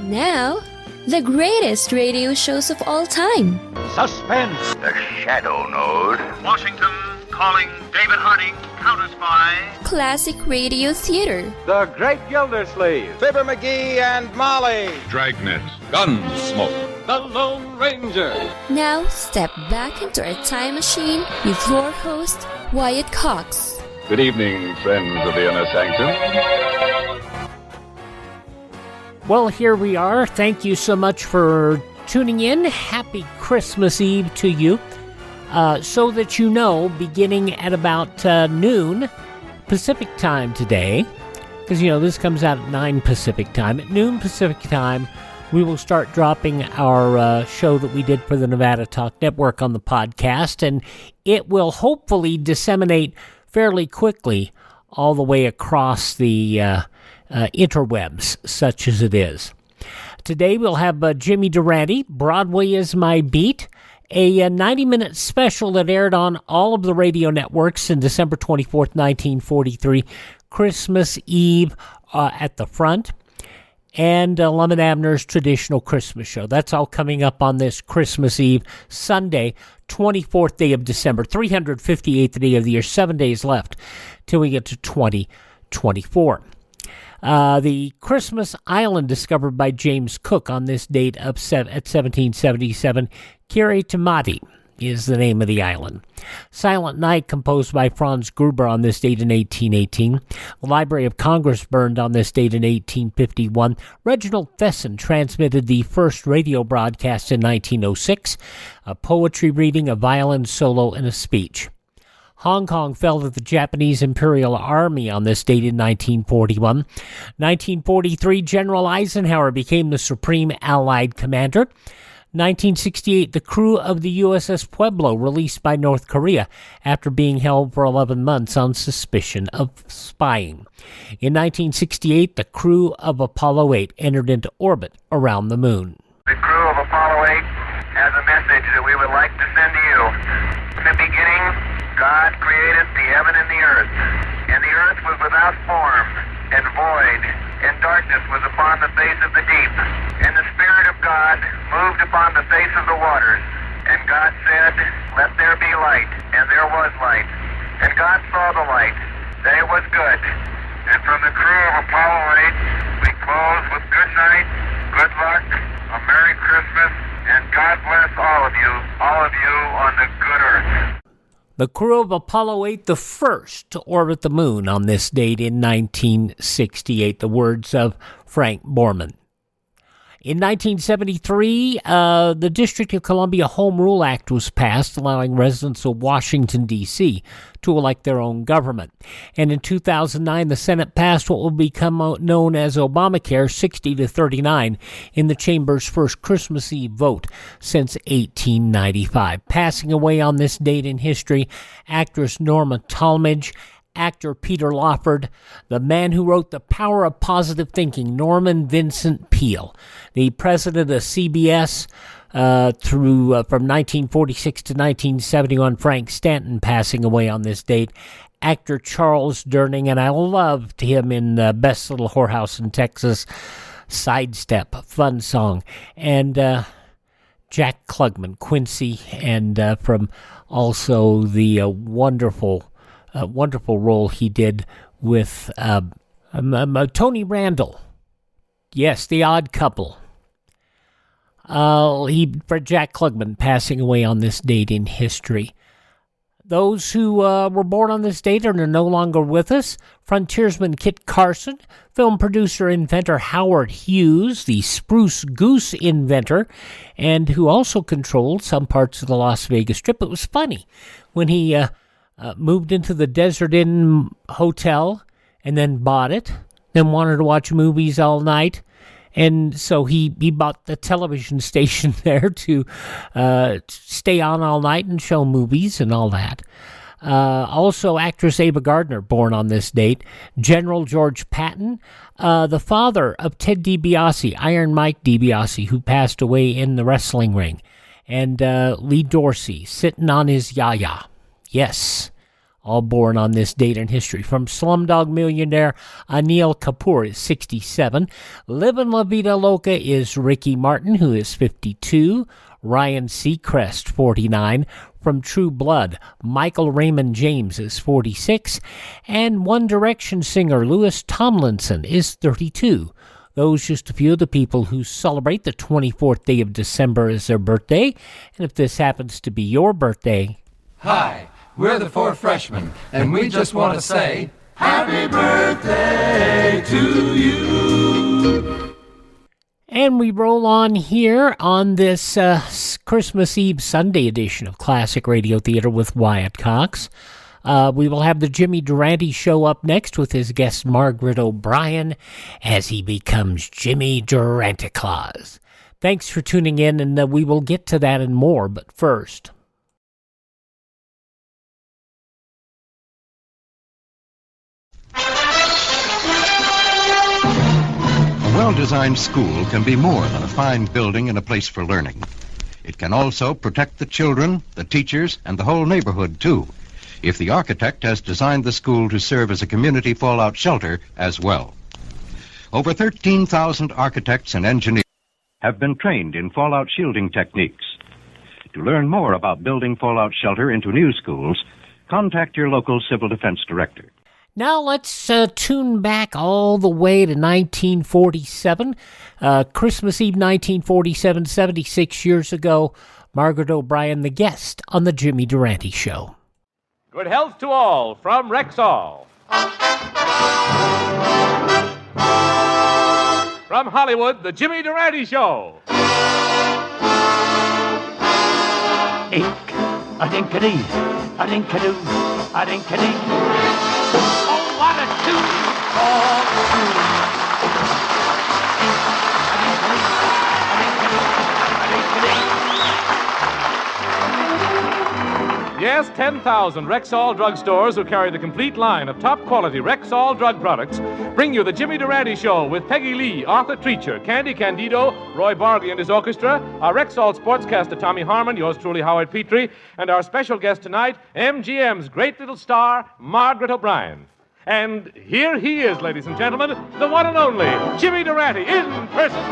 Now, the greatest radio shows of all time. Suspense. The Shadow Node. Washington calling David Harding, counter-spy. Classic radio theater. The Great Gildersleeve. Fibber McGee and Molly. Dragnet. Gunsmoke. The Lone Ranger. Now, step back into a time machine with your host, Wyatt Cox. Good evening, friends of the Inner Sanctum. Well, here we are. Thank you so much for tuning in. Happy Christmas Eve to you. So that you know, beginning at about noon Pacific time today, because, this comes out at 9 Pacific time. At noon Pacific time, we will start dropping our show that we did for the Nevada Talk Network on the podcast, and it will hopefully disseminate fairly quickly all the way across the interwebs, such as it is. Today we'll have Jimmy Durante, Broadway is My Beat, a 90-minute special that aired on all of the radio networks in December 24th, 1943, Christmas Eve at the front, and Lum and Abner's traditional Christmas show. That's all coming up on this Christmas Eve, Sunday, 24th day of December, 358th day of the year, 7 days left till we get to 2024. The Christmas Island discovered by James Cook on this date at 1777, Kiri Tamati is the name of the island. Silent Night, composed by Franz Gruber on this date in 1818. The Library of Congress burned on this date in 1851. Reginald Fesson transmitted the first radio broadcast in 1906. A poetry reading, a violin solo, and a speech. Hong Kong fell to the Japanese Imperial Army on this date in 1941. 1943, General Eisenhower became the Supreme Allied Commander. 1968, the crew of the USS Pueblo released by North Korea after being held for 11 months on suspicion of spying. In 1968, the crew of Apollo 8 entered into orbit around the moon. The crew of Apollo 8 has a message that we would like to send to you. In the beginning, God created the heaven and the earth, and the earth was without form and void, and darkness was upon the face of the deep. And the Spirit of God moved upon the face of the waters. And God said, "Let there be light," and there was light. And God saw the light, that it was good. And from the crew of Apollo 8, we close with good night, good luck, a Merry Christmas, and God bless all of you on the good earth. The crew of Apollo 8, the first to orbit the moon on this date in 1968, the words of Frank Borman. In 1973, the District of Columbia Home Rule Act was passed, allowing residents of Washington, D.C. to elect their own government. And in 2009, the Senate passed what will become known as Obamacare 60-39 in the chamber's first Christmas Eve vote since 1895. Passing away on this date in history, actress Norma Talmadge, actor Peter Lawford, the man who wrote The Power of Positive Thinking, Norman Vincent P.A.L, the president of CBS from 1946 to 1971, Frank Stanton passing away on this date, actor Charles Durning, and I loved him in Best Little Whorehouse in Texas, Sidestep, fun song, and Jack Klugman, Quincy, and from also the wonderful role he did with Tony Randall. Yes, The Odd Couple. For Jack Klugman passing away on this date in history. Those who were born on this date are no longer with us. Frontiersman Kit Carson, film producer inventor Howard Hughes, the Spruce Goose inventor, and who also controlled some parts of the Las Vegas Strip. It was funny when he moved into the Desert Inn Hotel and then bought it, then wanted to watch movies all night. And so he bought the television station there to stay on all night and show movies and all that. Also, actress Ava Gardner, born on this date. General George Patton, the father of Ted DiBiase, Iron Mike DiBiase, who passed away in the wrestling ring. And Lee Dorsey, sitting on his yaya. Yes, all born on this date in history. From Slumdog Millionaire, Anil Kapoor is 67. Livin' La Vida Loca is Ricky Martin, who is 52. Ryan Seacrest, 49. From True Blood, Michael Raymond James is 46. And One Direction singer Louis Tomlinson is 32. Those just a few of the people who celebrate the 24th day of December as their birthday. And if this happens to be your birthday... Hi, we're the 4 freshmen, and we just want to say, Happy birthday to you! And we roll on here on this Christmas Eve Sunday edition of Classic Radio Theater with Wyatt Cox. We will have the Jimmy Durante Show up next with his guest Margaret O'Brien as he becomes Jimmy Duranteclaus. Thanks for tuning in, and we will get to that and more, but first... A well-designed school can be more than a fine building and a place for learning. It can also protect the children, the teachers, and the whole neighborhood, too, if the architect has designed the school to serve as a community fallout shelter as well. Over 13,000 architects and engineers have been trained in fallout shielding techniques. To learn more about building fallout shelter into new schools, contact your local civil defense director. Now let's tune back all the way to 1947. Christmas Eve 1947, 76 years ago, Margaret O'Brien, the guest on the Jimmy Durante Show. Good health to all from Rexall. From Hollywood, the Jimmy Durante Show. Ink, a dinkity, a dinkadoo, a dinkadee. Oh, what a tune for tune. A dinkadee, a dinkadoo, a dinkadee. Yes, 10,000 Rexall drugstores who carry the complete line of top-quality Rexall drug products bring you the Jimmy Durante Show with Peggy Lee, Arthur Treacher, Candy Candido, Roy Bargy and his orchestra, our Rexall sportscaster Tommy Harmon, yours truly Howard Petrie, and our special guest tonight, MGM's great little star, Margaret O'Brien. And here he is, ladies and gentlemen, the one and only Jimmy Durante in person.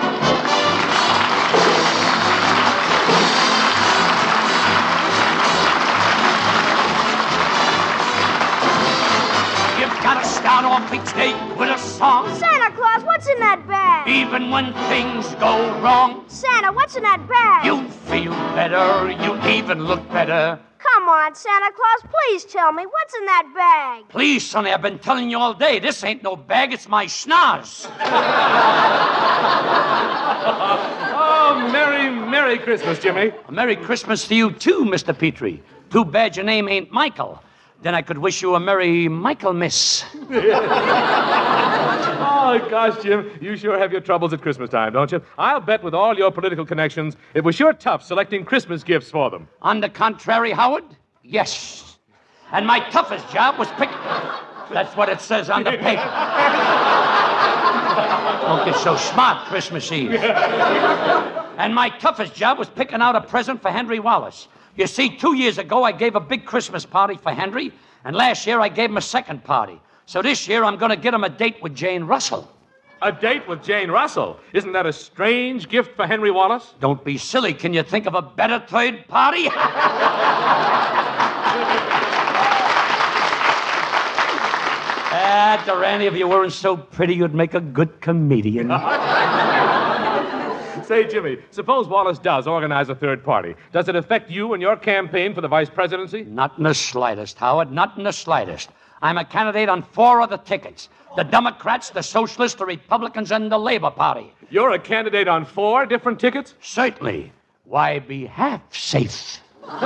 Gotta start off each day with a song. Santa Claus, what's in that bag? Even when things go wrong, Santa, what's in that bag? you feel better, you even look better. Come on, Santa Claus, please tell me, what's in that bag? Please, Sonny, I've been telling you all day, this ain't no bag, it's my schnoz. Oh, Merry Christmas, Jimmy. A Merry Christmas to you, too, Mr. Petrie. Too bad your name ain't Michael. Then I could wish you a Merry Michaelmas. Oh, gosh, Jim, you sure have your troubles at Christmas time, don't you? I'll bet with all your political connections, it was sure tough selecting Christmas gifts for them. On the contrary, Howard, yes. And my toughest job was pick... That's what it says on the paper. Don't get so smart Christmas Eve. And my toughest job was picking out a present for Henry Wallace. You see, 2 years ago, I gave a big Christmas party for Henry, and last year I gave him a second party. So this year, I'm going to get him a date with Jane Russell. A date with Jane Russell? Isn't that a strange gift for Henry Wallace? Don't be silly. Can you think of a better third party? Durante, if you weren't so pretty, you'd make a good comedian. Say, Jimmy, suppose Wallace does organize a third party. Does it affect you and your campaign for the vice presidency? Not in the slightest, Howard, not in the slightest. I'm a candidate on 4 other tickets. The Democrats, the Socialists, the Republicans, and the Labor Party. You're a candidate on 4 different tickets? Certainly. Why be half safe? Well,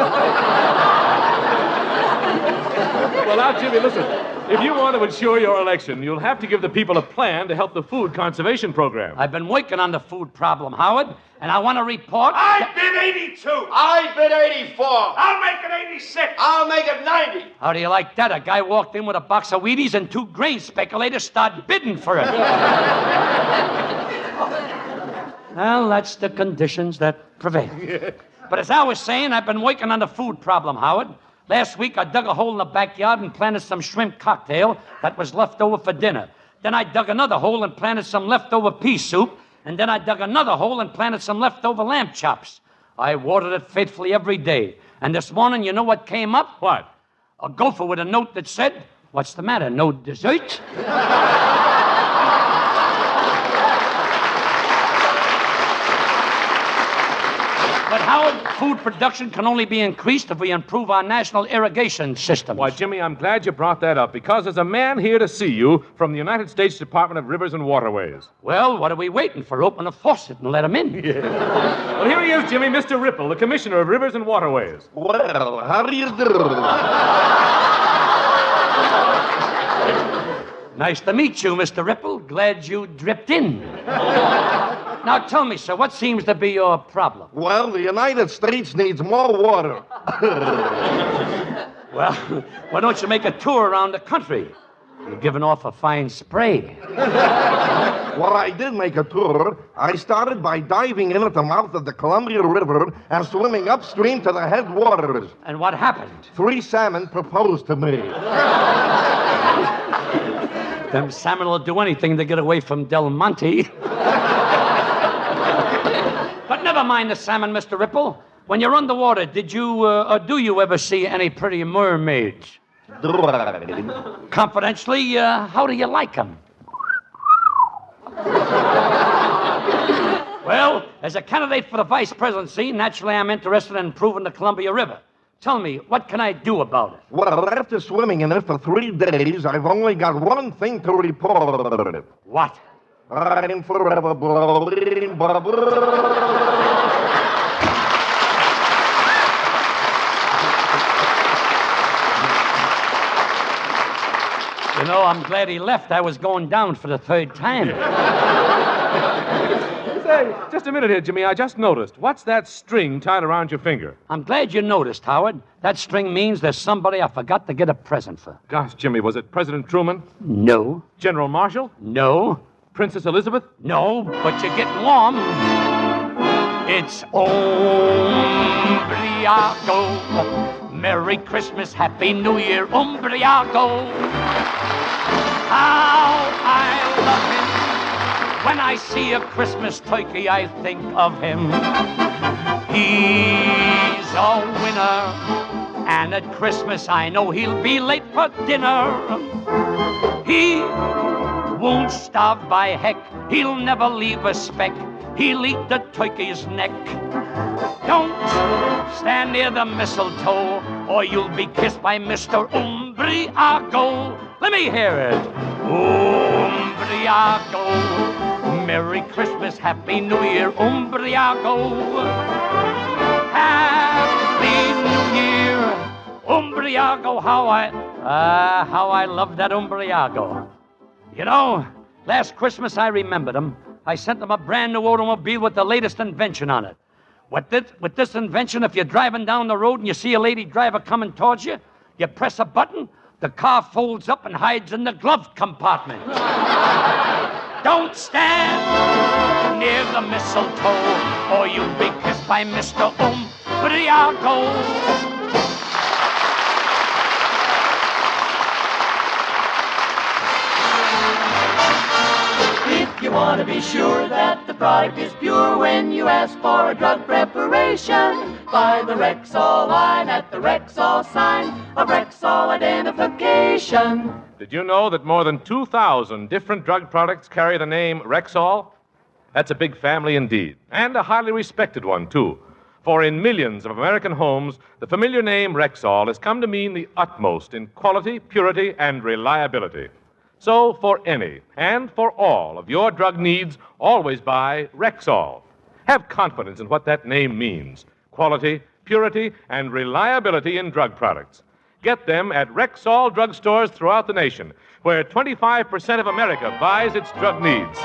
now, Jimmy, listen. If you want to ensure your election, you'll have to give the people a plan to help the food conservation program. I've been working on the food problem, Howard, and I want to report... I bid 82. I bid 84. I'll make it 86. I'll make it 90. How do you like that? A guy walked in with a box of Wheaties and 2 grain speculators start bidding for it. Well, that's the conditions that prevail. But as I was saying, I've been working on the food problem, Howard. Last week, I dug a hole in the backyard and planted some shrimp cocktail that was left over for dinner. Then I dug another hole and planted some leftover pea soup. And then I dug another hole and planted some leftover lamb chops. I watered it faithfully every day. And this morning, you know what came up? What? A gopher with a note that said, "What's the matter, no dessert?" But Howard, food production can only be increased if we improve our national irrigation system. Why, Jimmy, I'm glad you brought that up, because there's a man here to see you from the United States Department of Rivers and Waterways. Well, what are we waiting for? Open the faucet and let him in. Yeah. Well, here he is, Jimmy, Mr. Ripple, the Commissioner of Rivers and Waterways. Well, how do you do? Nice to meet you, Mr. Ripple. Glad you dripped in. Now tell me, sir, what seems to be your problem? Well, the United States needs more water. Well, why don't you make a tour around the country? You're giving off a fine spray. Well, I did make a tour. I started by diving in at the mouth of the Columbia River and swimming upstream to the headwaters. And what happened? 3 salmon proposed to me. Them salmon will do anything to get away from Del Monte. But never mind the salmon, Mr. Ripple. When you're underwater, did you or do you ever see any pretty mermaids? Confidentially, how do you like them? Well, as a candidate for the vice presidency, naturally I'm interested in improving the Columbia River. Tell me, what can I do about it? Well, after swimming in it for 3 days, I've only got one thing to report. What? I'm forever blowing bubbles. You know, I'm glad he left. I was going down for the 3rd time. Say, just a minute here, Jimmy. I just noticed. What's that string tied around your finger? I'm glad you noticed, Howard. That string means there's somebody I forgot to get a present for. Gosh, Jimmy, was it President Truman? No. General Marshall? No. Princess Elizabeth? No, but you're getting warm. It's Umbriago. Merry Christmas, Happy New Year, Umbriago. How I love him. When I see a Christmas turkey, I think of him. He's a winner. And at Christmas, I know he'll be late for dinner. He won't starve by heck. He'll never leave a speck. He'll eat the turkey's neck. Don't stand near the mistletoe, or you'll be kissed by Mr. Umbriago. Let me hear it. Umbriago. Merry Christmas, Happy New Year, Umbriago. Happy New Year, Umbriago. How I love that Umbriago. You know, last Christmas I remembered him. I sent him a brand new automobile with the latest invention on it. With this invention, if you're driving down the road and you see a lady driver coming towards you, you press a button, the car folds up and hides in the glove compartment. Don't stand near the mistletoe, or you'll be kissed by Mr. Umbriago. If you want to be sure that the product is pure when you ask for a drug preparation, buy the Rexall line at the Rexall sign of Rexall identification. Did you know that more than 2,000 different drug products carry the name Rexall? That's a big family indeed, and a highly respected one, too. For in millions of American homes, the familiar name Rexall has come to mean the utmost in quality, purity, and reliability. So, for any and for all of your drug needs, always buy Rexall. Have confidence in what that name means. Quality, purity, and reliability in drug products. Get them at Rexall drugstores throughout the nation, where 25% of America buys its drug needs.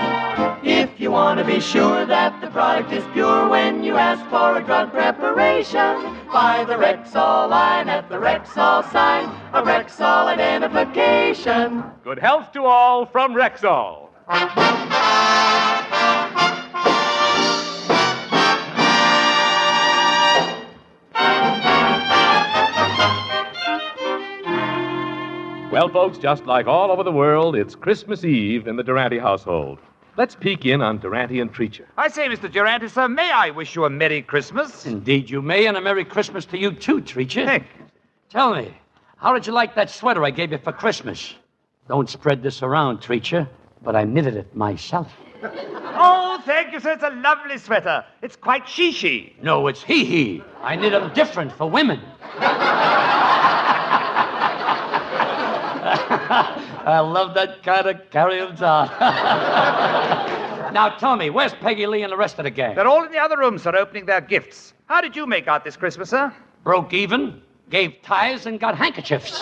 If you want to be sure that the product is pure when you ask for a drug preparation, buy the Rexall line at the Rexall sign of Rexall identification. Good health to all from Rexall. Well, folks, just like all over the world, it's Christmas Eve in the Durante household. Let's peek in on Durante and Treacher. I say, Mr. Durante, sir, may I wish you a Merry Christmas? Indeed you may, and a Merry Christmas to you too, Treacher. Thank you. Tell me, how did you like that sweater I gave you for Christmas? Don't spread this around, Treacher, but I knitted it myself. Oh, thank you, sir. It's a lovely sweater. It's quite she-she. No, it's he. I knit them different for women. I love that kind of carry-ons on. Now, tell me, where's Peggy Lee and the rest of the gang? They're all in the other room, sir, opening their gifts. How did you make out this Christmas, sir? Broke even, gave ties, and got handkerchiefs.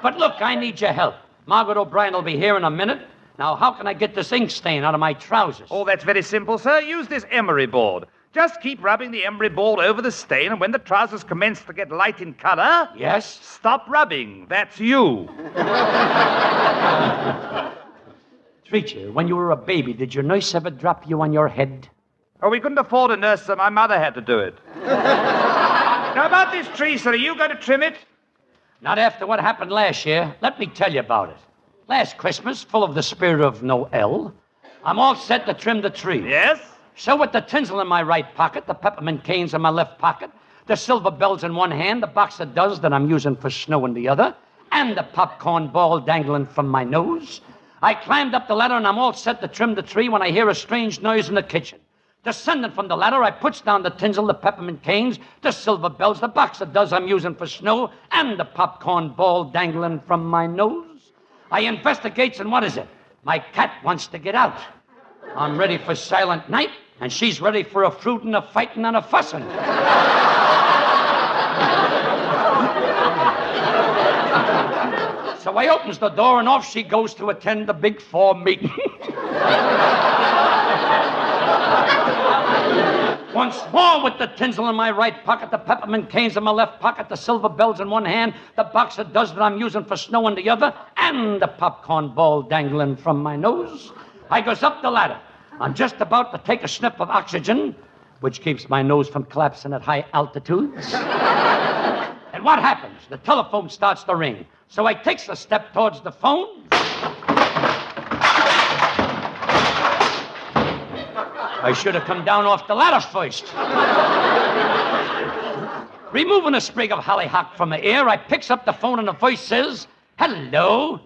But look, I need your help. Margaret O'Brien will be here in a minute. Now, how can I get this ink stain out of my trousers? Oh, that's very simple, sir. Use this emery board. Just keep rubbing the emery board over the stain, and when the trousers commence to get light in color... Yes? Stop rubbing. That's you. Treacher, when you were a baby, did your nurse ever drop you on your head? Oh, we couldn't afford a nurse, sir. My mother had to do it. Now, about this tree, sir, are you going to trim it? Not after what happened last year. Let me tell you about it. Last Christmas, full of the spirit of Noel, I'm all set to trim the tree. Yes? So with the tinsel in my right pocket, the peppermint canes in my left pocket, the silver bells in one hand, the box of doves that I'm using for snow in the other, and the popcorn ball dangling from my nose, I climbed up the ladder and I'm all set to trim the tree when I hear a strange noise in the kitchen. Descending from the ladder, I puts down the tinsel, the peppermint canes, the silver bells, the box of doves I'm using for snow, and the popcorn ball dangling from my nose. I investigates, and what is it? My cat wants to get out. I'm ready for Silent Night, and she's ready for a fruitin', a fightin', and a fussin'. So I opens the door, and off she goes to attend the Big Four meeting. Once more with the tinsel in my right pocket, the peppermint canes in my left pocket, the silver bells in one hand, the box of doves that I'm using for snow in the other, and the popcorn ball dangling from my nose. I goes up the ladder. I'm just about to take a sniff of oxygen, which keeps my nose from collapsing at high altitudes. And what happens? The telephone starts to ring. So I takes a step towards the phone. I should have come down off the ladder first. Removing a sprig of hollyhock from the air, I picks up the phone and the voice says, "Hello,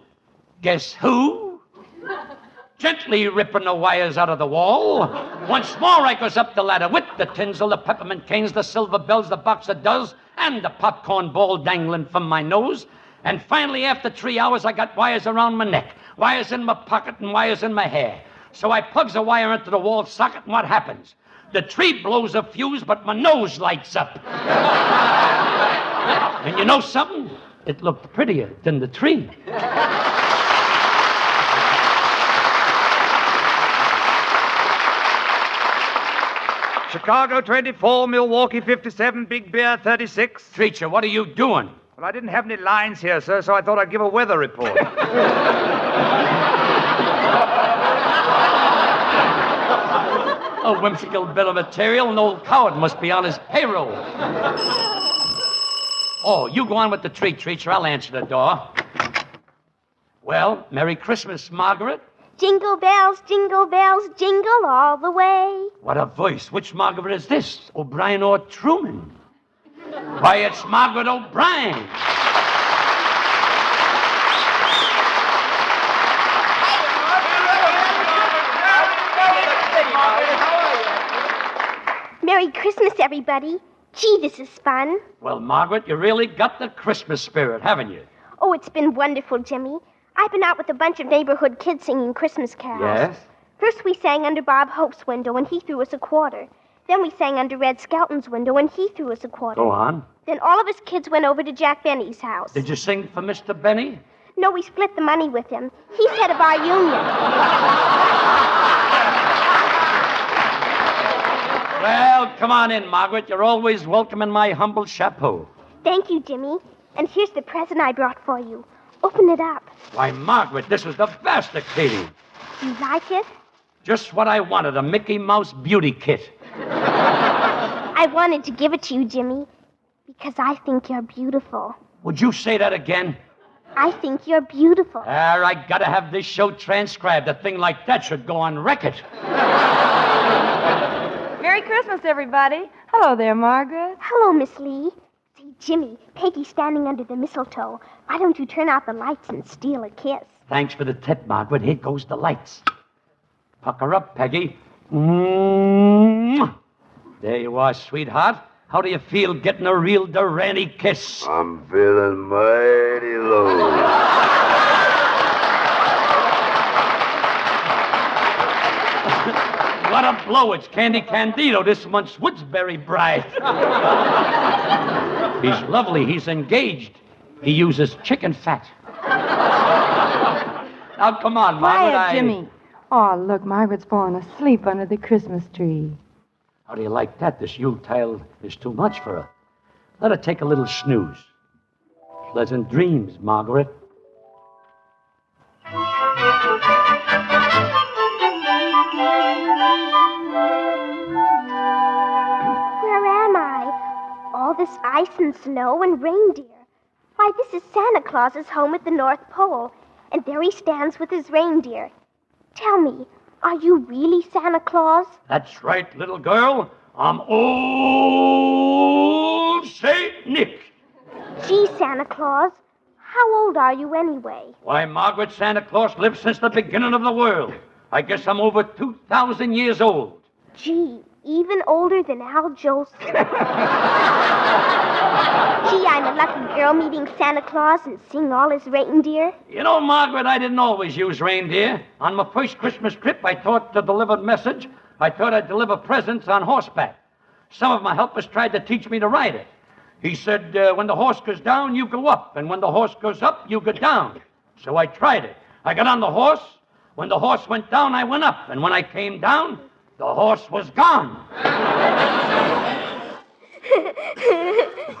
guess who?" Gently ripping the wires out of the wall. Once more I goes up the ladder with the tinsel, the peppermint canes, the silver bells, the box of doves, and the popcorn ball dangling from my nose. And finally, after 3 hours, I got wires around my neck, wires in my pocket, and wires in my hair. So I plugs a wire into the wall socket, and what happens? The tree blows a fuse, but my nose lights up. And you know something? It looked prettier than the tree. Chicago 24, Milwaukee 57, Big Bear 36. Treacher, what are you doing? Well, I didn't have any lines here, sir, so I thought I'd give a weather report. A whimsical bit of material. An old coward must be on his payroll. Oh, you go on with the treat, Treacher. I'll answer the door. Well, Merry Christmas, Margaret. Jingle bells, jingle all the way. What a voice. Which Margaret is this? O'Brien or Truman? Why, it's Margaret O'Brien. Merry Christmas, everybody. Gee, this is fun. Well, Margaret, you really got the Christmas spirit, haven't you? Oh, it's been wonderful, Jimmy. I've been out with a bunch of neighborhood kids singing Christmas carols. Yes? First we sang under Bob Hope's window, and he threw us a quarter. Then we sang under Red Skelton's window, and he threw us a quarter. Go on. Then all of us kids went over to Jack Benny's house. Did you sing for Mr. Benny? No, we split the money with him. He's head of our union. Well, come on in, Margaret. You're always welcome in my humble chapeau. Thank you, Jimmy. And here's the present I brought for you. Open it up. Why, Margaret, this is the best of Katie. You like it? Just what I wanted, a Mickey Mouse beauty kit. I wanted to give it to you, Jimmy, because I think you're beautiful. Would you say that again? I think you're beautiful. I gotta have this show transcribed. A thing like that should go on record. Merry Christmas, everybody. Hello there, Margaret. Hello, Miss Lee. Say, Jimmy, Peggy's standing under the mistletoe. Why don't you turn out the lights and steal a kiss? Thanks for the tip, Margaret. Here goes the lights. Pucker up, Peggy. There you are, sweetheart. How do you feel getting a real Durante kiss? I'm feeling mighty low. What a blow. It's Candy Candido, this month's Woodsbury bride. He's lovely. He's engaged. He uses chicken fat. Now, come on, Margaret. Quiet, Jimmy. Oh, look, Margaret's fallen asleep under the Christmas tree. How do you like that? This Yuletide is too much for her. Let her take a little snooze. Pleasant dreams, Margaret. Where am I? All this ice and snow and reindeer. Why, this is Santa Claus's home at the North Pole, and there he stands with his reindeer. Tell me, are you really Santa Claus? That's right, little girl. I'm old Saint Nick. Gee, Santa Claus, how old are you anyway? Why, Margaret, Santa Claus lived since the beginning of the world. I guess I'm over 2,000 years old. Gee, even older than Al Jolson. Gee, I'm a lucky girl meeting Santa Claus and seeing all his reindeer. You know, Margaret, I didn't always use reindeer. On my first Christmas trip, I thought to deliver a message, I thought I'd deliver presents on horseback. Some of my helpers tried to teach me to ride it. He said, when the horse goes down, you go up, and when the horse goes up, you go down. So I tried it. I got on the horse. When the horse went down, I went up, and when I came down, the horse was gone.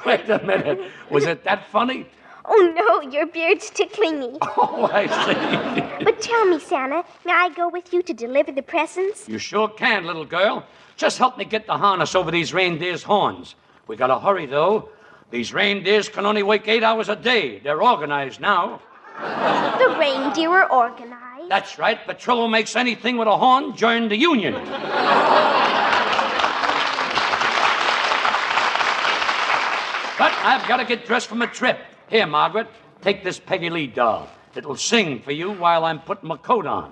Wait a minute. Was it that funny? Oh, no, your beard's tickling me. Oh, I see. But tell me, Santa, may I go with you to deliver the presents? You sure can, little girl. Just help me get the harness over these reindeer's horns. We gotta hurry, though. These reindeers can only work 8 hours a day. They're organized now. The reindeer are organized. That's right. Patrol who makes anything with a horn join the union. But I've got to get dressed for my trip. Here, Margaret, take this Peggy Lee doll. It'll sing for you while I'm putting my coat on.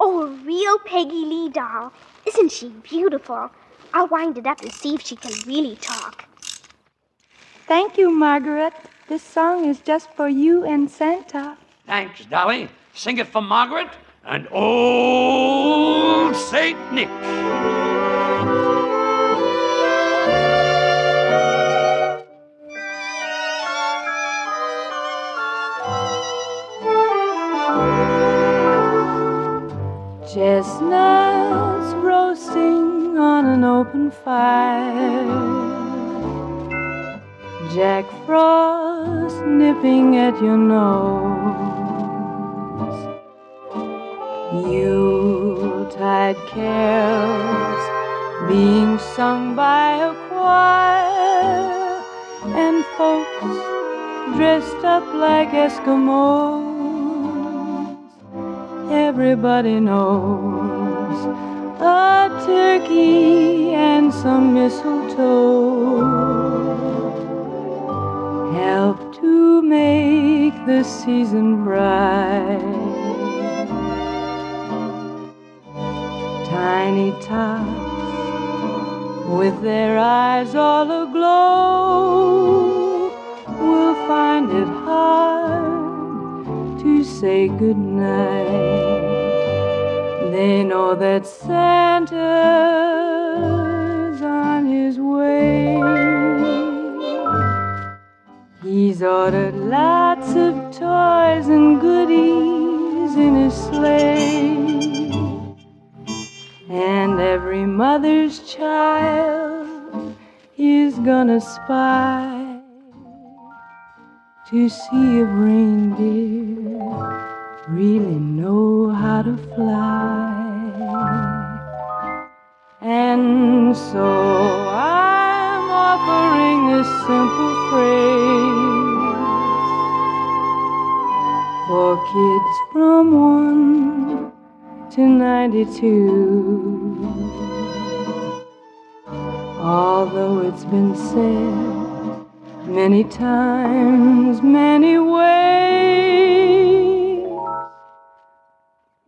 Oh, a real Peggy Lee doll. Isn't she beautiful? I'll wind it up and see if she can really talk. Thank you, Margaret. This song is just for you and Santa. Thanks, Dolly. Sing it for Margaret and old Saint Nick. Chestnuts roasting on an open fire, Jack Frost nipping at your nose, Yuletide carols being sung by a choir, and folks dressed up like Eskimos. Everybody knows a turkey and some mistletoe help to make the season bright. Tiny tots with their eyes all aglow will find it hard to say goodnight. They know that Santa's on his way. He's ordered lots of toys and goodies in his sleigh, and every mother's child is gonna spy to see if reindeer really know how to fly. And so I'm offering this simple phrase kids from 1 to 92. Although it's been said many times, many ways,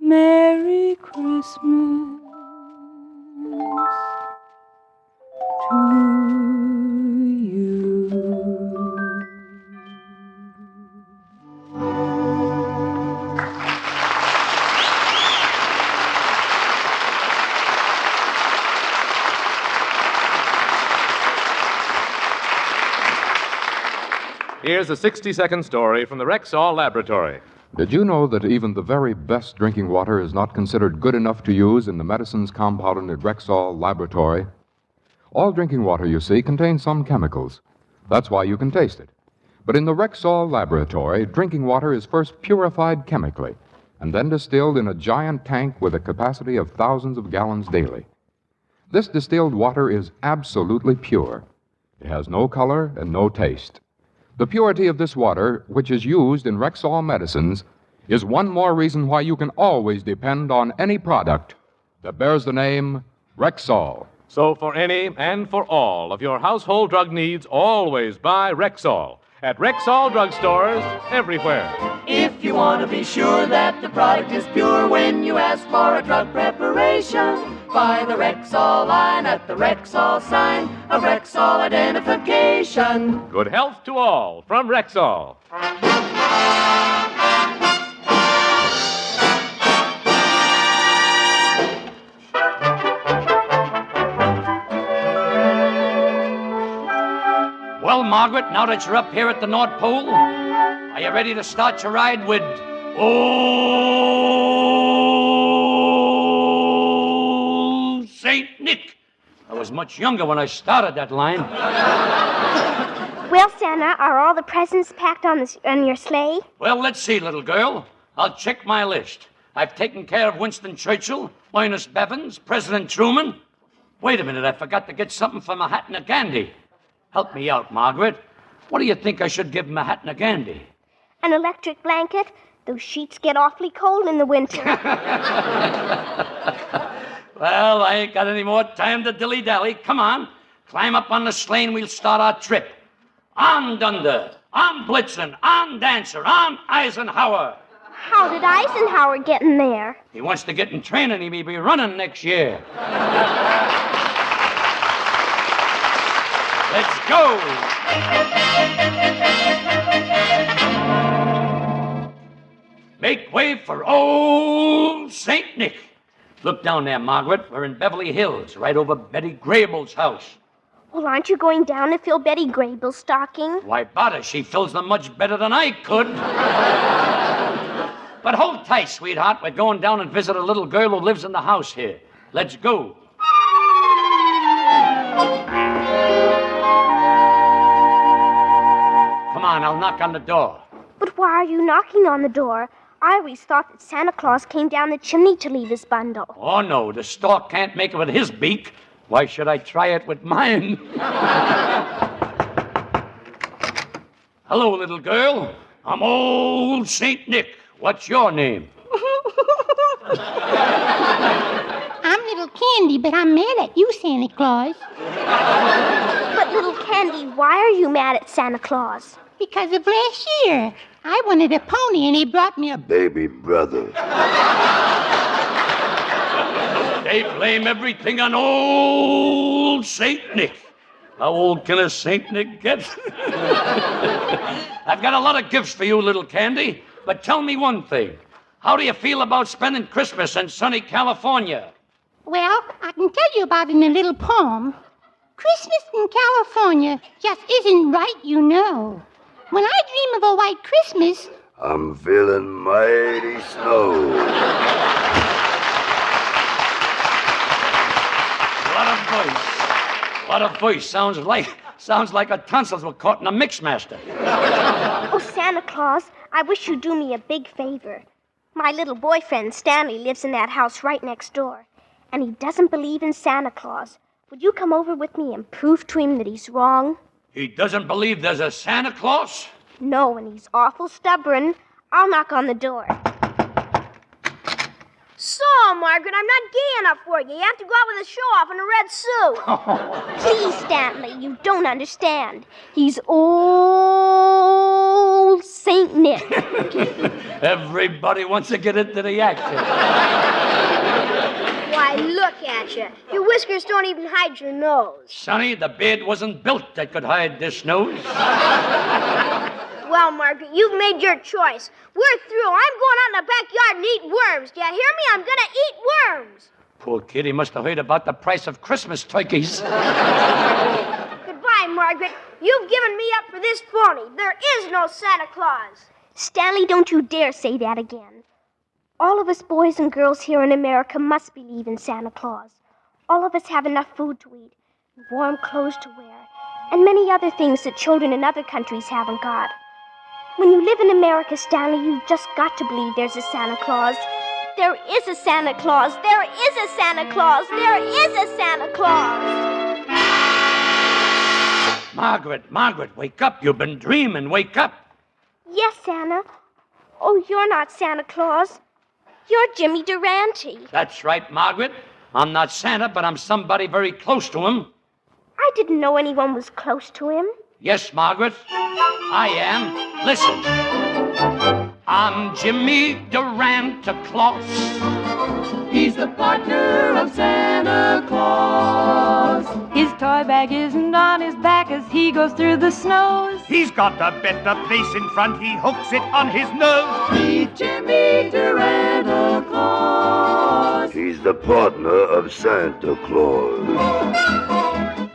Merry Christmas to you. Here's a 60-second story from the Rexall Laboratory. Did you know that even the very best drinking water is not considered good enough to use in the medicines compounded at Rexall Laboratory? All drinking water, you see, contains some chemicals. That's why you can taste it. But in the Rexall Laboratory, drinking water is first purified chemically and then distilled in a giant tank with a capacity of thousands of gallons daily. This distilled water is absolutely pure. It has no color and no taste. The purity of this water, which is used in Rexall medicines, is one more reason why you can always depend on any product that bears the name Rexall. So for any and for all of your household drug needs, always buy Rexall at Rexall drugstores everywhere. If you want to be sure that the product is pure when you ask for a drug preparation, buy the Rexall line at the Rexall sign of Rexall identification. Good health to all from Rexall. Well, Margaret, now that you're up here at the North Pole, are you ready to start your ride with Old St. Nick? I was much younger when I started that line. Well, Santa, are all the presents packed on your sleigh? Well, let's see, little girl. I'll check my list. I've taken care of Winston Churchill, Ernest Bevins, President Truman. Wait a minute, I forgot to get something for Mahatma Gandhi. Help me out, Margaret. What do you think I should give Mahatma Gandhi? An electric blanket. Those sheets get awfully cold in the winter. Well, I ain't got any more time to dilly-dally. Come on. Climb up on the sleigh and we'll start our trip. On Dunder, on Blitzen, on Dancer, on Eisenhower. How did Eisenhower get in there? He wants to get in training. He may be running next year. Let's go! Make way for Old St. Nick. Look down there, Margaret. We're in Beverly Hills, right over Betty Grable's house. Well, aren't you going down to fill Betty Grable's stocking? Why, bother, she fills them much better than I could. But hold tight, sweetheart. We're going down and visit a little girl who lives in the house here. Let's go. Come on, I'll knock on the door. But why are you knocking on the door? I always thought that Santa Claus came down the chimney to leave his bundle. Oh, no, the stork can't make it with his beak. Why should I try it with mine? Hello, little girl. I'm Old St. Nick. What's your name? I'm Little Candy, but I'm mad at you, Santa Claus. But, Little Candy, why are you mad at Santa Claus? Because of last year. I wanted a pony, and he brought me a baby brother. They blame everything on Old St. Nick. How old can a St. Nick get? I've got a lot of gifts for you, little Candy, but tell me one thing. How do you feel about spending Christmas in sunny California? Well, I can tell you about it in a little poem. Christmas in California just isn't right, you know. When I dream of a white Christmas, I'm feeling mighty slow. What a voice. Sounds like a tonsils were caught in a mixmaster. Oh, Santa Claus, I wish you'd do me a big favor. My little boyfriend, Stanley, lives in that house right next door, and he doesn't believe in Santa Claus. Would you come over with me and prove to him that he's wrong? He doesn't believe there's a Santa Claus? No, and he's awful stubborn. I'll knock on the door. So, Margaret, I'm not gay enough for you. You have to go out with a show-off in a red suit. Please, Stanley, you don't understand. He's old Saint Nick. Everybody wants to get into the action. Why, look at you. Your whiskers don't even hide your nose. Sonny, the beard wasn't built that could hide this nose. Well, Margaret, you've made your choice. We're through. I'm going out in the backyard and eat worms. Do you hear me? I'm going to eat worms. Poor kid, he must have heard about the price of Christmas turkeys. Goodbye, Margaret. You've given me up for this phony. There is no Santa Claus. Stanley, don't you dare say that again. All of us boys and girls here in America must believe in Santa Claus. All of us have enough food to eat, warm clothes to wear, and many other things that children in other countries haven't got. When you live in America, Stanley, you've just got to believe there's a Santa Claus. There is a Santa Claus. There is a Santa Claus. There is a Santa Claus. Margaret, wake up. You've been dreaming. Wake up. Yes, Santa. Oh, you're not Santa Claus. You're Jimmy Durante. That's right, Margaret. I'm not Santa, but I'm somebody very close to him. I didn't know anyone was close to him. Yes, Margaret, I am. Listen. I'm Jimmy Duranteclaus. He's the partner of Santa Claus. His toy bag isn't on his back as he goes through the snows. He's got a better place in front. He hooks it on his nose. Meet Jimmy Duranteclaus. He's the partner of Santa Claus.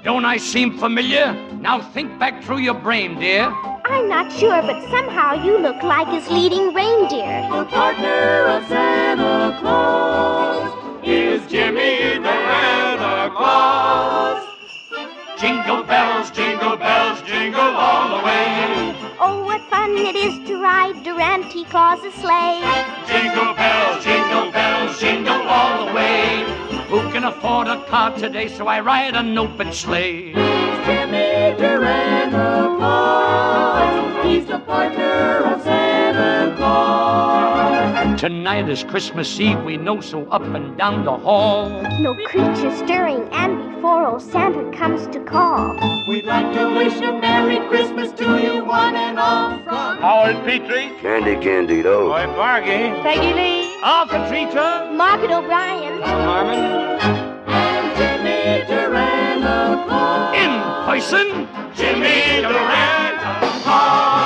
Don't I seem familiar? Now think back through your brain, dear. I'm not sure, but somehow you look like his leading reindeer. The partner of Santa Claus is Jimmy Duranteclaus. Jingle bells, jingle all the way. Oh, what fun it is to ride Durante Claus's sleigh. Jingle bells, jingle all the way. Who can afford a car today, so I ride an open sleigh. He's Jimmy Duranteclaus. He's the partner of Santa Claus. Tonight is Christmas Eve, we know, so up and down the hall. No creature stirring, and before old Santa comes to call. We'd like to wish a Merry Christmas to you, one and all, from Howard Petrie, Candy Candido, Roy Bargy, Peggy Lee, Arthur Treacher, Margaret O'Brien, Norman, and Jimmy Duranteclaus. In person, Jimmy Duranteclaus.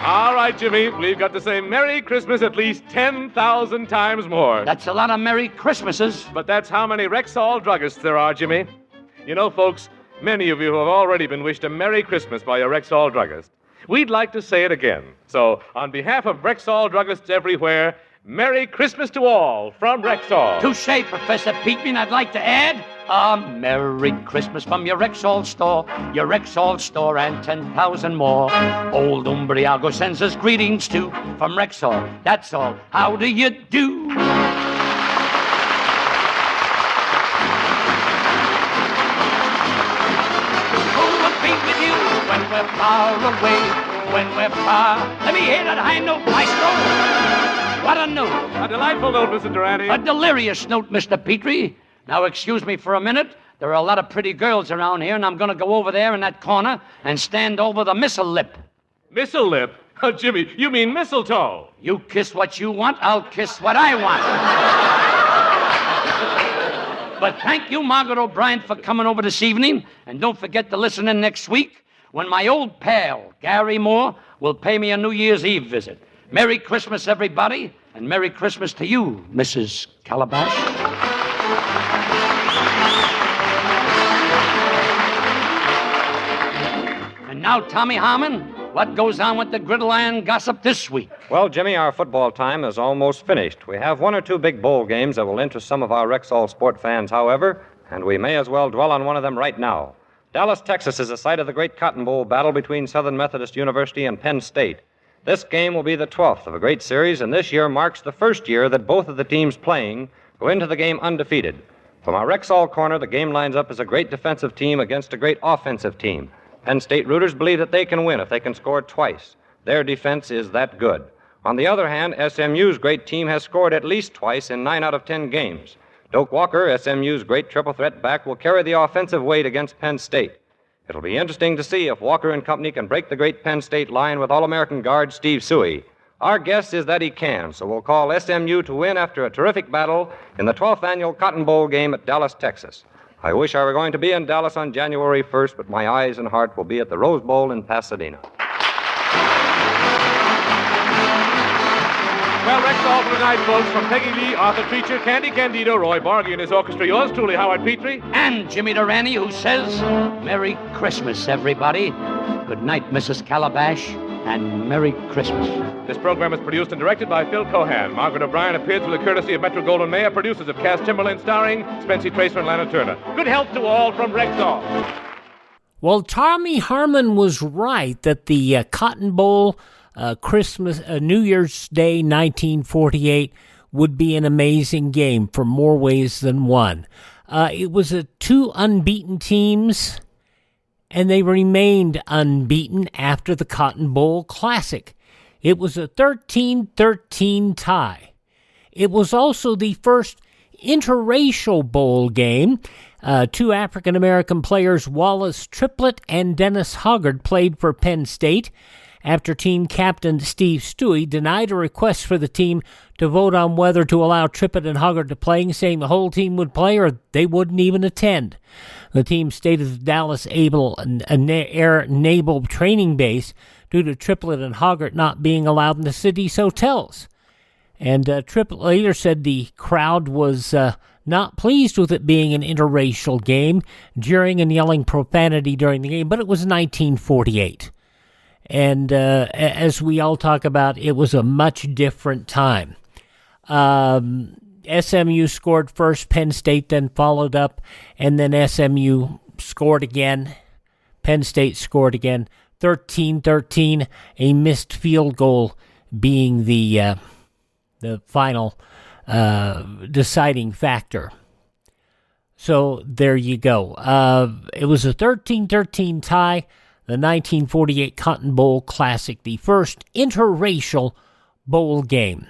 All right, Jimmy, we've got to say Merry Christmas at least 10,000 times more. That's a lot of Merry Christmases. But that's how many Rexall druggists there are, Jimmy. You know, folks, many of you have already been wished a Merry Christmas by your Rexall druggist. We'd like to say it again. So, on behalf of Rexall druggists everywhere, Merry Christmas to all from Rexall. Touche, Professor Peatman. I'd like to add a Merry Christmas from your Rexall store, and 10,000 more. Old Umbriago sends us greetings too from Rexall. That's all. How do you do? Who will be with you when we're far away? When we're far. Let me hear that high note, maestro. What a note. A delightful note, Mr. Durante. A delirious note, Mr. Petrie. Now, excuse me for a minute. There are a lot of pretty girls around here, and I'm going to go over there in that corner and stand over the missile lip. Missile lip? Oh, Jimmy, you mean mistletoe. You kiss what you want, I'll kiss what I want. But thank you, Margaret O'Brien, for coming over this evening. And don't forget to listen in next week when my old pal, Gary Moore, will pay me a New Year's Eve visit. Merry Christmas, everybody, and Merry Christmas to you, Mrs. Calabash. And now, Tommy Harmon, what goes on with the gridiron gossip this week? Well, Jimmy, our football time is almost finished. We have one or two big bowl games that will interest some of our Rexall sport fans, however, and we may as well dwell on one of them right now. Dallas, Texas is the site of the great Cotton Bowl battle between Southern Methodist University and Penn State. This game will be the 12th of a great series, and this year marks the first year that both of the teams playing go into the game undefeated. From our Rexall corner, the game lines up as a great defensive team against a great offensive team. Penn State rooters believe that they can win if they can score twice. Their defense is that good. On the other hand, SMU's great team has scored at least twice in 9 out of 10 games. Doak Walker, SMU's great triple threat back, will carry the offensive weight against Penn State. It'll be interesting to see if Walker and company can break the great Penn State line with All-American guard Steve Suey. Our guess is that he can, so we'll call SMU to win after a terrific battle in the 12th annual Cotton Bowl game at Dallas, Texas. I wish I were going to be in Dallas on January 1st, but my eyes and heart will be at the Rose Bowl in Pasadena. Well, Rexall for tonight, folks, from Peggy Lee, Arthur Treacher, Candy Candido, Roy Bargy and his orchestra, yours truly, Howard Petrie. And Jimmy Durante, who says, Merry Christmas, everybody. Good night, Mrs. Calabash, and Merry Christmas. This program is produced and directed by Phil Cohan. Margaret O'Brien appears with the courtesy of Metro-Goldwyn-Mayer, producers of Cass Timberland, starring Spency Tracer and Lana Turner. Good health to all from Rexall. Well, Tommy Harmon was right that the Cotton Bowl New Year's Day 1948 would be an amazing game for more ways than one. It was two unbeaten teams, and they remained unbeaten after the Cotton Bowl Classic. It was a 13-13 tie. It was also the first interracial bowl game. Two African-American players, Wallace Triplett and Dennis Hoggard, played for Penn State after team captain Steve Stewie denied a request for the team to vote on whether to allow Triplett and Hoggard to play, saying the whole team would play or they wouldn't even attend. The team stayed at the Dallas Air Naval Training Base due to Triplett and Hoggard not being allowed in the city's hotels. And Triplett later said the crowd was not pleased with it being an interracial game, jeering and yelling profanity during the game, but it was 1948. And as we all talk about, it was a much different time. SMU scored first, Penn State then followed up, and then SMU scored again. Penn State scored again. 13-13, a missed field goal being the final deciding factor. So there you go. It was a 13-13 tie. The 1948 Cotton Bowl Classic, the first interracial bowl game.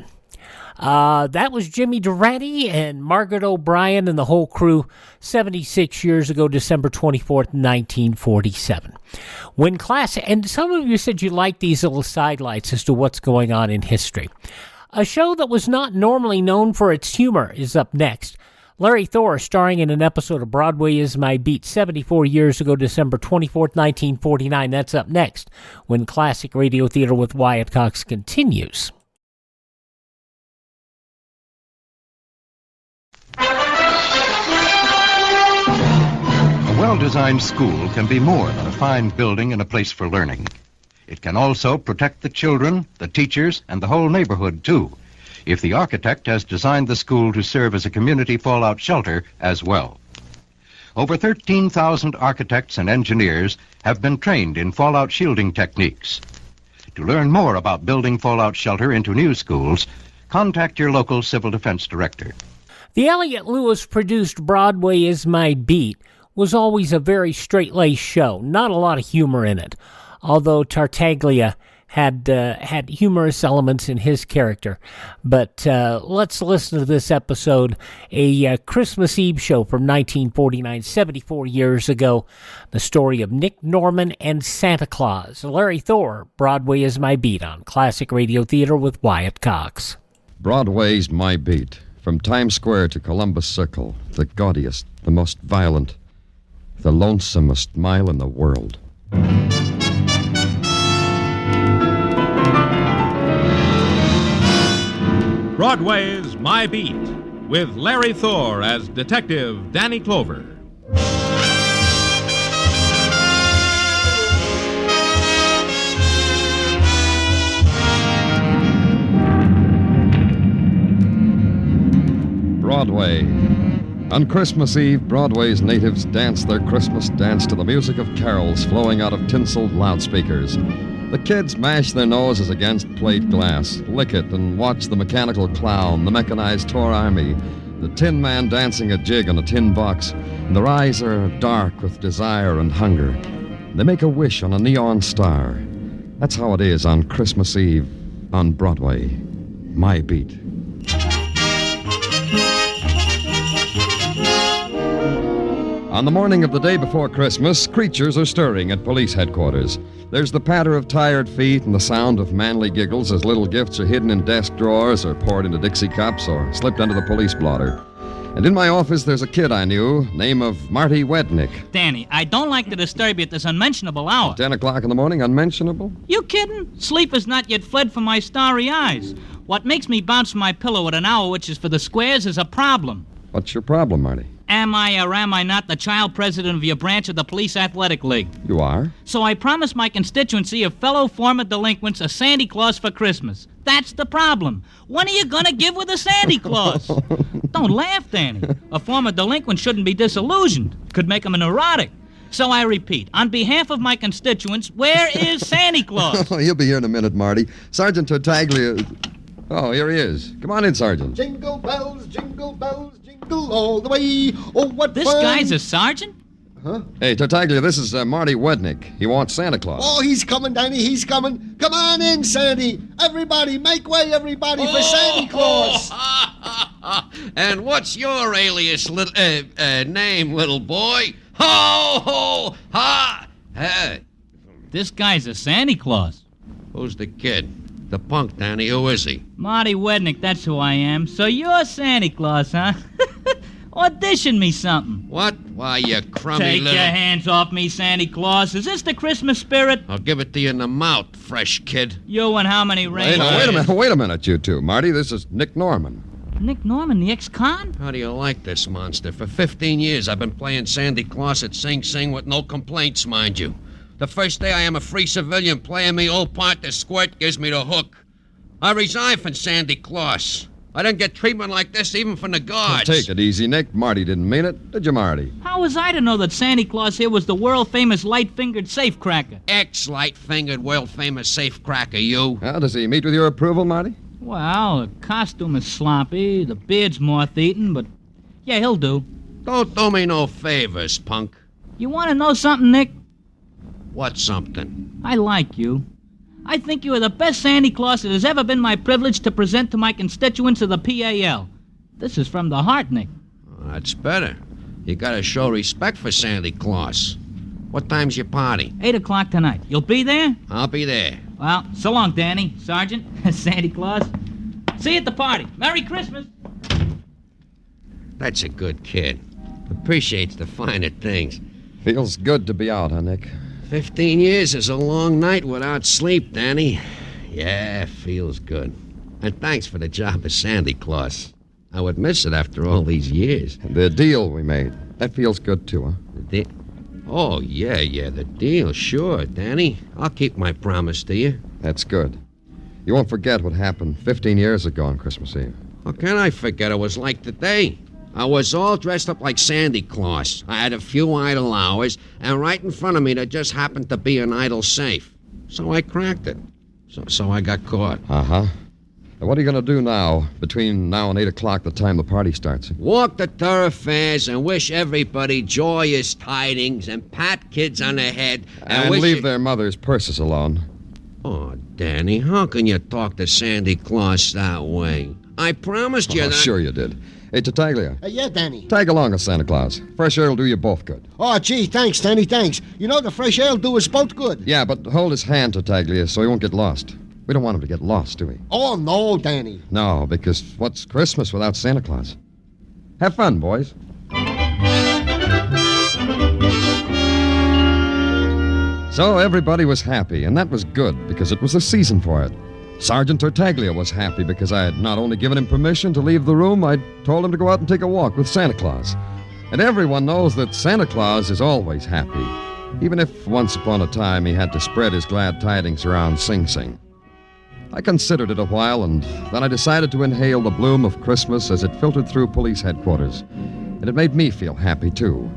That was Jimmy Durante and Margaret O'Brien and the whole crew 76 years ago, December 24th, 1947. And some of you said you liked these little sidelights as to what's going on in history. A show that was not normally known for its humor is up next. Larry Thor, starring in an episode of Broadway is My Beat 74 years ago, December 24th, 1949. That's up next when Classic Radio Theater with Wyatt Cox continues. A well-designed school can be more than a fine building and a place for learning. It can also protect the children, the teachers, and the whole neighborhood, too, if the architect has designed the school to serve as a community fallout shelter as well. Over 13,000 architects and engineers have been trained in fallout shielding techniques. To learn more about building fallout shelter into new schools, contact your local civil defense director. The Elliott Lewis-produced Broadway is My Beat was always a very straight-laced show, not a lot of humor in it, although Tartaglia had humorous elements in his character. But let's listen to this episode, a Christmas Eve show from 1949, 74 years ago, the story of Nick, Norman, and Santa Claus. Larry Thor, Broadway is My Beat on Classic Radio Theater with Wyatt Cox. Broadway's My Beat. From Times Square to Columbus Circle, the gaudiest, the most violent, the lonesomest mile in the world. Broadway's My Beat, with Larry Thor as Detective Danny Clover. Broadway. On Christmas Eve, Broadway's natives dance their Christmas dance to the music of carols flowing out of tinseled loudspeakers. The kids mash their noses against plate glass, lick it, and watch the mechanical clown, the mechanized tour army, the tin man dancing a jig on a tin box, and their eyes are dark with desire and hunger. They make a wish on a neon star. That's how it is on Christmas Eve on Broadway. My beat. On the morning of the day before Christmas, creatures are stirring at police headquarters. There's the patter of tired feet and the sound of manly giggles as little gifts are hidden in desk drawers or poured into Dixie cups or slipped under the police blotter. And in my office, there's a kid I knew, name of Marty Wednick. Danny, I don't like to disturb you at this unmentionable hour. 10 o'clock in the morning, unmentionable? You kidding? Sleep has not yet fled from my starry eyes. What makes me bounce from my pillow at an hour which is for the squares is a problem. What's your problem, Marty? Am I or am I not the child president of your branch of the Police Athletic League? You are? So I promised my constituency of fellow former delinquents a Santa Claus for Christmas. That's the problem. When are you gonna give with a Santa Claus? Don't laugh, Danny. A former delinquent shouldn't be disillusioned. Could make him a neurotic. So I repeat, on behalf of my constituents, where is Santa Claus? He'll be here in a minute, Marty. Sergeant Tartaglia... Oh, here he is. Come on in, Sergeant. Jingle bells, jingle all the way. Oh, what This fun. guy's a sergeant? Huh? Hey, Tartaglia, this is Marty Wednick. He wants Santa Claus. Oh, he's coming, Danny, he's coming. Come on in, Sandy. Everybody, make way, everybody, for Santa Claus. And what's your alias, name, little boy? Ho, ho, ha. Hey. This guy's a Santa Claus. Who's the kid? The punk, Danny. Who is he? Marty Wednick, that's who I am. So you're Santa Claus, huh? Audition me something. What? Why, you crummy Take little... your hands off me, Santa Claus. Is this the Christmas spirit? I'll give it to you in the mouth, fresh kid. You and how many reindeer? Wait a minute, you two. Marty, this is Nick Norman. Nick Norman, the ex-con? How do you like this monster? For 15 years, I've been playing Santa Claus at Sing Sing with no complaints, mind you. The first day I am a free civilian playing me old part, the squirt gives me the hook. I resigned from Santa Claus. I didn't get treatment like this even from the guards. Take it easy, Nick. Marty didn't mean it. Did you, Marty? How was I to know that Santa Claus here was the world-famous light-fingered safecracker? Ex-light-fingered, world-famous safecracker, you. Well, does he meet with your approval, Marty? Well, the costume is sloppy, the beard's moth-eaten, but yeah, he'll do. Don't do me no favors, punk. You want to know something, Nick? What's something? I like you. I think you are the best Santa Claus it has ever been my privilege to present to my constituents of the P.A.L. This is from the heart, Nick. Oh, that's better. You gotta show respect for Santa Claus. What time's your party? 8 o'clock tonight. You'll be there? I'll be there. Well, so long, Danny, Sergeant, Santa Claus. See you at the party. Merry Christmas. That's a good kid. Appreciates the finer things. Feels good to be out, huh, Nick? 15 years is a long night without sleep, Danny. Yeah, feels good. And thanks for the job of Santa Claus. I would miss it after all these years. The deal we made. That feels good, too, huh? Oh, yeah, the deal. Sure, Danny. I'll keep my promise to you. That's good. You won't forget what happened 15 years ago on Christmas Eve. How can I forget? It was like today. I was all dressed up like Santa Claus. I had a few idle hours, and right in front of me there just happened to be an idle safe. So I cracked it. So I got caught. Uh-huh. Now, what are you going to do now, between now and 8 o'clock, the time the party starts? Walk the thoroughfares and wish everybody joyous tidings and pat kids on the head. And leave their mothers' purses alone. Oh, Danny, how can you talk to Santa Claus that way? I promised you that... Sure you did. Hey, Tartaglia. Yeah, Danny. Tag along with Santa Claus. Fresh air will do you both good. Oh, gee, thanks, Danny, thanks. You know, the fresh air will do us both good. Yeah, but hold his hand, Tartaglia, so he won't get lost. We don't want him to get lost, do we? Oh, no, Danny. No, because what's Christmas without Santa Claus? Have fun, boys. So everybody was happy, and that was good, because it was the season for it. Sergeant Tartaglia was happy because I had not only given him permission to leave the room, I'd told him to go out and take a walk with Santa Claus. And everyone knows that Santa Claus is always happy, even if once upon a time he had to spread his glad tidings around Sing Sing. I considered it a while, and then I decided to inhale the bloom of Christmas as it filtered through police headquarters. And it made me feel happy, too.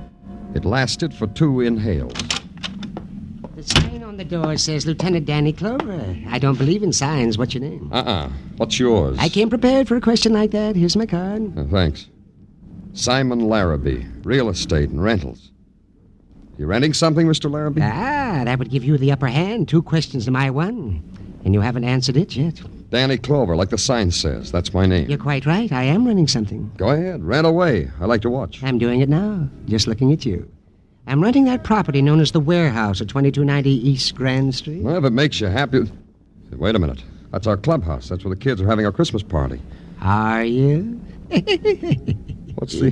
It lasted for 2 inhales. The sign on the door says Lieutenant Danny Clover. I don't believe in signs. What's your name? What's yours? I came prepared for a question like that. Here's my card. Thanks. Simon Larrabee, real estate and rentals. You renting something, Mr. Larrabee? That would give you the upper hand. 2 questions to my 1. And you haven't answered it yet. Danny Clover, like the sign says. That's my name. You're quite right. I am renting something. Go ahead. Rent away. I like to watch. I'm doing it now. Just looking at you. I'm renting that property known as the Warehouse at 2290 East Grand Street. Well, if it makes you happy... Wait a minute. That's our clubhouse. That's where the kids are having our Christmas party. Are you? What's the...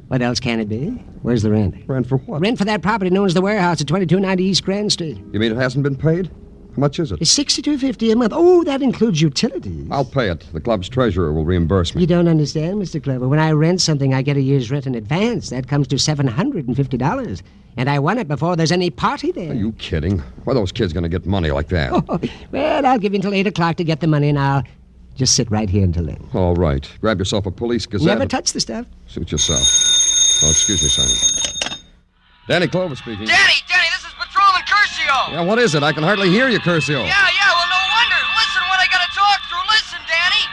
What else can it be? Where's the rent? Rent for what? Rent for that property known as the Warehouse at 2290 East Grand Street. You mean it hasn't been paid? How much is it? It's $62.50 a month. Oh, that includes utilities. I'll pay it. The club's treasurer will reimburse me. You don't understand, Mr. Clover. When I rent something, I get a year's rent in advance. That comes to $750. And I want it before there's any party there. Are you kidding? Why are those kids going to get money like that? Well, I'll give you until 8 o'clock to get the money, and I'll just sit right here until then. All right. Grab yourself a police gazette. Never touch the stuff. Suit yourself. Oh, excuse me, Simon. Danny Clover speaking. Danny, this is Patrolman Curcio. Yeah, what is it? I can hardly hear you, Curcio. Yeah, well, no wonder. Listen what I gotta talk through. Listen, Danny.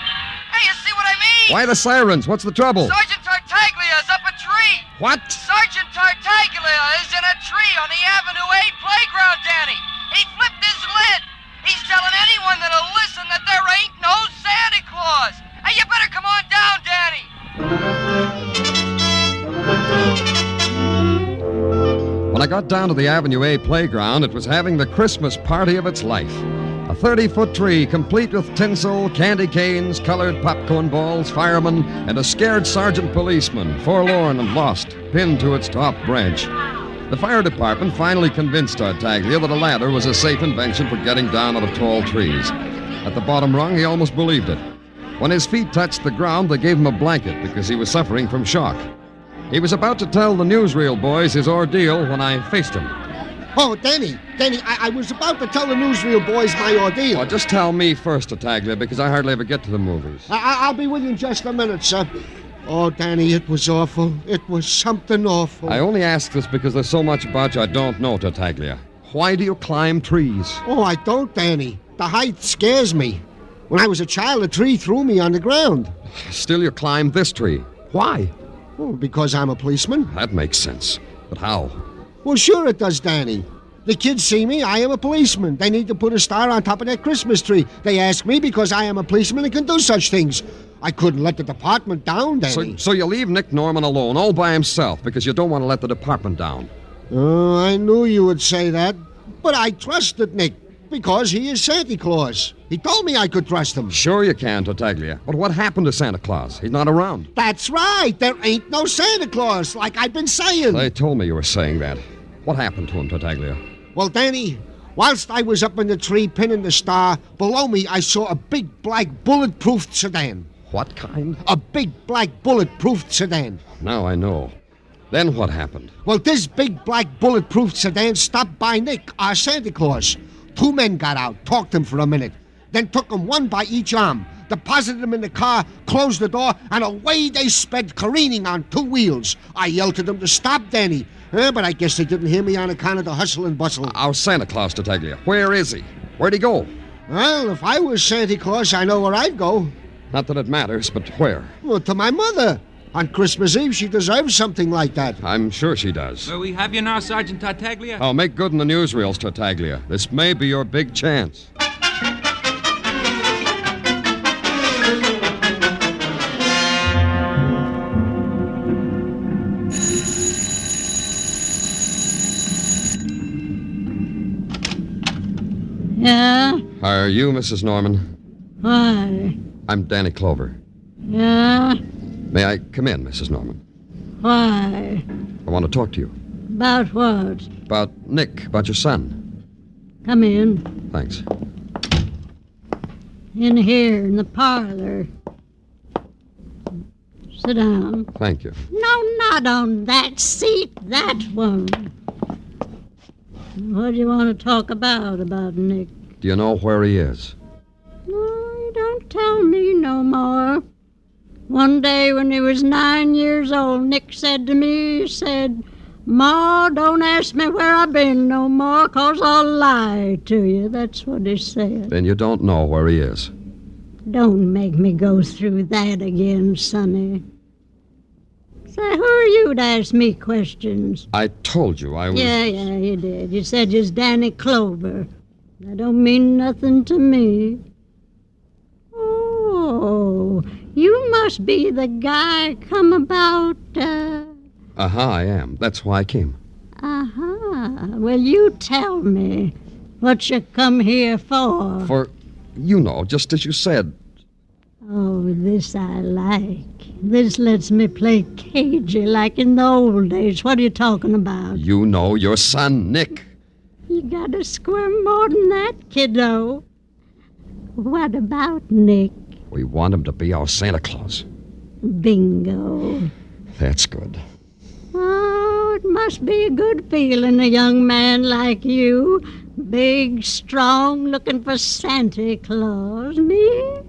Hey, you see what I mean? Why the sirens? What's the trouble? Sergeant Tartaglia is up a tree. What? Sergeant Tartaglia is in a tree on the Avenue 8 playground, Danny. He flipped his lid. He's telling anyone that'll listen that there ain't no Santa Claus. Hey, you better come on down, Danny. When I got down to the Avenue A playground, it was having the Christmas party of its life. A 30-foot tree complete with tinsel, candy canes, colored popcorn balls, firemen, and a scared sergeant policeman, forlorn and lost, pinned to its top branch. The fire department finally convinced Tartaglia that a ladder was a safe invention for getting down out of tall trees. At the bottom rung, he almost believed it. When his feet touched the ground, they gave him a blanket because he was suffering from shock. He was about to tell the newsreel boys his ordeal when I faced him. Oh, Danny, I was about to tell the newsreel boys my ordeal. Oh, just tell me first, Tartaglia, because I hardly ever get to the movies. I'll be with you in just a minute, sir. Oh, Danny, it was awful. It was something awful. I only ask this because there's so much about you I don't know, Tartaglia. Why do you climb trees? Oh, I don't, Danny. The height scares me. When I was a child, a tree threw me on the ground. Still, you climbed this tree. Why? Oh, because I'm a policeman. That makes sense. But how? Well, sure it does, Danny. The kids see me, I am a policeman. They need to put a star on top of their Christmas tree. They ask me because I am a policeman and can do such things. I couldn't let the department down, Danny. So you leave Nick Norman alone, all by himself, because you don't want to let the department down. Oh, I knew you would say that. But I trusted Nick, because he is Santa Claus. He told me I could trust him. Sure you can, Tartaglia. But what happened to Santa Claus? He's not around. That's right. There ain't no Santa Claus, like I've been saying. They told me you were saying that. What happened to him, Tartaglia? Well, Danny, whilst I was up in the tree pinning the star, below me I saw a big black bulletproof sedan. What kind? A big black bulletproof sedan. Now I know. Then what happened? Well, this big black bulletproof sedan stopped by Nick, our Santa Claus. 2 men got out, talked to him for a minute, then took him one by each arm, deposited him in the car, closed the door, and away they sped, careening on 2 wheels. I yelled to them to stop, Danny, but I guess they didn't hear me on account of the hustle and bustle. Our Santa Claus, Tartaglia. Where is he? Where'd he go? Well, if I was Santa Claus, I know where I'd go. Not that it matters, but where? Well, to my mother. On Christmas Eve, she deserves something like that. I'm sure she does. Well, we have you now, Sergeant Tartaglia. Oh, make good in the newsreels, Tartaglia. This may be your big chance. Yeah? Are you Mrs. Norman? Why? I'm Danny Clover. Yeah? May I come in, Mrs. Norman? Why? I want to talk to you. About what? About Nick, about your son. Come in. Thanks. In here, in the parlor. Sit down. Thank you. No, not on that seat, that one. What do you want to talk about Nick? Do you know where he is? No, you don't tell me no more. One day when he was 9 years old, Nick said to me, he said, Ma, don't ask me where I've been no more, 'cause I'll lie to you. That's what he said. Then you don't know where he is. Don't make me go through that again, Sonny. Say, who are you to ask me questions? I told you I was... Yeah, you did. You said you're Danny Clover. That don't mean nothing to me. Oh, you must be the guy come about, I am. That's why I came. Well, you tell me what you come here for. For, you know, just as you said. Oh, this I like. This lets me play cagey like in the old days. What are you talking about? You know your son, Nick. You gotta squirm more than that, kiddo. What about Nick? We want him to be our Santa Claus. Bingo. That's good. Oh, it must be a good feeling, a young man like you. Big, strong, looking for Santa Claus. Me?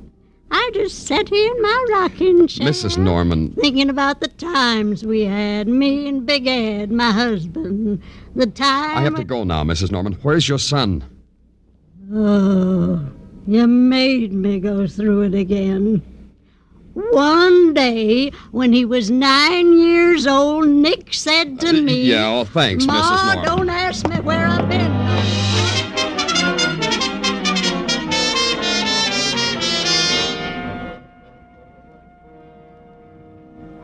I just sat here in my rocking chair. Mrs. Norman. Thinking about the times we had, me and Big Ed, my husband. The time... I have to go now, Mrs. Norman. Where's your son? Oh, you made me go through it again. One day, when he was 9 years old, Nick said to me... Yeah, oh, thanks, Ma, Mrs. Norman. don't ask me where I've been.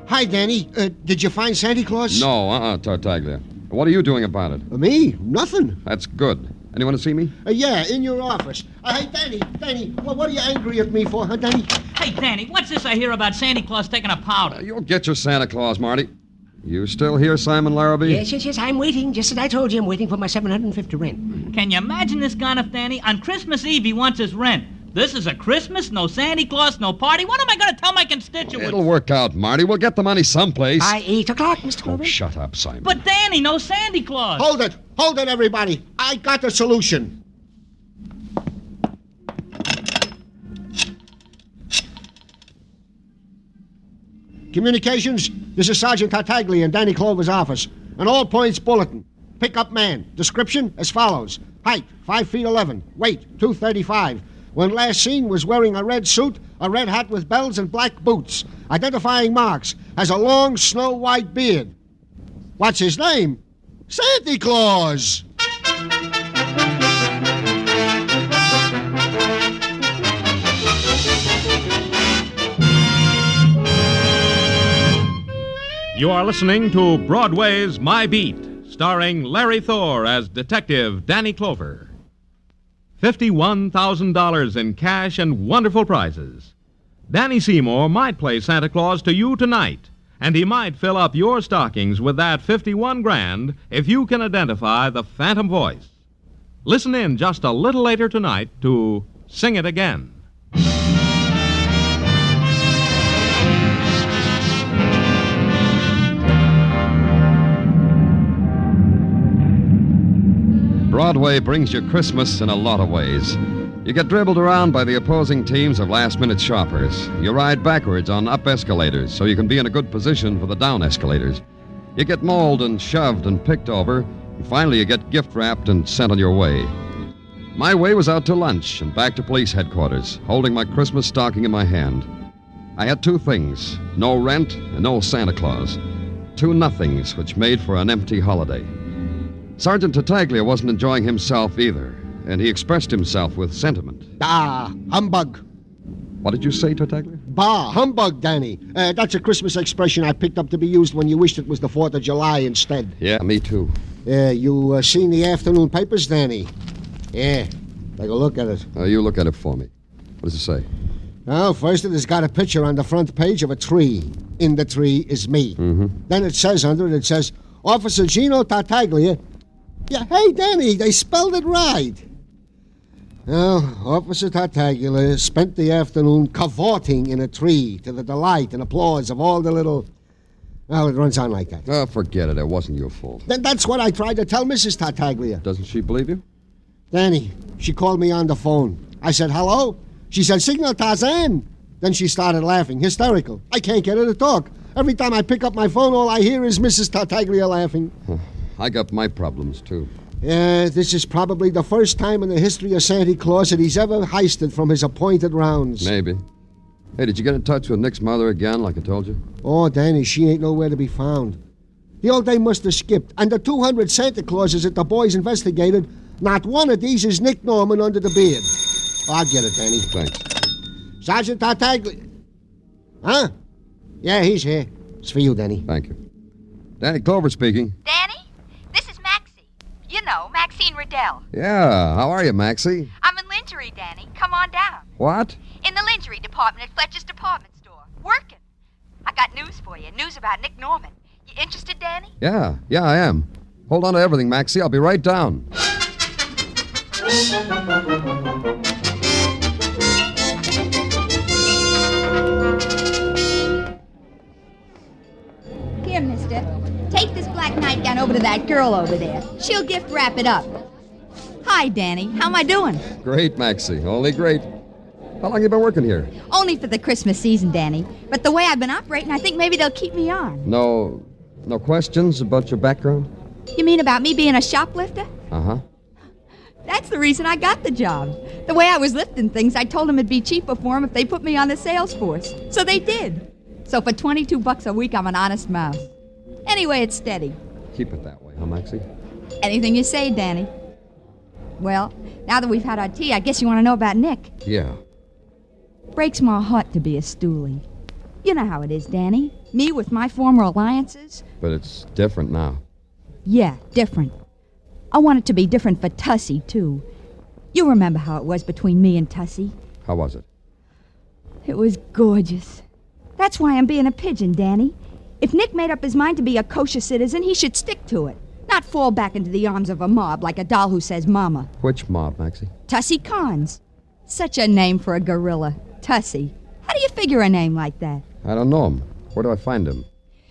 Hi, Danny. Did you find Santa Claus? No, Tartaglia. What are you doing about it? Me? Nothing. That's good. Anyone to see me? Yeah, in your office. Hey, Danny, what are you angry at me for, huh, Danny? Hey, Danny, what's this I hear about Santa Claus taking a powder? You'll get your Santa Claus, Marty. You still here, Simon Larrabee? Yes, I'm waiting. Just as I told you, I'm waiting for my $750 rent. Can you imagine this gun, Danny? On Christmas Eve, he wants his rent. This is a Christmas, no Santa Claus, no party. What am I going to tell my constituents? It'll work out, Marty. We'll get the money someplace. By 8 o'clock, Mr. Clover. Oh, shut up, Simon. But, Danny, no Santa Claus. Hold it, everybody. I got the solution. Communications, this is Sergeant Tartaglia in Danny Clover's office. An all-points bulletin. Pickup man. Description as follows. Height, 5 feet 11. Weight, 235. When last seen was wearing a red suit, a red hat with bells, and black boots. Identifying marks. Has a long snow-white beard. What's his name? Santa Claus! You are listening to Broadway's My Beat, starring Larry Thor as Detective Danny Clover. $51,000 in cash and wonderful prizes. Danny Seymour might play Santa Claus to you tonight, and he might fill up your stockings with that $51,000 if you can identify the phantom voice. Listen in just a little later tonight to Sing It Again. Broadway brings you Christmas in a lot of ways. You get dribbled around by the opposing teams of last-minute shoppers. You ride backwards on up escalators so you can be in a good position for the down escalators. You get mauled and shoved and picked over, and finally you get gift-wrapped and sent on your way. My way was out to lunch and back to police headquarters, holding my Christmas stocking in my hand. I had two things, no rent and no Santa Claus. Two nothings which made for an empty holiday. Sergeant Tartaglia wasn't enjoying himself either, and he expressed himself with sentiment. Humbug. What did you say, Tartaglia? Humbug, Danny. That's a Christmas expression I picked up to be used when you wished it was the 4th of July instead. Yeah, me too. You seen the afternoon papers, Danny? Yeah, take a look at it. You look at it for me. What does it say? Well, first it has got a picture on the front page of a tree. In the tree is me. Mm-hmm. Then it says under it, Officer Gino Tartaglia. Yeah, hey, Danny, they spelled it right. Well, Officer Tartaglia spent the afternoon cavorting in a tree to the delight and applause of all the little... Well, it runs on like that. Oh, forget it. It wasn't your fault. Then that's what I tried to tell Mrs. Tartaglia. Doesn't she believe you? Danny, she called me on the phone. I said, hello? She said, Signor Tarzan. Then she started laughing, hysterical. I can't get her to talk. Every time I pick up my phone, all I hear is Mrs. Tartaglia laughing. I got my problems, too. Yeah, this is probably the first time in the history of Santa Claus that he's ever heisted from his appointed rounds. Maybe. Hey, did you get in touch with Nick's mother again, like I told you? Oh, Danny, she ain't nowhere to be found. The old day must have skipped, and the 200 Santa Clauses that the boys investigated, not one of these is Nick Norman under the beard. I'll get it, Danny. Thanks. Sergeant Tartaglia. Huh? Yeah, he's here. It's for you, Danny. Thank you. Danny Clover speaking. Danny, this is Maxie. You know, Maxine Riddell. Yeah, how are you, Maxie? I'm in lingerie, Danny. Come on down. What? In the lingerie department at Fletcher's department store. Working. I got news for you. News about Nick Norman. You interested, Danny? Yeah, I am. Hold on to everything, Maxie. I'll be right down. Here, mister. Take this black nightgown over to that girl over there. She'll gift wrap it up. Hi, Danny. How am I doing? Great, Maxie. Only great. How long you been working here? Only for the Christmas season, Danny. But the way I've been operating, I think maybe they'll keep me on. No questions about your background? You mean about me being a shoplifter? Uh-huh. That's the reason I got the job. The way I was lifting things, I told them it'd be cheaper for them if they put me on the sales force. So they did. So for $22 a week, I'm an honest mouse. Anyway, it's steady. Keep it that way, huh, Maxie? Anything you say, Danny. Well, now that we've had our tea, I guess you want to know about Nick. Yeah. Breaks my heart to be a stoolie. You know how it is, Danny. Me with my former alliances. But it's different now. Yeah, different. I want it to be different for Tussie, too. You remember how it was between me and Tussie. How was it? It was gorgeous. That's why I'm being a pigeon, Danny. If Nick made up his mind to be a kosher citizen, he should stick to it. Not fall back into the arms of a mob like a doll who says mama. Which mob, Maxie? Tussie Cons. Such a name for a gorilla. Tussie. How do you figure a name like that? I don't know him. Where do I find him?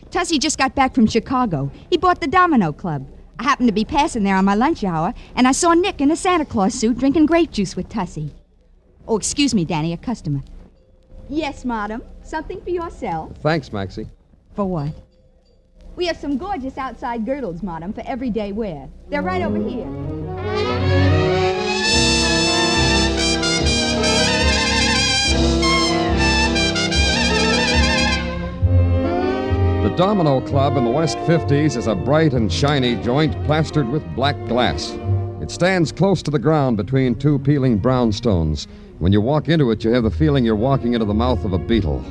Tussie just got back from Chicago. He bought the Domino Club. I happened to be passing there on my lunch hour, and I saw Nick in a Santa Claus suit drinking grape juice with Tussie. Oh, excuse me, Danny, a customer. Yes, madam. Something for yourself. Thanks, Maxie. For what? We have some gorgeous outside girdles, madam, for everyday wear. They're right over here. The Domino Club in the West 50s is a bright and shiny joint plastered with black glass. It stands close to the ground between two peeling brownstones. When you walk into it, you have the feeling you're walking into the mouth of a beetle.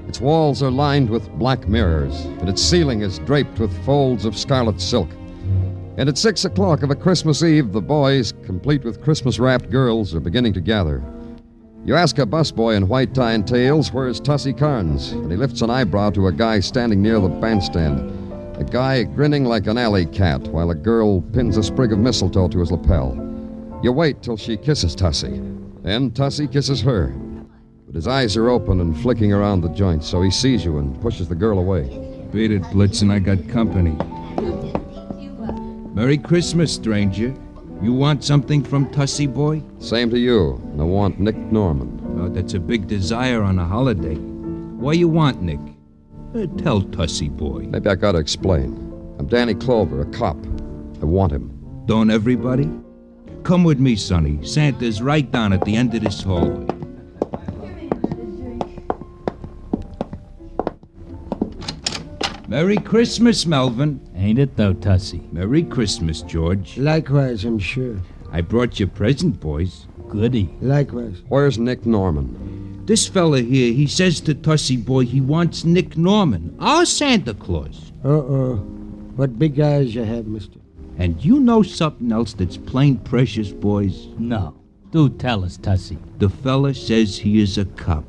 Its walls are lined with black mirrors, and its ceiling is draped with folds of scarlet silk. And at 6 o'clock of a Christmas Eve, the boys, complete with Christmas-wrapped girls, are beginning to gather. You ask a busboy in white tie and tails, where's Tussie Carnes? And he lifts an eyebrow to a guy standing near the bandstand. A guy grinning like an alley cat, while a girl pins a sprig of mistletoe to his lapel. You wait till she kisses Tussie. Then Tussie kisses her. But his eyes are open and flicking around the joint, so he sees you and pushes the girl away. Beat it, Blitzen, I got company. Merry Christmas, stranger. You want something from Tussie, boy? Same to you. I want Nick Norman. Oh, that's a big desire on a holiday. Why you want Nick? Tell Tussie, boy. Maybe I gotta explain. I'm Danny Clover, a cop. I want him. Don't everybody? Come with me, Sonny. Santa's right down at the end of this hallway. Merry Christmas, Melvin. Ain't it though, Tussie? Merry Christmas, George. Likewise, I'm sure. I brought you a present, boys. Goody. Likewise. Where's Nick Norman? This fella here, he says to Tussie boy he wants Nick Norman, our Santa Claus. Uh-oh. What big eyes you have, mister. And you know something else that's plain precious, boys? No. Do tell us, Tussie. The fella says he is a cop.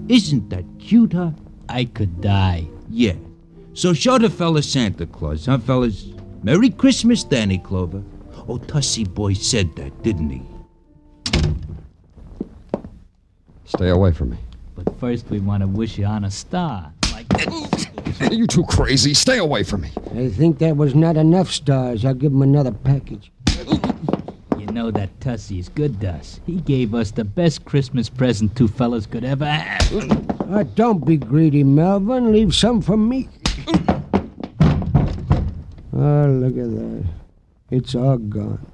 Isn't that cute, huh? I could die. Yeah. So show the fella Santa Claus, huh, fellas? Merry Christmas, Danny Clover. Oh, Tussie boy said that, didn't he? Stay away from me. But first we want to wish you on a star. Like You too crazy. Stay away from me. I think that was not enough stars. I'll give him another package. You know that Tussie's good to us. He gave us the best Christmas present two fellas could ever have. Don't be greedy, Melvin. Leave some for me. Oh, look at that. It's all gone.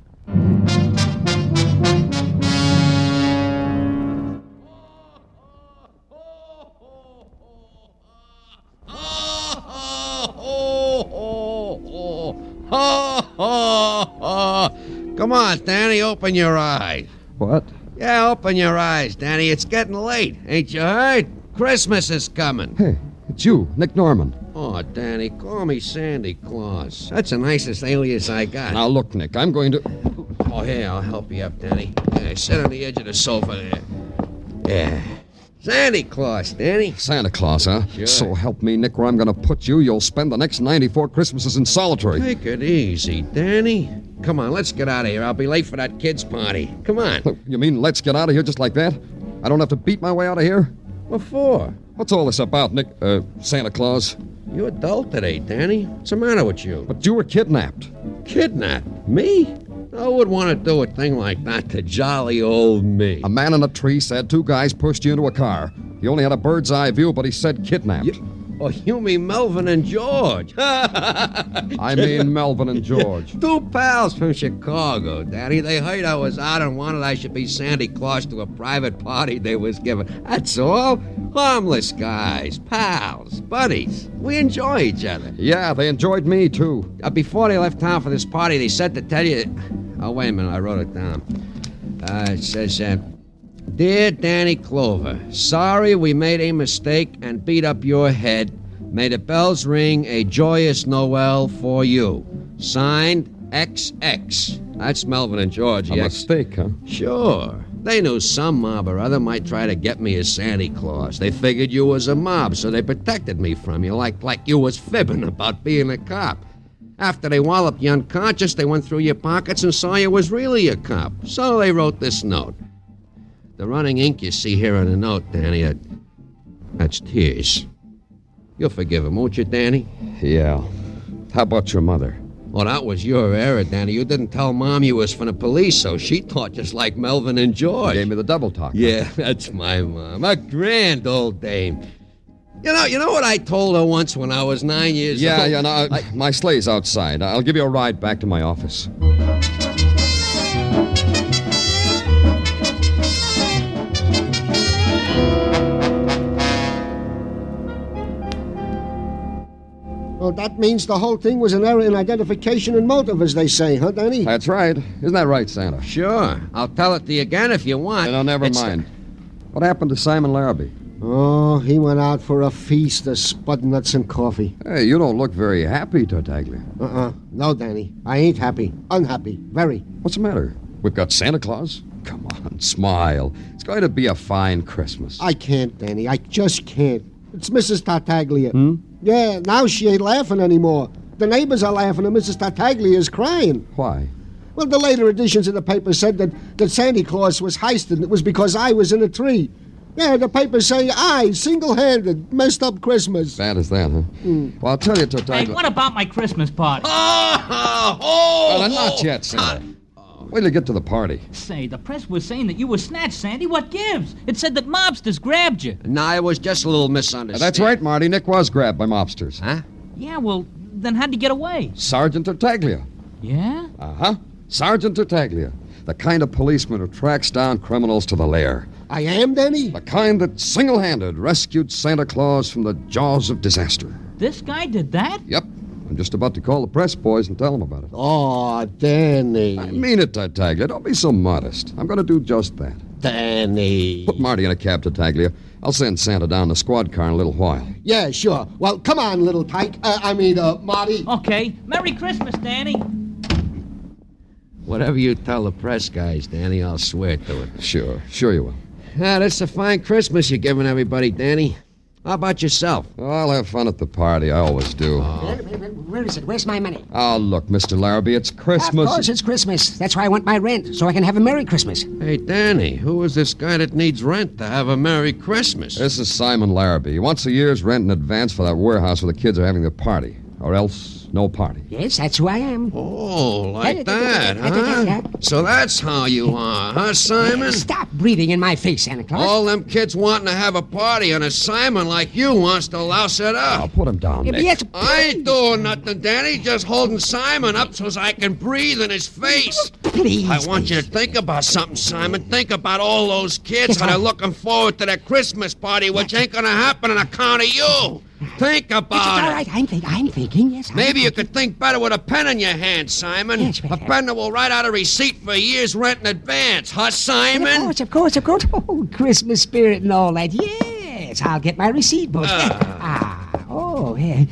Come on, Danny, open your eyes. What? Yeah, open your eyes, Danny. It's getting late. Ain't you heard? Christmas is coming. Hey, it's you, Nick Norman. Oh, Danny, call me Santa Claus. That's the nicest alias I got. Now, look, Nick, I'm going to... Oh, here, I'll help you up, Danny. Yeah, sit on the edge of the sofa there. Yeah. Santa Claus, Danny. Santa Claus, huh? Sure. So help me, Nick, where I'm going to put you, you'll spend the next 94 Christmases in solitary. Take it easy, Danny. Come on, let's get out of here. I'll be late for that kid's party. Come on. You mean let's get out of here just like that? I don't have to beat my way out of here? What for? What's all this about, Nick, Santa Claus? You're adult today, Danny. What's the matter with you? But you were kidnapped. Kidnapped? Me? Who would want to do a thing like that to jolly old me? A man in a tree said two guys pushed you into a car. He only had a bird's eye view, but he said kidnapped. You mean Melvin and George? I mean Melvin and George. Two pals from Chicago, Daddy. They heard I was out and wanted I should be Santa Claus to a private party they was giving. That's all. Harmless guys, pals, buddies. We enjoy each other. Yeah, they enjoyed me, too. Before they left town for this party, they said to tell you... Oh, wait a minute, I wrote it down. It says, Dear Danny Clover, sorry we made a mistake and beat up your head. May the bells ring a joyous Noel for you. Signed, XX. That's Melvin and George. A mistake, huh? Sure. They knew some mob or other might try to get me as Santa Claus. They figured you was a mob, so they protected me from you, like you was fibbing about being a cop. After they walloped you unconscious, they went through your pockets and saw you was really a cop. So they wrote this note. The running ink you see here on the note, Danny, that's tears. You'll forgive him, won't you, Danny? Yeah. How about your mother? Well, that was your error, Danny. You didn't tell Mom you was from the police, so she thought just like Melvin and George. Gave me the double talk. Yeah, that's my mom. A grand old dame. You know what I told her once when I was 9 years old? Yeah, no, my sleigh's outside. I'll give you a ride back to my office. Well, that means the whole thing was an error in identification and motive, as they say, huh, Danny? That's right. Isn't that right, Santa? Sure. I'll tell it to you again if you want. No, never mind. What happened to Simon Larrabee? Oh, he went out for a feast of spud nuts and coffee. Hey, you don't look very happy, Tartaglia. No, Danny. I ain't happy. Unhappy. Very. What's the matter? We've got Santa Claus? Come on, smile. It's going to be a fine Christmas. I can't, Danny. I just can't. It's Mrs. Tartaglia. Yeah, now she ain't laughing anymore. The neighbors are laughing and Mrs. Tartaglia is crying. Why? Well, the later editions of the paper said that Santa Claus was heisted and it was because I was in a tree. Yeah, the papers say I, single-handed, messed up Christmas. Bad as that, huh? Well, I'll tell you, Tartaglia... Hey, what about my Christmas party? Not yet, Santa. Wait till you get to the party. Say, the press was saying that you were snatched, Sandy. What gives? It said that mobsters grabbed you. Nah, it was just a little misunderstanding. That's right, Marty. Nick was grabbed by mobsters. Huh? Yeah, well, then how'd he get away? Sergeant Tartaglia. Yeah? Uh-huh. Sergeant Tartaglia. The kind of policeman who tracks down criminals to the lair. I am, Danny? The kind that single-handed rescued Santa Claus from the jaws of disaster. This guy did that? Yep. I'm just about to call the press boys and tell them about it. Oh, Danny. I mean it, Tartaglia. Don't be so modest. I'm going to do just that. Danny. Put Marty in a cab, Tartaglia. I'll send Santa down the squad car in a little while. Yeah, sure. Well, come on, little tyke. Marty. Okay. Merry Christmas, Danny. Whatever you tell the press guys, Danny, I'll swear to it. Sure you will. That's a fine Christmas you're giving everybody, Danny. How about yourself? Oh, I'll have fun at the party. I always do. Where is it? Where's my money? Oh, look, Mr. Larrabee, it's Christmas. Of course, it's Christmas. That's why I want my rent, so I can have a Merry Christmas. Hey, Danny, who is this guy that needs rent to have a Merry Christmas? This is Simon Larrabee. He wants a year's rent in advance for that warehouse where the kids are having their party. or else no party. Yes, that's who I am. Oh, like that, huh? So that's how you are, huh, Simon? Stop breathing in my face, Santa Claus. All them kids wanting to have a party, and a Simon like you wants to louse it up. I'll put him down, Nick. Yes, I ain't doing nothing, Danny. Just holding Simon up so I can breathe in his face. Please. I want you to think about something, Simon. Think about all those kids that are looking forward to that Christmas party, which ain't gonna happen on account of you. Think about it. All right, I'm thinking, yes. Maybe you could think better with a pen in your hand, Simon. Yes, a pen that will write out a receipt for a year's rent in advance, huh, Simon? Of course. Oh, Christmas spirit and all that. Yes, I'll get my receipt book. Oh, yeah.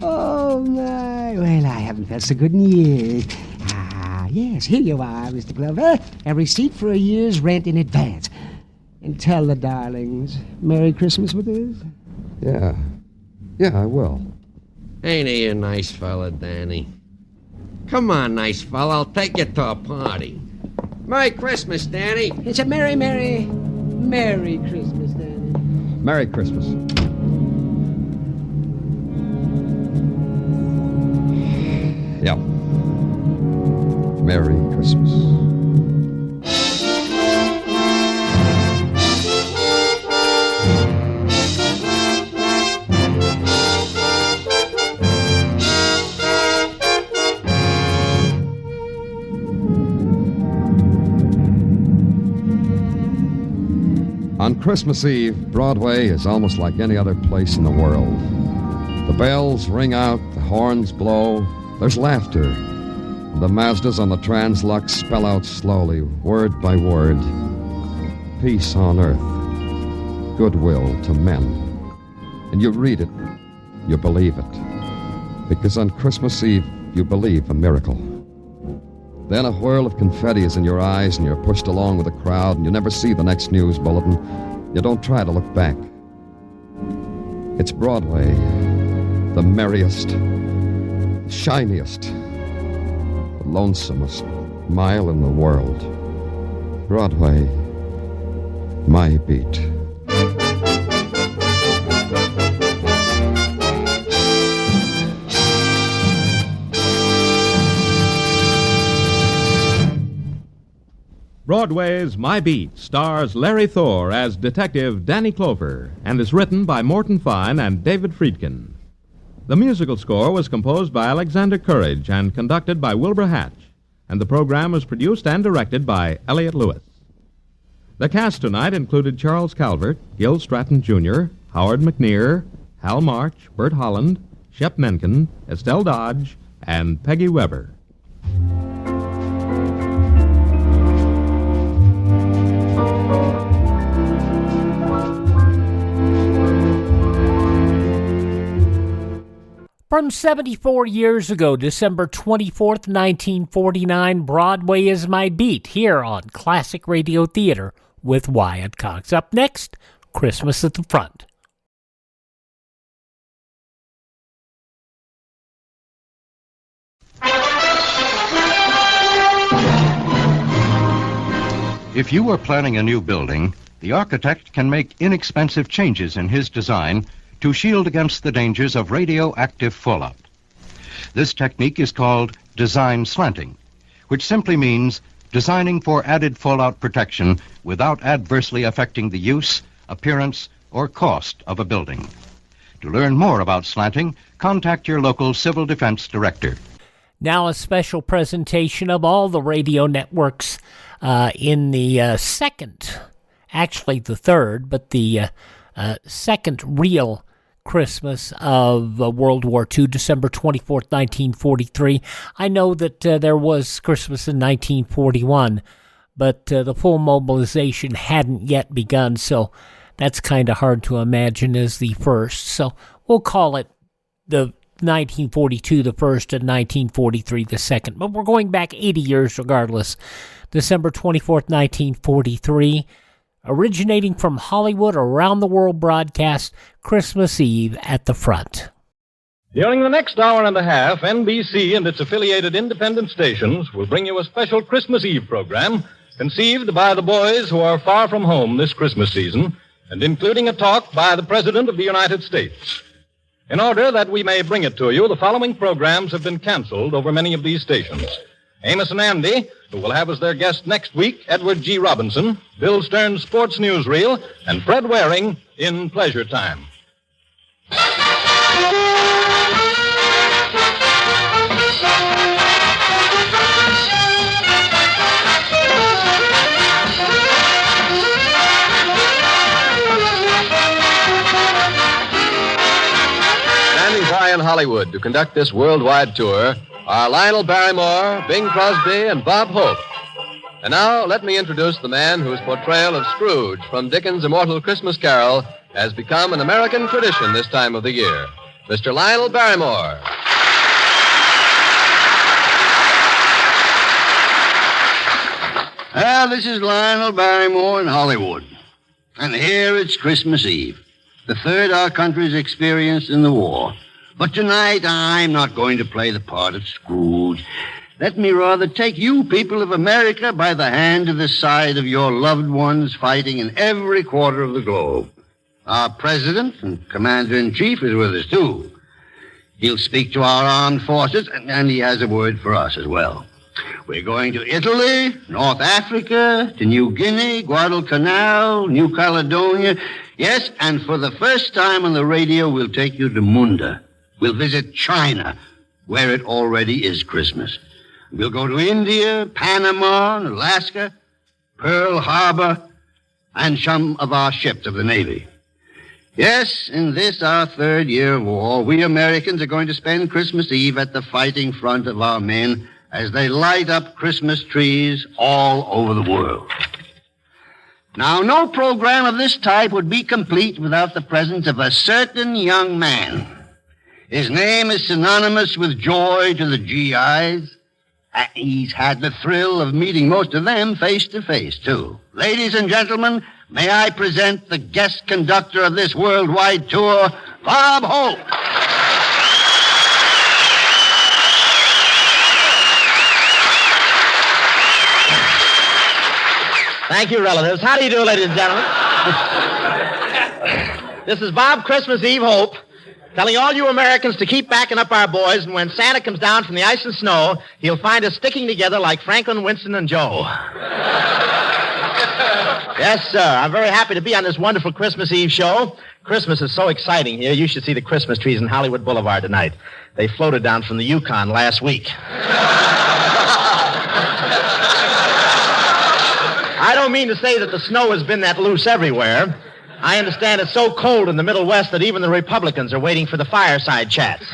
Oh, my. Well, I haven't felt so good in years. Yes, here you are, Mr. Clover. A receipt for a year's rent in advance. And tell the darlings, Merry Christmas with us. Yeah, I will. Ain't he a nice fella, Danny? Come on, nice fella. I'll take you to a party. Merry Christmas, Danny. It's a Merry Christmas, Danny. Merry Christmas. Yeah. Merry Christmas. On Christmas Eve, Broadway is almost like any other place in the world. The bells ring out, the horns blow, there's laughter. The Mazdas on the Translux spell out slowly, word by word, peace on earth, goodwill to men. And you read it, you believe it. Because on Christmas Eve, you believe a miracle. Then a whirl of confetti is in your eyes and you're pushed along with the crowd and you never see the next news bulletin. You don't try to look back. It's Broadway, the merriest, shiniest, the lonesomest mile in the world. Broadway, my beat. Broadway's My Beat stars Larry Thor as Detective Danny Clover and is written by Morton Fine and David Friedkin. The musical score was composed by Alexander Courage and conducted by Wilbur Hatch, and the program was produced and directed by Elliott Lewis. The cast tonight included Charles Calvert, Gil Stratton Jr., Howard McNear, Hal March, Bert Holland, Shep Menken, Estelle Dodge, and Peggy Weber. From 74 years ago, December 24th, 1949, Broadway is My Beat, here on Classic Radio Theater with Wyatt Cox. Up next, Christmas at the Front. If you are planning a new building, the architect can make inexpensive changes in his design to shield against the dangers of radioactive fallout. This technique is called design slanting, which simply means designing for added fallout protection without adversely affecting the use, appearance, or cost of a building. To learn more about slanting, contact your local civil defense director. Now a special presentation of all the radio networks in the second, actually the third, but the second real Christmas of World War II, December 24th, 1943. I know that there was Christmas in 1941, but the full mobilization hadn't yet begun, so that's kind of hard to imagine as the first. So we'll call it the 1942 the first and 1943 the second. But we're going back 80 years regardless. December 24th, 1943. Originating from Hollywood around the world broadcast, Christmas Eve at the Front. During the next hour and a half, NBC and its affiliated independent stations will bring you a special Christmas Eve program conceived by the boys who are far from home this Christmas season and including a talk by the President of the United States. In order that we may bring it to you, the following programs have been canceled over many of these stations. Amos and Andy, who will have as their guest next week Edward G. Robinson, Bill Stern's Sports Newsreel, and Fred Waring in Pleasure Time. In Hollywood to conduct this worldwide tour are Lionel Barrymore, Bing Crosby, and Bob Hope. And now, let me introduce the man whose portrayal of Scrooge from Dickens' immortal Christmas Carol has become an American tradition this time of the year. Mr. Lionel Barrymore. Well, this is Lionel Barrymore in Hollywood. And here it's Christmas Eve, the third our country's experienced in the war. But tonight, I'm not going to play the part of Scrooge. Let me rather take you people of America by the hand to the side of your loved ones fighting in every quarter of the globe. Our president and commander-in-chief is with us, too. He'll speak to our armed forces, and he has a word for us as well. We're going to Italy, North Africa, to New Guinea, Guadalcanal, New Caledonia. Yes, and for the first time on the radio, we'll take you to Munda. We'll visit China, where it already is Christmas. We'll go to India, Panama, Alaska, Pearl Harbor, and some of our ships of the Navy. Yes, in this, our third year of war, we Americans are going to spend Christmas Eve at the fighting front of our men as they light up Christmas trees all over the world. Now, no program of this type would be complete without the presence of a certain young man. His name is synonymous with joy to the GIs. He's had the thrill of meeting most of them face to face, too. Ladies and gentlemen, may I present the guest conductor of this worldwide tour, Bob Hope. Thank you, relatives. How do you do, ladies and gentlemen? This is Bob Christmas Eve Hope, telling all you Americans to keep backing up our boys, and when Santa comes down from the ice and snow, he'll find us sticking together like Franklin, Winston, and Joe. Yes, sir. I'm very happy to be on this wonderful Christmas Eve show. Christmas is so exciting here. You should see the Christmas trees in Hollywood Boulevard tonight. They floated down from the Yukon last week. I don't mean to say that the snow has been that loose everywhere. I understand it's so cold in the Middle West that even the Republicans are waiting for the fireside chats.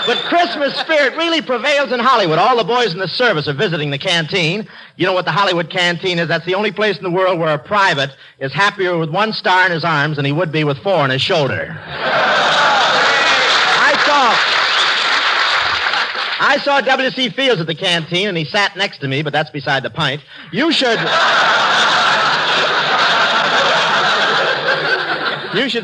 But Christmas spirit really prevails in Hollywood. All the boys in the service are visiting the canteen. You know what the Hollywood canteen is? That's the only place in the world where a private is happier with 1 star in his arms than he would be with 4 on his shoulder. I saw W.C. Fields at the canteen, and he sat next to me, but that's beside the pint. You should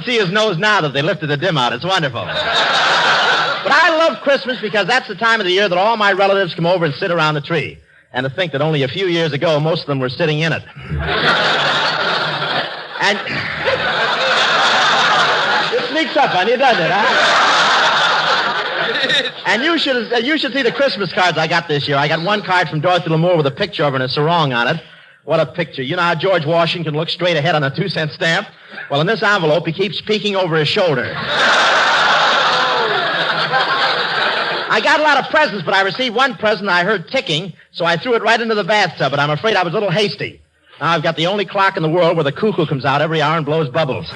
see his nose now that they lifted the dim out. It's wonderful. But I love Christmas because that's the time of the year that all my relatives come over and sit around the tree. And to think that only a few years ago, most of them were sitting in it. And it sneaks up on you, doesn't it, huh? And you should see the Christmas cards I got this year. I got one card from Dorothy Lamour with a picture of her and a sarong on it. What a picture. You know how George Washington looks straight ahead on a 2-cent stamp? Well, in this envelope, he keeps peeking over his shoulder. I got a lot of presents, but I received one present I heard ticking, so I threw it right into the bathtub, but I'm afraid I was a little hasty. Now I've got the only clock in the world where the cuckoo comes out every hour and blows bubbles.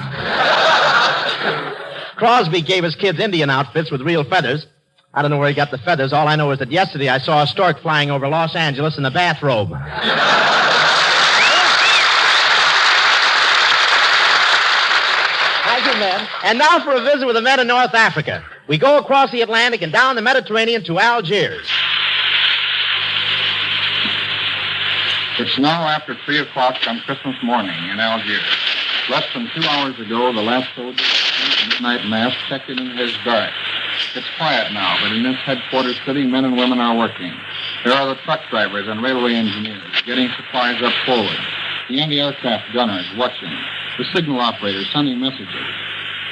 Crosby gave his kids Indian outfits with real feathers. I don't know where he got the feathers. All I know is that yesterday I saw a stork flying over Los Angeles in a bathrobe. Thank you, men. And now for a visit with the men in North Africa. We go across the Atlantic and down the Mediterranean to Algiers. It's now after 3 o'clock on Christmas morning in Algiers. Less than 2 hours ago, the last soldier at midnight mass checked in his dark. It's quiet now, but in this headquarters city, men and women are working. There are the truck drivers and railway engineers getting supplies up forward, the anti-aircraft gunners watching, the signal operators sending messages.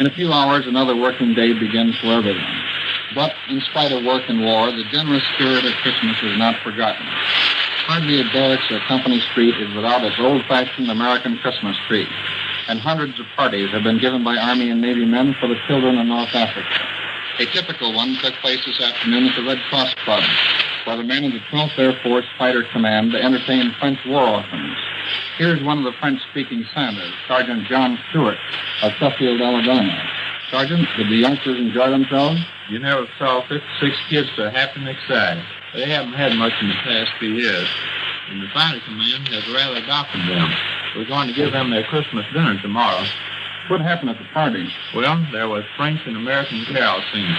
In a few hours, another working day begins for everyone. But in spite of work and war, the generous spirit of Christmas is not forgotten. Hardly a barracks or company street is without its old-fashioned American Christmas tree. And hundreds of parties have been given by Army and Navy men for the children of North Africa. A typical one took place this afternoon at the Red Cross Club, where the men of the 12th Air Force Fighter Command entertained French war orphans. Here's one of the French-speaking Santas, Sergeant John Stewart of Sheffield, Alabama. Sergeant, did the youngsters enjoy themselves? You never saw 56 kids so happy and excited. They haven't had much in the past few years, and the Fighter Command has rather adopted them. We're going to give them their Christmas dinner tomorrow. What happened at the party? Well, there was French and American carols singing,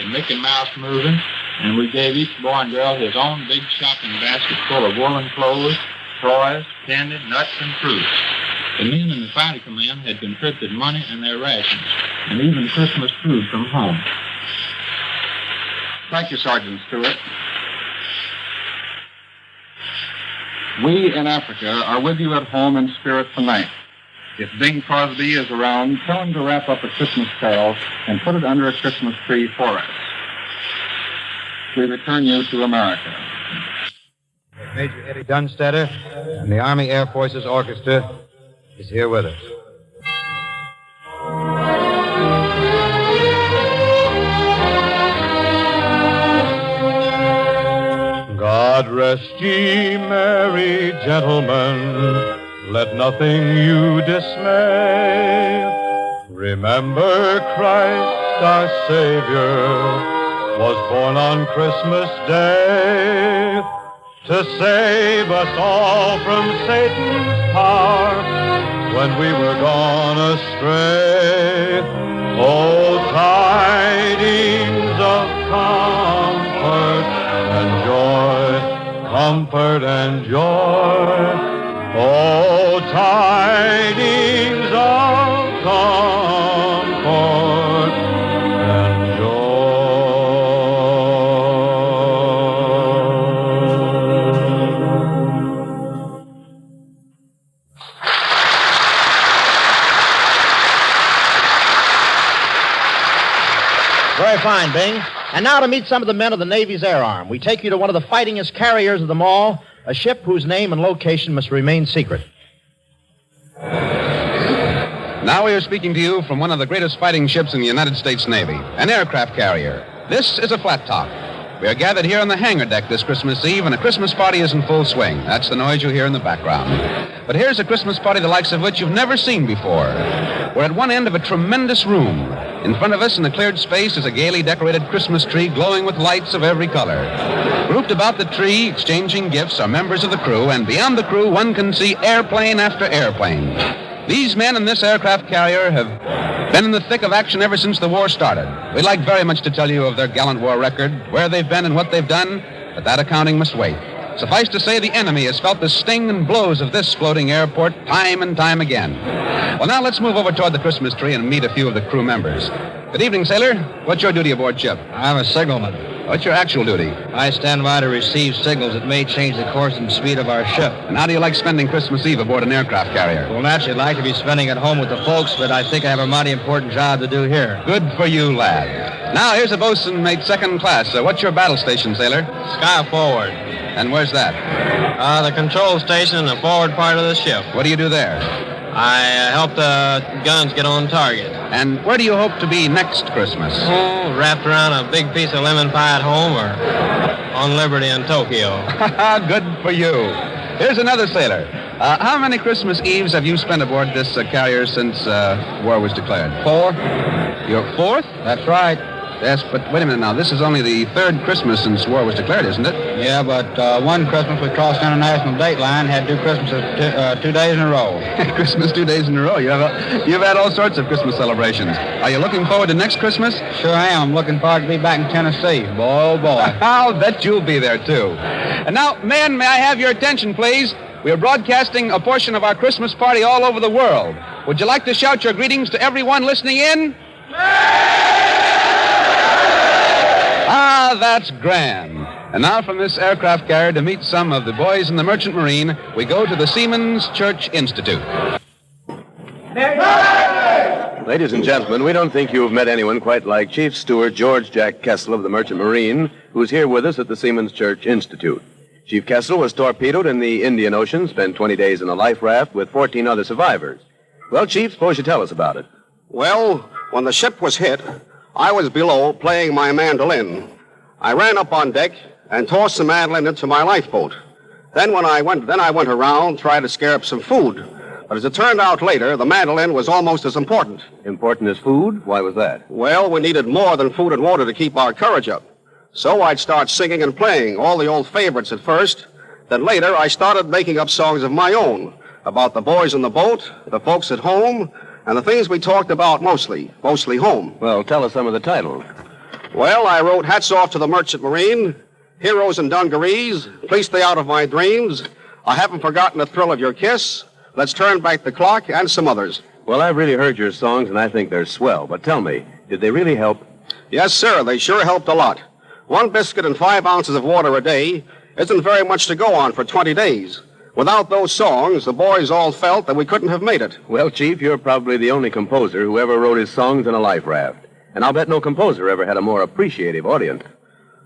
a Mickey Mouse moving, and we gave each boy and girl his own big shopping basket full of woolen clothes, toys, candy, nuts, and fruit. The men in the Fighter Command had contributed money and their rations, and even Christmas food from home. Thank you, Sergeant Stewart. We in Africa are with you at home in spirit tonight. If Bing Crosby is around, tell him to wrap up a Christmas carol and put it under a Christmas tree for us. We return you to America. Major Eddie Dunstetter and the Army Air Forces Orchestra is here with us. God rest ye merry gentlemen, let nothing you dismay. Remember Christ our Savior was born on Christmas Day to save us all from Satan's power when we were gone astray. Oh, tidings of comfort and joy, comfort and joy. Oh, tidings of comfort and Very fine, Bing. And now to meet some of the men of the Navy's Air Arm. We take you to one of the fightingest carriers of them all, a ship whose name and location must remain secret. Now we are speaking to you from one of the greatest fighting ships in the United States Navy, an aircraft carrier. This is a flat top. We are gathered here on the hangar deck this Christmas Eve, and a Christmas party is in full swing. That's the noise you hear in the background. But here's a Christmas party the likes of which you've never seen before. We're at one end of a tremendous room. In front of us in the cleared space is a gaily decorated Christmas tree glowing with lights of every color. Grouped about the tree, exchanging gifts, are members of the crew, and beyond the crew, one can see airplane after airplane. These men in this aircraft carrier have been in the thick of action ever since the war started. We'd like very much to tell you of their gallant war record, where they've been and what they've done, but that accounting must wait. Suffice to say, the enemy has felt the sting and blows of this floating airport time and time again. Well, now let's move over toward the Christmas tree and meet a few of the crew members. Good evening, sailor. What's your duty aboard ship? I'm a signalman. What's your actual duty? I stand by to receive signals that may change the course and speed of our ship. And how do you like spending Christmas Eve aboard an aircraft carrier? Well, naturally, I'd like to be spending it home with the folks, but I think I have a mighty important job to do here. Good for you, lad. Now, here's a bosun mate second class. What's your battle station, sailor? Sky forward. And where's that? The control station in the forward part of the ship. What do you do there? I help the guns get on target. And where do you hope to be next Christmas? Oh, wrapped around a big piece of lemon pie at home or on Liberty in Tokyo. Good for you. Here's another sailor. How many Christmas Eves have you spent aboard this carrier since war was declared? 4. Your 4th? That's right. Yes, but wait a minute now. This is only the 3rd Christmas since war was declared, isn't it? Yeah, but one Christmas we crossed the international date line, had 2 Christmases 2 days in a row. Christmas 2 days in a row. You've had all sorts of Christmas celebrations. Are you looking forward to next Christmas? Sure am. I'm looking forward to be back in Tennessee. Boy, oh boy. I'll bet you'll be there, too. And now, men, may I have your attention, please? We are broadcasting a portion of our Christmas party all over the world. Would you like to shout your greetings to everyone listening in? Ah, that's grand. And now from this aircraft carrier to meet some of the boys in the Merchant Marine, we go to the Seamen's Church Institute. Ladies and gentlemen, we don't think you've met anyone quite like Chief Steward George Jack Kessel of the Merchant Marine, who's here with us at the Seamen's Church Institute. Chief Kessel was torpedoed in the Indian Ocean, spent 20 days in a life raft with 14 other survivors. Well, Chief, suppose you tell us about it. Well, when the ship was hit, I was below playing my mandolin. I ran up on deck and tossed the mandolin into my lifeboat. Then I went around, tried to scare up some food. But as it turned out later, the mandolin was almost as important. Important as food? Why was that? Well, we needed more than food and water to keep our courage up. So I'd start singing and playing all the old favorites at first. Then later, I started making up songs of my own about the boys in the boat, the folks at home, and the things we talked about mostly home. Well, tell us some of the titles. Well, I wrote Hats Off to the Merchant Marine, Heroes in Dungarees, Please Stay Out of My Dreams, I Haven't Forgotten the Thrill of Your Kiss, Let's Turn Back the Clock, and some others. Well, I've really heard your songs, and I think they're swell. But tell me, did they really help? Yes, sir. They sure helped a lot. 1 biscuit and 5 ounces of water a day isn't very much to go on for 20 days. Without those songs, the boys all felt that we couldn't have made it. Well, Chief, you're probably the only composer who ever wrote his songs in a life raft. And I'll bet no composer ever had a more appreciative audience.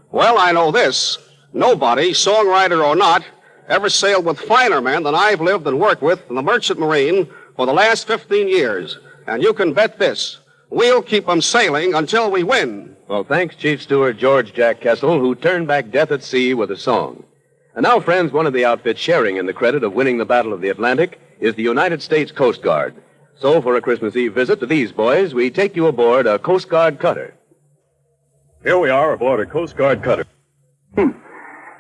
Well, I know this. Nobody, songwriter or not, ever sailed with finer men than I've lived and worked with in the Merchant Marine for the last 15 years. And you can bet this. We'll keep them sailing until we win. Well, thanks, Chief Steward George Jack Kessel, who turned back death at sea with a song. And now, friends, one of the outfits sharing in the credit of winning the Battle of the Atlantic is the United States Coast Guard. So, for a Christmas Eve visit to these boys, we take you aboard a Coast Guard cutter. Here we are aboard a Coast Guard cutter.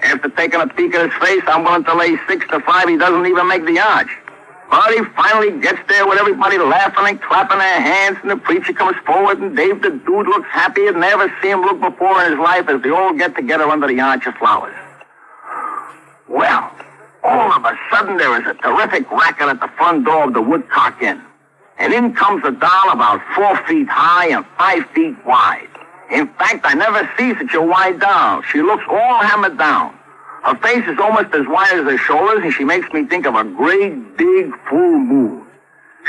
After taking a peek at his face, I'm willing to lay 6-5 he doesn't even make the arch. But he finally gets there with everybody laughing and clapping their hands, and the preacher comes forward, and Dave the Dude looks happier than ever seen him look before in his life as they all get together under the arch of flowers. Well, all of a sudden there is a terrific racket at the front door of the Woodcock Inn. And in comes a doll about 4 feet high and 5 feet wide. In fact, I never see such a wide doll. She looks all hammered down. Her face is almost as wide as her shoulders, and she makes me think of a great, big, full moon.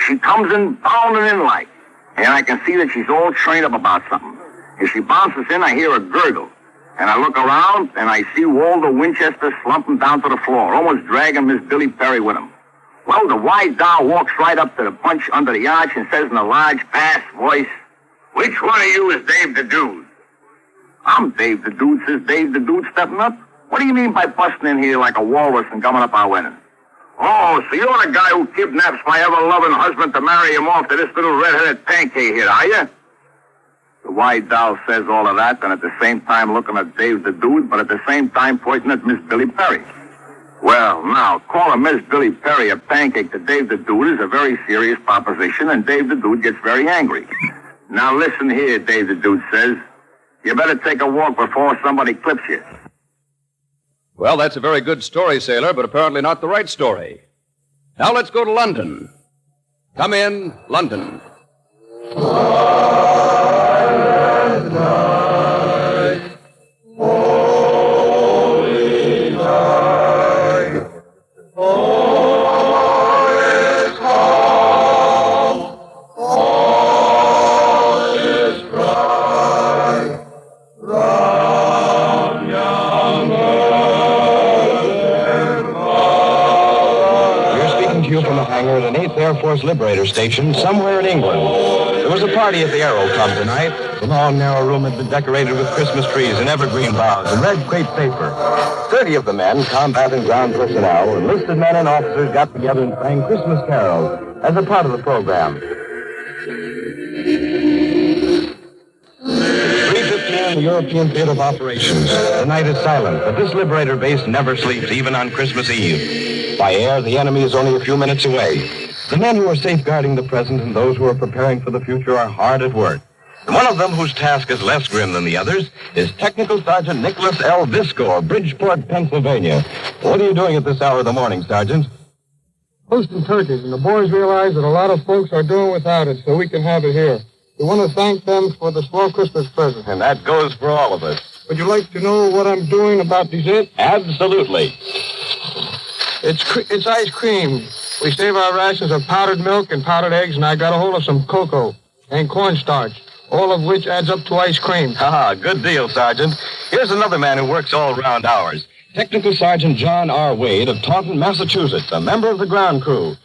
She comes in bounding in like, and I can see that she's all trained up about something. As she bounces in, I hear a gurgle. And I look around, and I see Walter Winchester slumping down to the floor, almost dragging Miss Billy Perry with him. Well, the wide doll walks right up to the punch under the arch and says in a large, bass voice, "Which one of you is Dave the Dude?" "I'm Dave the Dude," says Dave the Dude, stepping up. "What do you mean by busting in here like a walrus and coming up our wedding?" "Oh, so you're the guy who kidnaps my ever-loving husband to marry him off to this little red-headed pancake here, are you?" The white doll says all of that, and at the same time looking at Dave the Dude, but at the same time pointing at Miss Billy Perry. Well, now, calling Miss Billy Perry a pancake to Dave the Dude is a very serious proposition, and Dave the Dude gets very angry. "Now listen here," Dave the Dude says. "You better take a walk before somebody clips you." Well, that's a very good story, sailor, but apparently not the right story. Now let's go to London. Come in, London. Air Force Liberator Station somewhere in England. There was a party at the Aero Club tonight. The long, narrow room had been decorated with Christmas trees and evergreen boughs and red crepe paper. 30 of the men, combat and ground personnel, enlisted men and officers got together and sang Christmas carols as a part of the program. 3:15 in the European Theater of Operations. The night is silent, but this Liberator base never sleeps, even on Christmas Eve. By air, the enemy is only a few minutes away. The men who are safeguarding the present and those who are preparing for the future are hard at work. And one of them, whose task is less grim than the others, is Technical Sergeant Nicholas L. Visco of Bridgeport, Pennsylvania. What are you doing at this hour of the morning, Sergeant? Hosting turkeys, and the boys realize that a lot of folks are doing without it, so we can have it here. We want to thank them for the small Christmas present. And that goes for all of us. Would you like to know what I'm doing about dessert? Absolutely. It's ice cream. We save our rations of powdered milk and powdered eggs, and I got a hold of some cocoa and cornstarch, all of which adds up to ice cream. Good deal, Sergeant. Here's another man who works all round hours. Technical Sergeant John R. Wade of Taunton, Massachusetts, a member of the ground crew.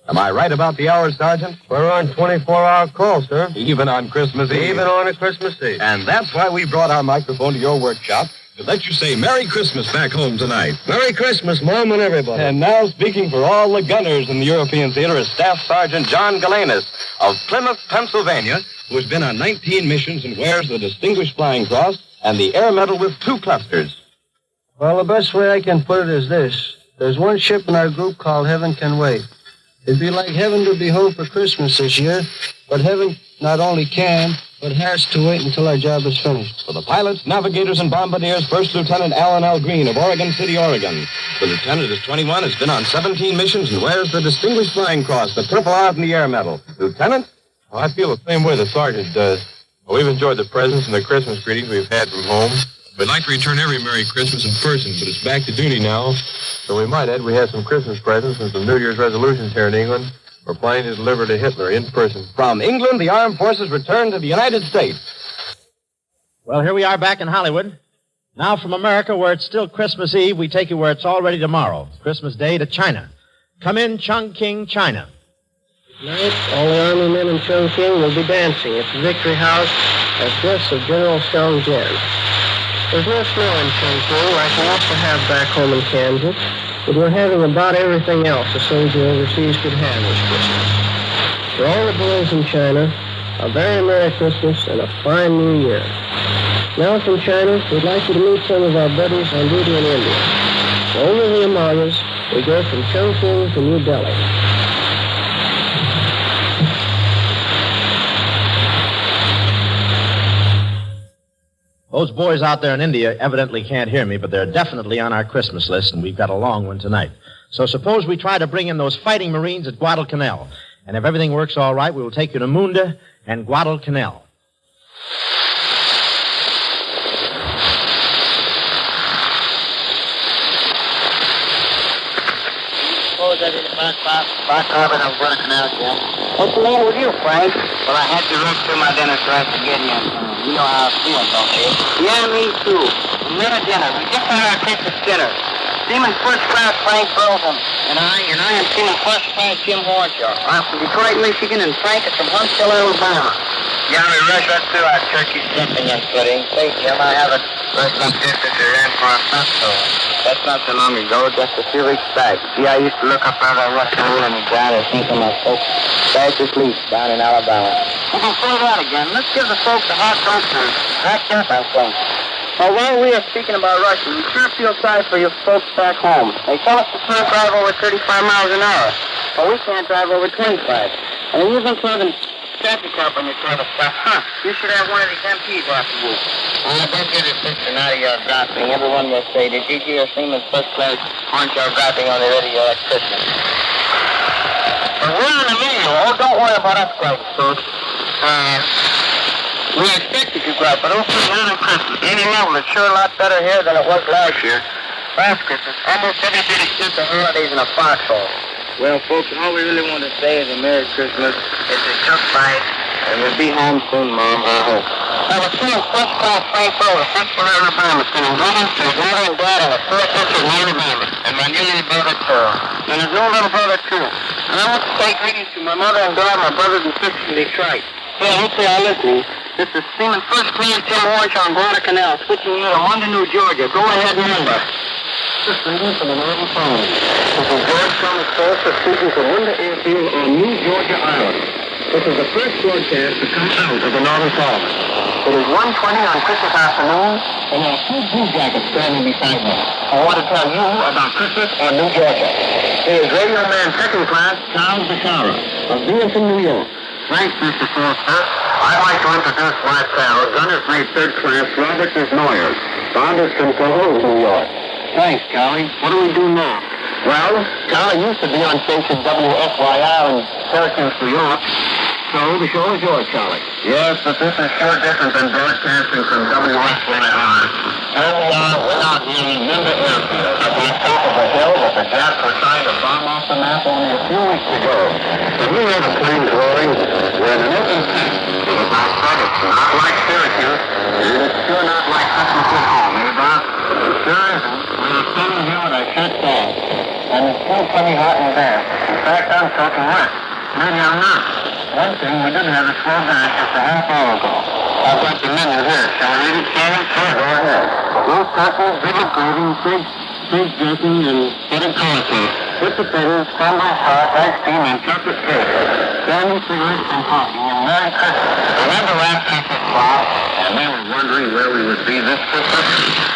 Am I right about the hours, Sergeant? We're on 24-hour call, sir. Even on Christmas Eve? Even on a Christmas Eve. And that's why we brought our microphone to your workshop to let you say Merry Christmas back home tonight. Merry Christmas, Mom and everybody. And now, speaking for all the gunners in the European theater, is Staff Sergeant John Galanis of Plymouth, Pennsylvania, who has been on 19 missions and wears the Distinguished Flying Cross and the Air Medal with 2 clusters. Well, the best way I can put it is this. There's one ship in our group called Heaven Can Wait. It'd be like heaven to be home for Christmas this year, but heaven not only can, but has to wait until our job is finished. For the pilots, navigators, and bombardiers, First Lieutenant Alan L. Green of Oregon City, Oregon. The lieutenant is 21, has been on 17 missions, and wears the Distinguished Flying Cross, the Purple Heart, and the Air Medal. Lieutenant? Well, I feel the same way the sergeant does. Well, we've enjoyed the presents and the Christmas greetings we've had from home. We'd like to return every Merry Christmas in person, but it's back to duty now. So we might add we have some Christmas presents and some New Year's resolutions here in England. We're planning to deliver to Hitler in person. From England, the armed forces return to the United States. Well, here we are back in Hollywood. Now from America, where it's still Christmas Eve, we take you where it's already tomorrow, Christmas Day, to China. Come in, Chongqing, China. Tonight, all the army men in Chongqing will be dancing at the Victory House as guests of General Song Jian. There's no snow in Chongqing like we used to have back home in Kansas, but we're having about everything else a soldier overseas could have this Christmas. For all the boys in China, a very Merry Christmas and a fine New Year. Now from China, we'd like you to meet some of our buddies on duty in India. Over the Himalayas, we go from Chongqing to New Delhi. Those boys out there in India evidently can't hear me, but they're definitely on our Christmas list, and we've got a long one tonight. So suppose we try to bring in those fighting Marines at Guadalcanal. And if everything works all right, we will take you to Munda and Guadalcanal. What's the matter with you, Frank? Well, I had to rush through my dinner so I could get in. You know how I feel, don't you? Yeah, me too. Another dinner. We just had our Christmas dinner. Seaman First Class Frank Burleson. And I am Seaman First Class Jim Horshaw. I'm from Detroit, Michigan, and Frank is from Huntsville, Alabama. Yeah, we rushed right through our turkey stuffing and pudding. Say, Jim, I haven't rushed up just as we ran for a festival. That's not so long ago, just a few weeks back. See, I used to look up out of that rusty hole in the ground and think of my folks fast asleep down in Alabama. We can say that again. Let's give the folks a hot dose and act up, I think. Well, while we are speaking about Russia, we sure feel sorry for your folks back home. They tell us we can't drive over 35 miles an hour. Well, we can't drive over 25. And you've been talking traffic cop on your sort of stuff. You should have one of these MPs after you. Don't get a picture now you're dropping. Everyone will say, did you hear Seaman's First Class Horshaw dropping on the radio at Christmas? But we're on the radio. Oh, don't worry about us, guys, folks. We expected you, Grub, but also on Christmas. Any level, it's sure a lot better here than it was last year. Last Christmas, almost everybody spent the holidays in a foxhole. Well, folks, all we really want to say is a Merry Christmas. It's a tough fight, and we'll be home soon, Mom, I hope. I was seeing First Class Frank Burleson, Huntsville, Alabama, sending greetings to his mother and dad and his first sister in Alabama, and my new little brother, too. And his new little brother, too. And I want to say greetings to my mother and dad, my brothers and sisters in Detroit. Hey, hopefully I'm listening. This is Seaman First Class Jim Horshaw on Guadalcanal, switching you to Munda, New Georgia. Go ahead, number. This is Lee from the Northern Phone. This is George Thomas Forster speaking from Munda Airfield on New Georgia Island. This is the first broadcast to come out of the Northern Solomon. It is 1:20 on Christmas afternoon, and there are 2 blue jackets standing beside me. I want to tell you about Christmas on New Georgia. Here is Radio Man Second Class Charles Bashara of Beaverton, New York. Thanks, Mr. Forster. I'd like to introduce my pal, Gunner's Mate Third Class Robert Desnoyers, Founders from Cologne, New York. Thanks, Charlie. What do we do now? Well, Charlie used to be on station WFYR in Syracuse, New York. So the show is yours, Charlie. Yes, but this is sure different than broadcasting from WFYR. Here we are without near Munda airfield, up on top of a hill that the Japs were trying to bomb off the map only a few weeks ago. When we hear the planes roaring, we're in an open sea. As I said, it's not like Syracuse, and it's sure not like Christmas at home, Bob? Sure isn't. We are standing here with our shirts off, and it's still pretty hot and damp. In fact, I'm soaking wet. Maybe I'm not. One thing, we didn't have a slow dance just a half hour ago. I've got the menu here. Shall I read it, Karen? Sure, go ahead. Roast turkey, bibble gravy, pig dressing, and buttered cornflakes. With the potatoes, cranberry sauce, iced tea, and chocolate cake. Candy, cigarettes, and coffee. And Merry Christmas. Remember last Christmas, Bob? And we were wondering where we would be this Christmas?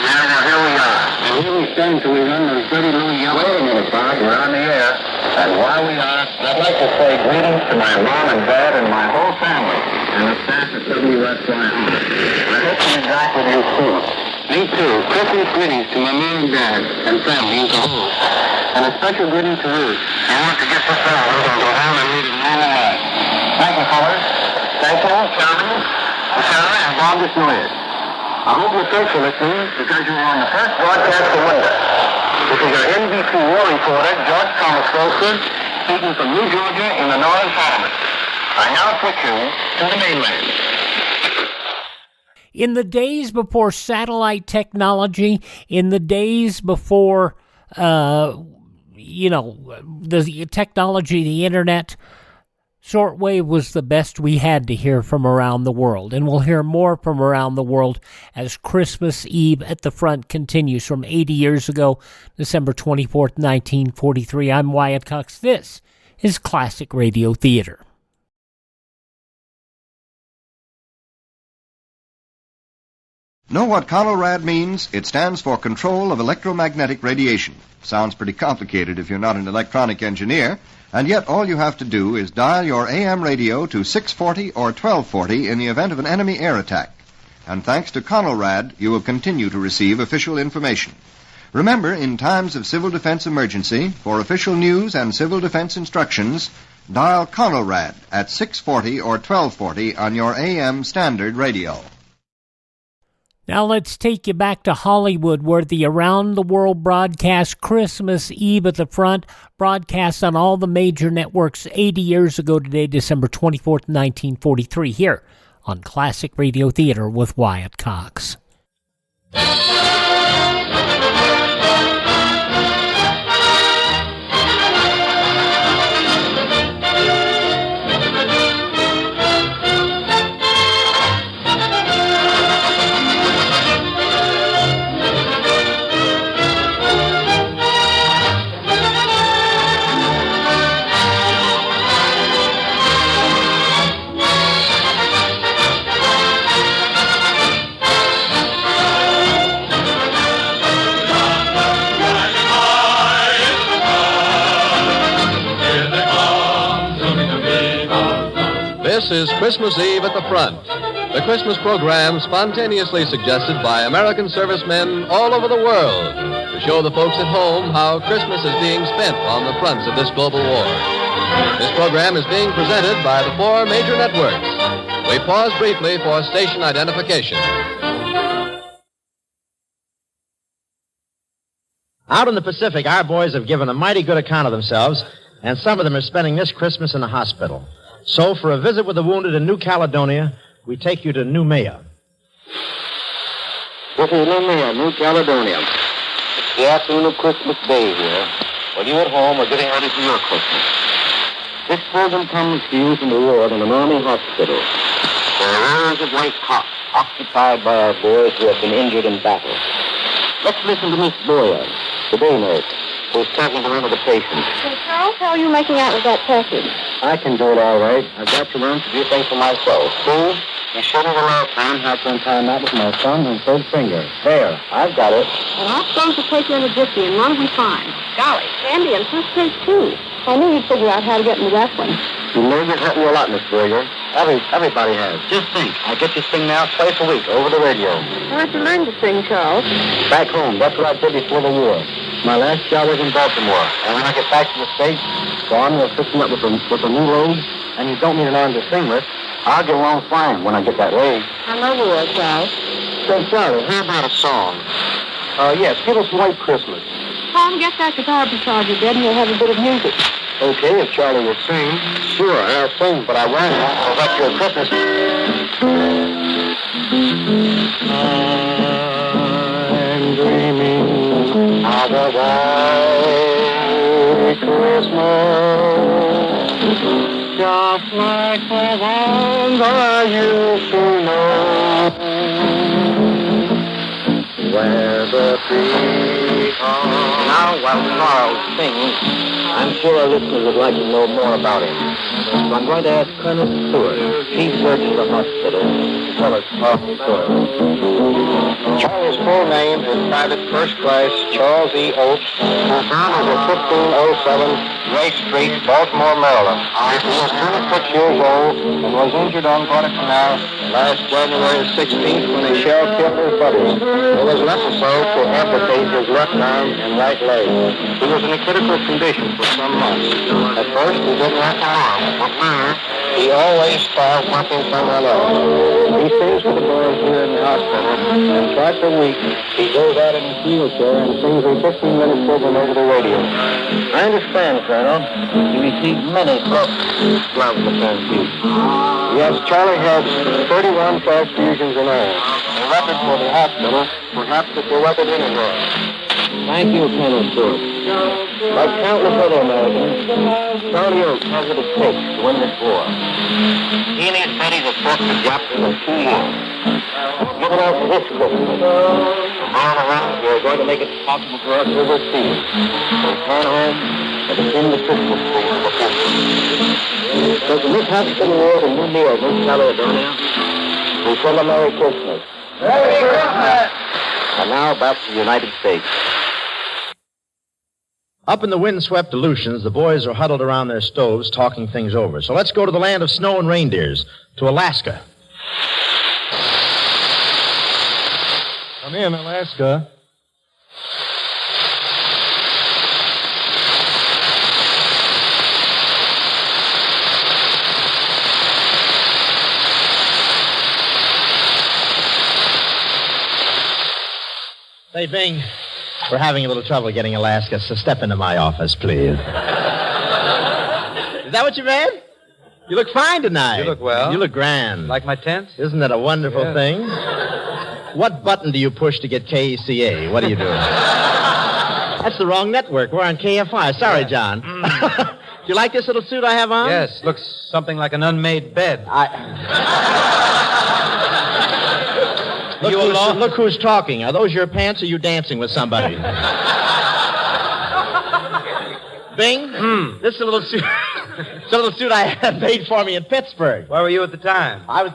Yeah, well, here we are. And here we stand till we run those dirty little yellow. Wait a minute, Bob. We're on the air. And while we are, I'd like to say greetings to my mom and dad and my whole family, and the staff at WSYM. I hope to be back with you soon. Me too. Christmas greetings to my mom and dad and family in Cahoon. And a special greeting to Ruth. You want to get this out, we're going to go home and read it all night. Thank you, fellas. Thank you, Charlie, Sarah, and Bob Desnoyers. I hope you're faithful listening because you were on the first broadcast of Munda. This is your NBC war reporter, George Thomas Wilson, speaking from New Georgia in the Northern Parliament. I now put you to the mainland. In the days before satellite technology, in the days before, the technology, the internet, shortwave was the best we had to hear from around the world. And we'll hear more from around the world as Christmas Eve at the Front continues from 80 years ago, December 24th, 1943. I'm Wyatt Cox. This is Classic Radio Theater. Know what CONORAD means? It stands for Control of Electromagnetic Radiation. Sounds pretty complicated if you're not an electronic engineer, and yet all you have to do is dial your AM radio to 640 or 1240 in the event of an enemy air attack. And thanks to CONORAD, you will continue to receive official information. Remember, in times of civil defense emergency, for official news and civil defense instructions, dial CONORAD at 640 or 1240 on your AM standard radio. Now let's take you back to Hollywood, where the around-the-world broadcast Christmas Eve at the Front broadcast on all the major networks 80 years ago today, December 24th, 1943, here on Classic Radio Theater with Wyatt Cox. This is Christmas Eve at the Front, the Christmas program spontaneously suggested by American servicemen all over the world to show the folks at home how Christmas is being spent on the fronts of this global war. This program is being presented by the 4 major networks. We pause briefly for station identification. Out in the Pacific, our boys have given a mighty good account of themselves, and some of them are spending this Christmas in the hospital. So, for a visit with the wounded in New Caledonia, we take you to Noumea. This is Noumea, New Caledonia. It's the afternoon of Christmas Day here, while you at home are getting ready for your Christmas. This program comes to you from the ward in an Army hospital. There are rows of white cots occupied by our boys who have been injured in battle. Let's listen to Miss Boyer, the day nurse, who's talking to one of the patients. Hey, Charles, how are you making out with that turkey? I can do it all right. I've got to learn to do things for myself. See? You shouldn't have allowed time how to untie that with my thumb and third finger. There, I've got it. Well, I'll suppose to take you in a jiffy, and one will be fine. Golly, candy and first cake, too. I knew you'd figure out how to get into that one. You know you've helped me a lot, Miss Boyer. Everybody has. Just think, I get you sing now twice a week over the radio. Where'd you learn to sing, Charles? Back home. That's what I did before the war. My last job was in Baltimore. And when I get back to the States, go on with fixing up with a new leg, and you don't need an arm to sing with, I'll get along fine when I get that leg. I know you will, Charles. Say, Charlie, how about a song? Yes, give us White Christmas. Tom, get that guitar beside your bed and we'll have a bit of music. Okay, if Charlie will sing. Sure, I'll sing, but I won't. I'll let you a Christmas. I'm dreaming of a white Christmas, just like the ones I used to know, where the trees are. Now, while Carl sings, I'm sure our listeners would like to know more about him. So I'm going to ask Colonel Stewart, chief surgeon of the hospital, to tell us about the story. Charlie's full name is Private First Class Charles E. Oates, who found at 1507 Grace Street, Baltimore, Maryland. He was 26 years old and was injured on Guadalcanal last January 16th when a shell killed his buddies. It was necessary to amputate his left arm and right leg. He was in a critical condition for some months. At first, he didn't have to arm, but now he always started working somewhere else. He sings for the boys here in the hospital, and twice a week he goes out in his wheelchair and sings a 15-minute program over the radio. I understand, Colonel. You received many books. Love the transfusion. Yes, Charlie has 31 transfusions in all. A record for the hospital, perhaps it's a record anywhere. Thank you, Colonel Stewart. Like countless other Americans, Charlie Oates has what it takes to win this war. He and his buddies have fought the Japs for 2 years. Given out this Christmas. From on around, we're going to make it possible for us overseas to return home and begin the Christmas tree of the country. So from this hospital war to New York, Miss Caledonia, we send a Merry Christmas. Merry Christmas! And now back to the United States. Up in the windswept Aleutians, the boys are huddled around their stoves talking things over. So let's go to the land of snow and reindeers, to Alaska. Come in, Alaska. Say, Bing, we're having a little trouble getting Alaska, so step into my office, please. Is that what you read? You look fine tonight. You look well. You look grand. Like my tent? Isn't that a wonderful thing? What button do you push to get KECA? What are you doing? That's the wrong network. We're on KFI. Sorry, John. Do you like this little suit I have on? Yes, looks something like an unmade bed. Look who's talking. Are those your pants or are you dancing with somebody? Bing, this is a little suit. It's a little suit I had made for me in Pittsburgh. Where were you at the time? I was...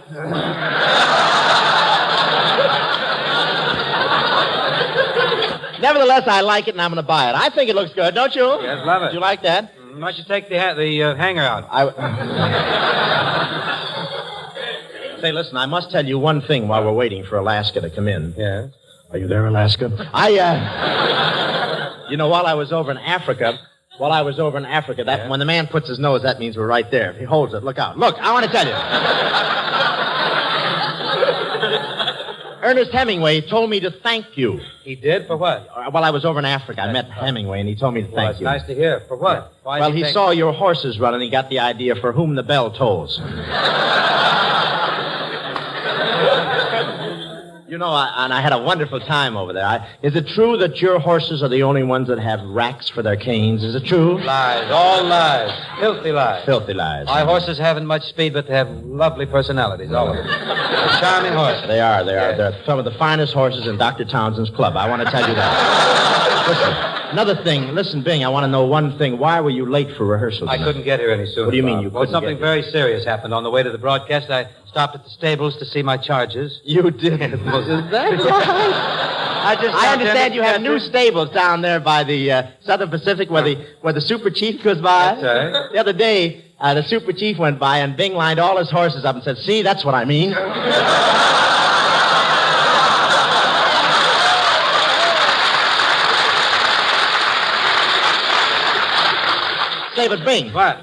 Nevertheless, I like it and I'm going to buy it. I think it looks good, don't you? Yes, love it. Do you like that? Why don't you take the hanger out? Say, listen, I must tell you one thing while we're waiting for Alaska to come in. Yes. Are you there, Alaska? You know, while I was over in Africa, that when the man puts his nose, that means we're right there. If he holds it, look out. Look, I want to tell you. Ernest Hemingway told me to thank you. He did? For what? While I was over in Africa, I met Hemingway, and he told me to thank you. Well, that's nice to hear. For what? Why well, he saw your horses running, and he got the idea for whom the bell tolls. You know, and I had a wonderful time over there. Is it true that your horses are the only ones that have racks for their canes? Is it true? Lies. All lies. Filthy lies. Filthy lies. My horses haven't much speed, but they have lovely personalities, all of them. They're charming horses. They are. They're some of the finest horses in Dr. Townsend's club. I want to tell you that. Listen, another thing. Listen, Bing, I want to know one thing. Why were you late for rehearsal tonight? I couldn't get here any sooner. What do you mean you couldn't Well, something very serious happened on the way to the broadcast. I stopped at the stables to see my charges. You did? Is that right? I understand you have new stables down there by the Southern Pacific where the Super Chief goes by. That's right. The other day, the Super Chief went by and Bing lined all his horses up and said, "See, that's what I mean." Say, but Bing. What?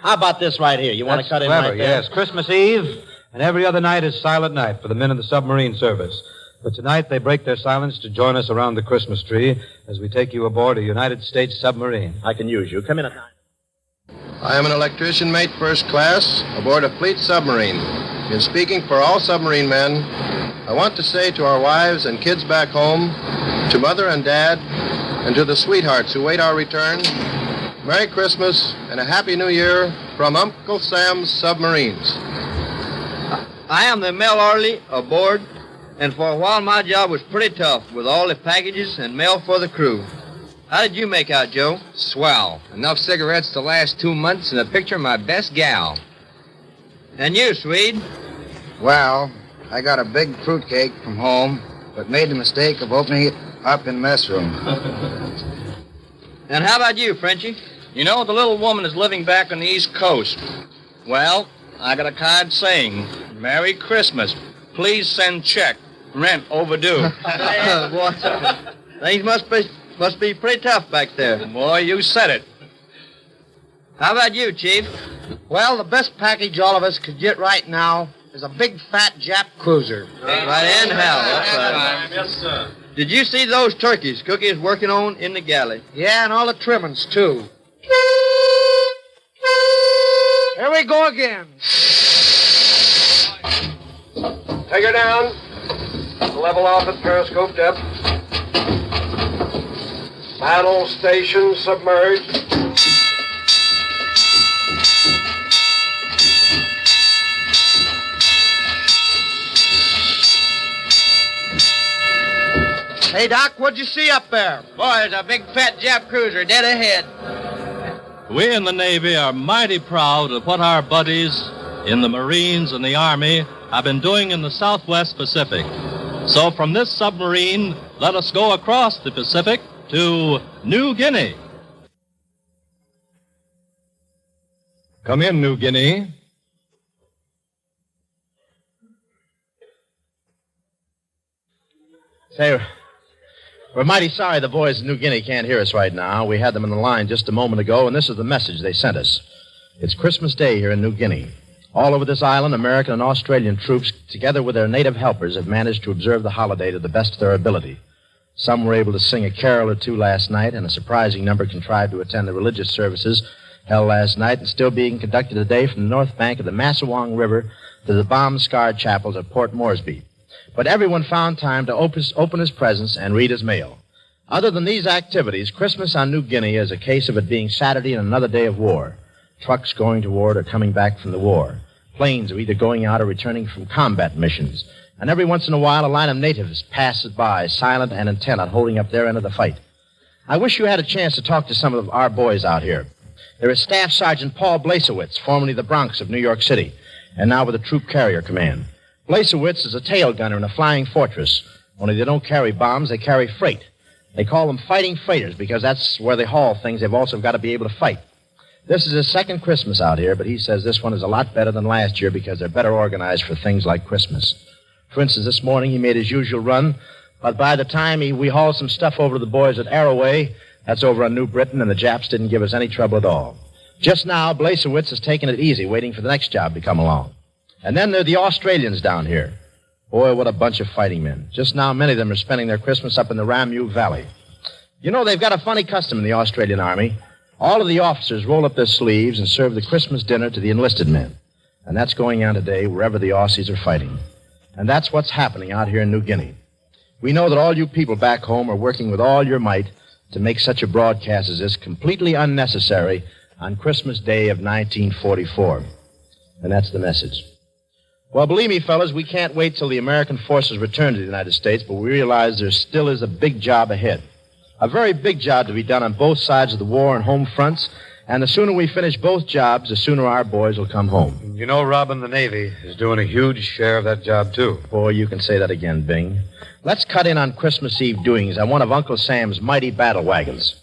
How about this right here? You want to cut in right there? Yes, Christmas Eve and every other night is silent night for the men of the submarine service. But tonight they break their silence to join us around the Christmas tree as we take you aboard a United States submarine. I can use you. Come in at 9. I am an electrician, mate, first class, aboard a fleet submarine. In speaking for all submarine men, I want to say to our wives and kids back home, to Mother and Dad, and to the sweethearts who wait our return, Merry Christmas and a Happy New Year from Uncle Sam's Submarines. I am the mail orderly aboard, and for a while my job was pretty tough with all the packages and mail for the crew. How did you make out, Joe? Swell. Enough cigarettes to last 2 months and a picture of my best gal. And you, Swede? Well, I got a big fruitcake from home, but made the mistake of opening it up in the mess room. And how about you, Frenchie? You know, the little woman is living back on the East Coast. Well, I got a card saying, Merry Christmas. Please send check. Rent overdue. Boy, things must be pretty tough back there. Boy, you said it. How about you, Chief? Well, the best package all of us could get right now is a big, fat Jap cruiser. Right in hell. Yes, sir. Did you see those turkeys Cookie is working on in the galley? Yeah, and all the trimmings, too. Here we go again. Take her down. Level off at periscope depth. Battle station submerged. Hey, Doc, what'd you see up there? Boy, there's a big fat Jap cruiser dead ahead. We in the Navy are mighty proud of what our buddies in the Marines and the Army have been doing in the Southwest Pacific. So from this submarine, let us go across the Pacific to New Guinea. Come in, New Guinea. Say, we're mighty sorry the boys in New Guinea can't hear us right now. We had them in the line just a moment ago, and this is the message they sent us. It's Christmas Day here in New Guinea. All over this island, American and Australian troops, together with their native helpers, have managed to observe the holiday to the best of their ability. Some were able to sing a carol or two last night, and a surprising number contrived to attend the religious services held last night and still being conducted today from the north bank of the Massawong River to the bomb-scarred chapels of Port Moresby. But everyone found time to open his presents and read his mail. Other than these activities, Christmas on New Guinea is a case of it being Saturday and another day of war. Trucks going to war or coming back from the war. Planes are either going out or returning from combat missions. And every once in a while, a line of natives passes by, silent and intent on holding up their end of the fight. I wish you had a chance to talk to some of our boys out here. There is Staff Sergeant Paul Blasewitz, formerly the Bronx of New York City, and now with the Troop Carrier Command. Blasewitz is a tail gunner in a flying fortress, only they don't carry bombs, they carry freight. They call them fighting freighters because that's where they haul things they've also got to be able to fight. This is his second Christmas out here, but he says this one is a lot better than last year because they're better organized for things like Christmas. For instance, this morning he made his usual run, but by the time we hauled some stuff over to the boys at Arroway, that's over on New Britain, and the Japs didn't give us any trouble at all. Just now, Blasewitz is taking it easy, waiting for the next job to come along. And then there are the Australians down here. Boy, what a bunch of fighting men. Just now, many of them are spending their Christmas up in the Ramu Valley. You know, they've got a funny custom in the Australian Army. All of the officers roll up their sleeves and serve the Christmas dinner to the enlisted men. And that's going on today wherever the Aussies are fighting. And that's what's happening out here in New Guinea. We know that all you people back home are working with all your might to make such a broadcast as this completely unnecessary on Christmas Day of 1944. And that's the message. Well, believe me, fellas, we can't wait till the American forces return to the United States, but we realize there still is a big job ahead. A very big job to be done on both sides of the war and home fronts, and the sooner we finish both jobs, the sooner our boys will come home. You know, Robin, the Navy is doing a huge share of that job, too. Boy, you can say that again, Bing. Let's cut in on Christmas Eve doings on one of Uncle Sam's mighty battle wagons.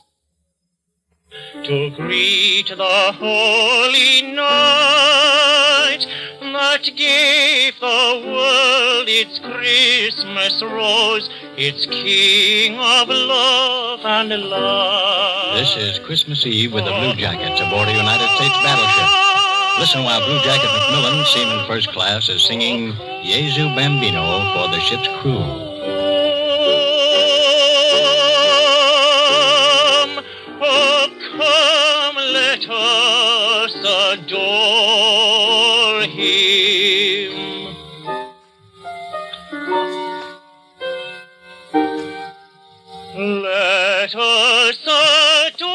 To greet the holy night that gave the world its Christmas rose, its King of love and light. This is Christmas Eve with the Blue Jackets aboard a United States battleship. Listen while Blue Jacket McMillan, Seaman First Class, is singing Jesu Bambino for the ship's crew. Let us adore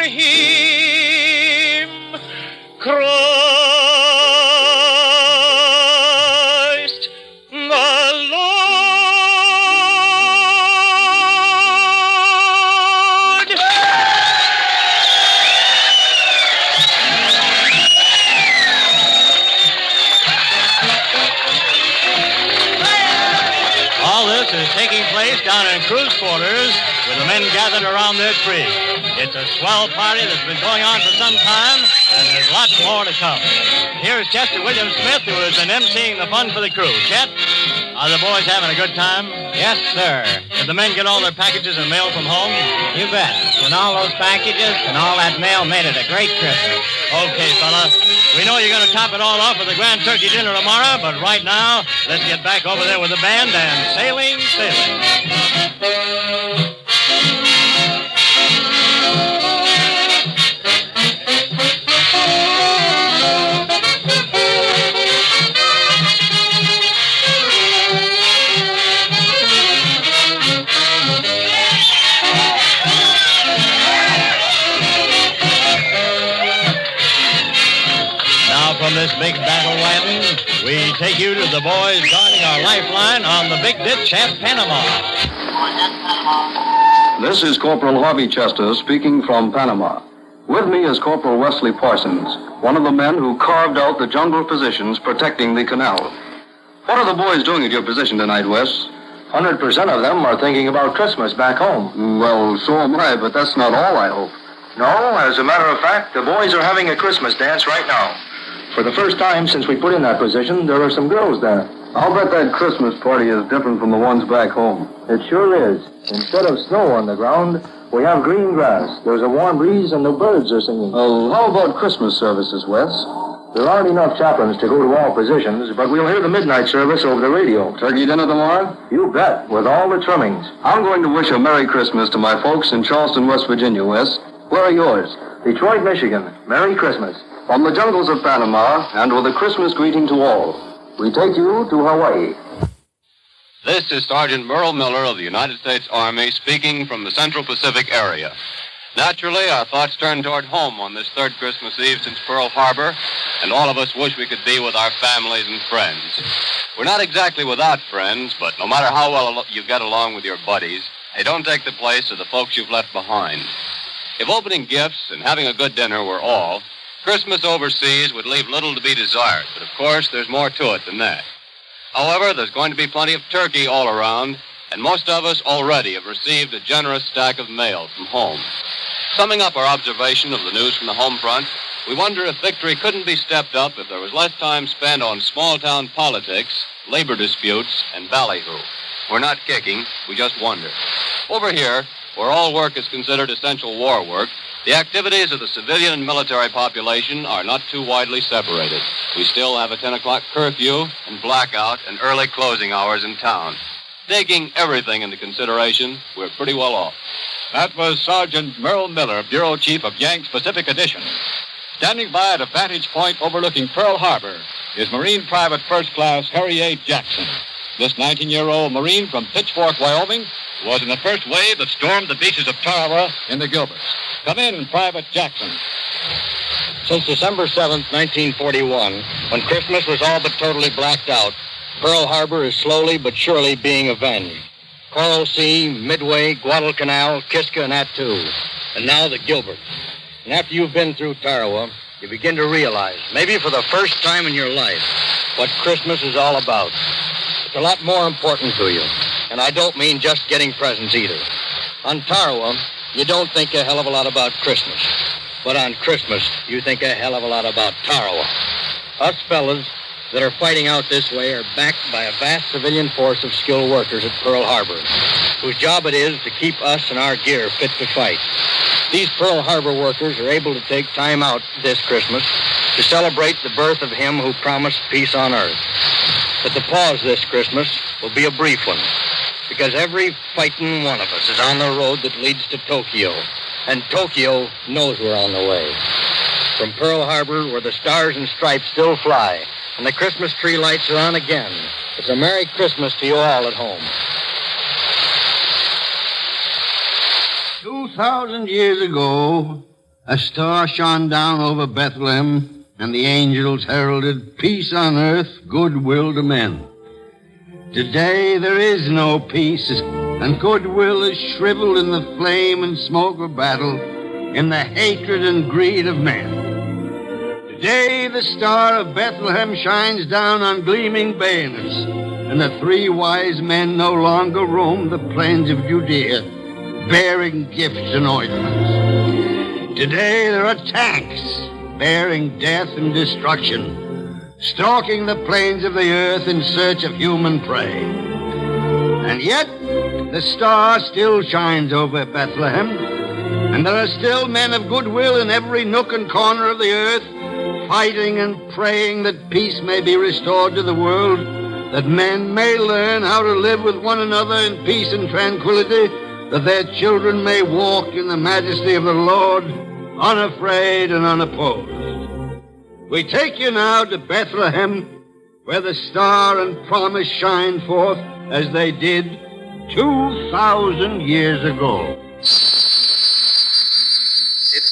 him, Christ the Lord. All this is taking place down in Crew's quarters with the men gathered around their tree. It's a swell party that's been going on for some time, and there's lots more to come. Here's Chester William Smith, who has been emceeing the fun for the crew. Chet, are the boys having a good time? Yes, sir. Did the men get all their packages and mail from home? You bet. And all those packages and all that mail made it a great Christmas. Okay, fella. We know you're going to top it all off with a grand turkey dinner tomorrow, but right now, let's get back over there with the band and sailing, sailing. From this big battle wagon, we take you to the boys guarding our lifeline on the big ditch at Panama. This is Corporal Harvey Chester speaking from Panama. With me is Corporal Wesley Parsons, one of the men who carved out the jungle positions protecting the canal. What are the boys doing at your position tonight, Wes? 100% of them are thinking about Christmas back home. Well, so am I, but that's not all, I hope. No, as a matter of fact, the boys are having a Christmas dance right now. For the first time since we put in that position, there are some girls there. I'll bet that Christmas party is different from the ones back home. It sure is. Instead of snow on the ground, we have green grass. There's a warm breeze and the birds are singing. Oh, how about Christmas services, Wes? There aren't enough chaplains to go to all positions, but we'll hear the midnight service over the radio. Turkey dinner tomorrow? You bet, with all the trimmings. I'm going to wish a Merry Christmas to my folks in Charleston, West Virginia, Wes. Where are yours? Detroit, Michigan. Merry Christmas. From the jungles of Panama, and with a Christmas greeting to all, we take you to Hawaii. This is Sergeant Merle Miller of the United States Army speaking from the Central Pacific area. Naturally, our thoughts turn toward home on this third Christmas Eve since Pearl Harbor, and all of us wish we could be with our families and friends. We're not exactly without friends, but no matter how well you get along with your buddies, they don't take the place of the folks you've left behind. If opening gifts and having a good dinner were all, Christmas overseas would leave little to be desired, but of course there's more to it than that. However, there's going to be plenty of turkey all around, and most of us already have received a generous stack of mail from home. Summing up our observation of the news from the home front, we wonder if victory couldn't be stepped up if there was less time spent on small-town politics, labor disputes, and ballyhoo. We're not kicking, we just wonder. Over here, where all work is considered essential war work, the activities of the civilian and military population are not too widely separated. We still have a 10 o'clock curfew and blackout and early closing hours in town. Taking everything into consideration, we're pretty well off. That was Sergeant Merle Miller, Bureau Chief of Yanks Pacific Edition. Standing by at a vantage point overlooking Pearl Harbor is Marine Private First Class Harry A. Jackson. This 19-year-old Marine from Pitchfork, Wyoming, was in the first wave that stormed the beaches of Tarawa in the Gilberts. Come in, Private Jackson. Since December 7th, 1941, when Christmas was all but totally blacked out, Pearl Harbor is slowly but surely being avenged. Coral Sea, Midway, Guadalcanal, Kiska, and Attu. And now the Gilberts. And after you've been through Tarawa, you begin to realize, maybe for the first time in your life, what Christmas is all about. It's a lot more important to you. And I don't mean just getting presents either. On Tarawa, you don't think a hell of a lot about Christmas. But on Christmas, you think a hell of a lot about Tarawa. Us fellas that are fighting out this way are backed by a vast civilian force of skilled workers at Pearl Harbor, whose job it is to keep us and our gear fit to fight. These Pearl Harbor workers are able to take time out this Christmas to celebrate the birth of him who promised peace on earth. But the pause this Christmas will be a brief one, because every fighting one of us is on the road that leads to Tokyo, and Tokyo knows we're on the way. From Pearl Harbor, where the stars and stripes still fly, and the Christmas tree lights are on again, it's a Merry Christmas to you all at home. 2,000 years ago, a star shone down over Bethlehem, and the angels heralded peace on earth, goodwill to men. Today there is no peace, and goodwill is shriveled in the flame and smoke of battle, in the hatred and greed of men. Today the star of Bethlehem shines down on gleaming bayonets, and the three wise men no longer roam the plains of Judea, bearing gifts and ointments. Today there are tanks bearing death and destruction, stalking the plains of the earth in search of human prey. And yet, the star still shines over Bethlehem, and there are still men of goodwill in every nook and corner of the earth, fighting and praying that peace may be restored to the world, that men may learn how to live with one another in peace and tranquility, that their children may walk in the majesty of the Lord, unafraid and unopposed. We take you now to Bethlehem, where the star and promise shine forth as they did 2,000 years ago. It's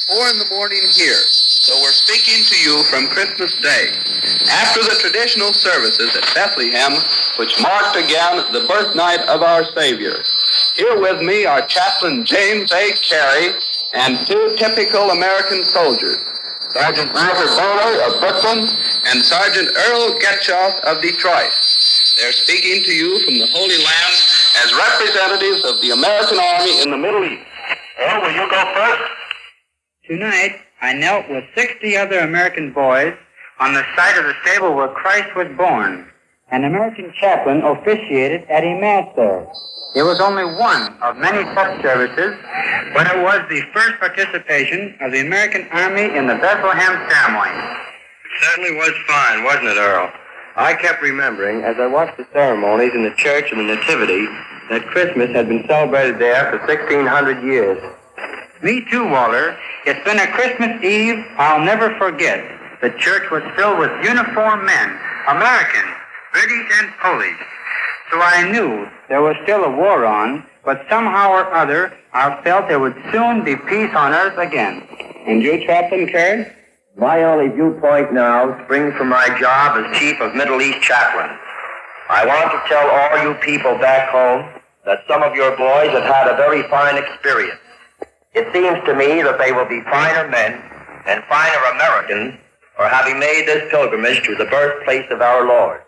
4 in the morning here, so we're speaking to you from Christmas Day, after the traditional services at Bethlehem, which marked again the birth night of our Savior. Here with me are Chaplain James A. Carey and two typical American soldiers, Sergeant Michael Bowler of Brooklyn and Sergeant Earl Getchoff of Detroit. They're speaking to you from the Holy Land as representatives of the American Army in the Middle East. Earl, will you go first? Tonight, I knelt with 60 other American boys on the site of the stable where Christ was born. An American chaplain officiated at a mass there. It was only one of many such services, but it was the first participation of the American Army in the Bethlehem ceremony. It certainly was fine, wasn't it, Earl? I kept remembering, as I watched the ceremonies in the Church of the Nativity, that Christmas had been celebrated there for 1,600 years. Me too, Walter. It's been a Christmas Eve I'll never forget. The church was filled with uniformed men, Americans, British and Polish. So I knew there was still a war on, but somehow or other I felt there would soon be peace on earth again. And you, Chaplain Carey? My only viewpoint now springs from my job as Chief of Middle East Chaplain. I want to tell all you people back home that some of your boys have had a very fine experience. It seems to me that they will be finer men and finer Americans for having made this pilgrimage to the birthplace of our Lord.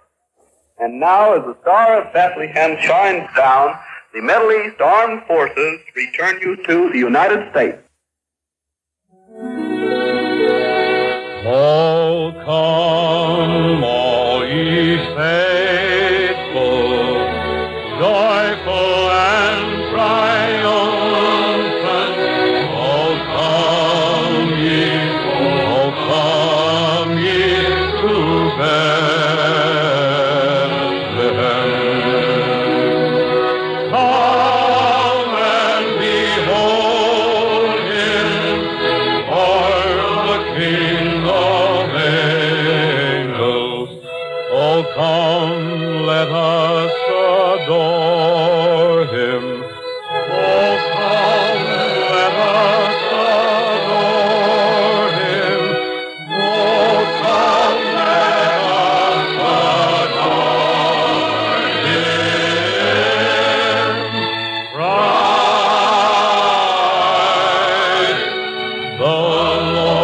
And now, as the Star of Bethlehem shines down, the Middle East Armed Forces return you to the United States. Oh, come, all ye faithful, joyful and triumphant. Oh, come ye to Bethlehem. Come and behold him, born the King of angels. Oh, come, let us adore him. Oh, come, let us adore him. Oh, come, let us adore him. Christ the Lord.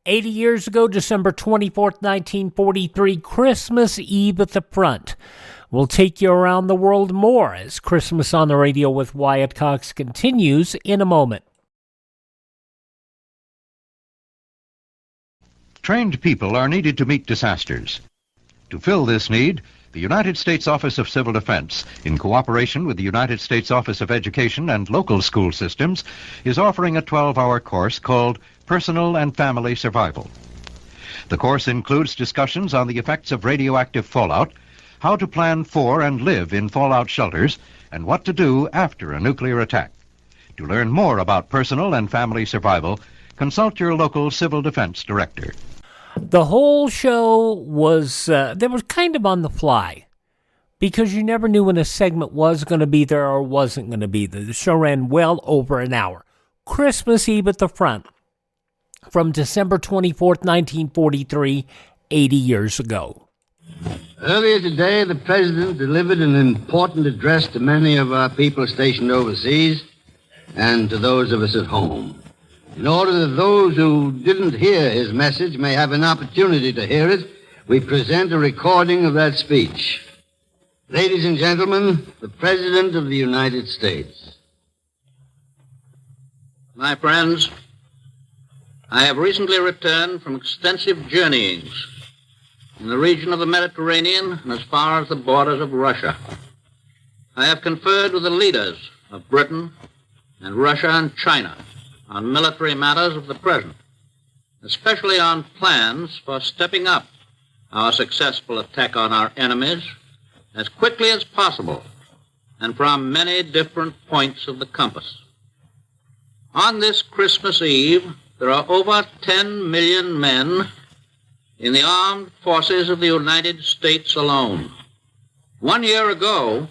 80 years ago, December 24th, 1943, Christmas Eve at the front. We'll take you around the world more as Christmas on the Radio with Wyatt Cox continues in a moment. Trained people are needed to meet disasters. To fill this need, the United States Office of Civil Defense, in cooperation with the United States Office of Education and local school systems, is offering a 12-hour course called Personal and Family Survival. The course includes discussions on the effects of radioactive fallout, how to plan for and live in fallout shelters, and what to do after a nuclear attack. To learn more about personal and family survival, consult your local civil defense director. The whole show was, they were kind of on the fly. because you never knew when a segment was going to be there or wasn't going to be there. The show ran well over an hour. Christmas Eve at the front from December 24th, 1943, 80 years ago. Earlier today, the President delivered an important address to many of our people stationed overseas and to those of us at home. In order that those who didn't hear his message may have an opportunity to hear it, we present a recording of that speech. Ladies and gentlemen, the President of the United States. My friends, I have recently returned from extensive journeyings in the region of the Mediterranean and as far as the borders of Russia. I have conferred with the leaders of Britain and Russia and China on military matters of the present, especially on plans for stepping up our successful attack on our enemies as quickly as possible and from many different points of the compass. On this Christmas Eve, there are over 10 million men in the armed forces of the United States alone. 1 year ago,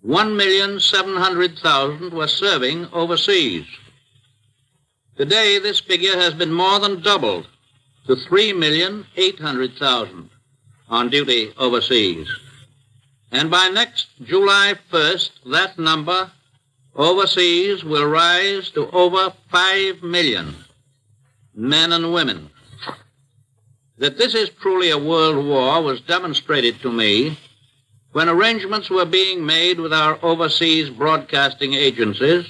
1,700,000 were serving overseas. Today, this figure has been more than doubled to 3,800,000 on duty overseas. And by next July 1st, that number overseas will rise to over 5 million men and women. That this is truly a world war was demonstrated to me when arrangements were being made with our overseas broadcasting agencies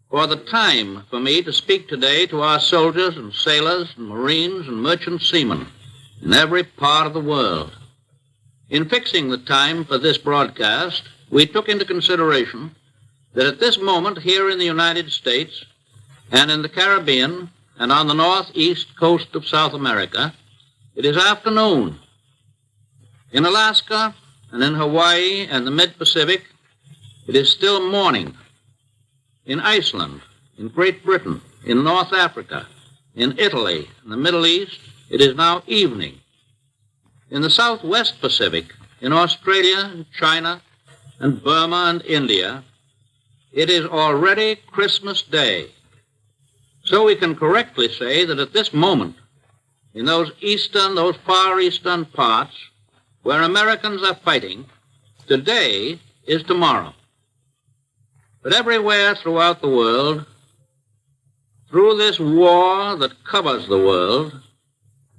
for the time for me to speak today to our soldiers and sailors and Marines and merchant seamen in every part of the world. In fixing the time for this broadcast, we took into consideration that at this moment here in the United States and in the Caribbean and on the northeast coast of South America, it is afternoon. In Alaska and in Hawaii and the mid-Pacific, it is still morning. In Iceland, in Great Britain, in North Africa, in Italy, in the Middle East, it is now evening. In the Southwest Pacific, in Australia and China and Burma and India, it is already Christmas Day. So we can correctly say that at this moment, in those far eastern parts where Americans are fighting, today is tomorrow. But everywhere throughout the world, through this war that covers the world,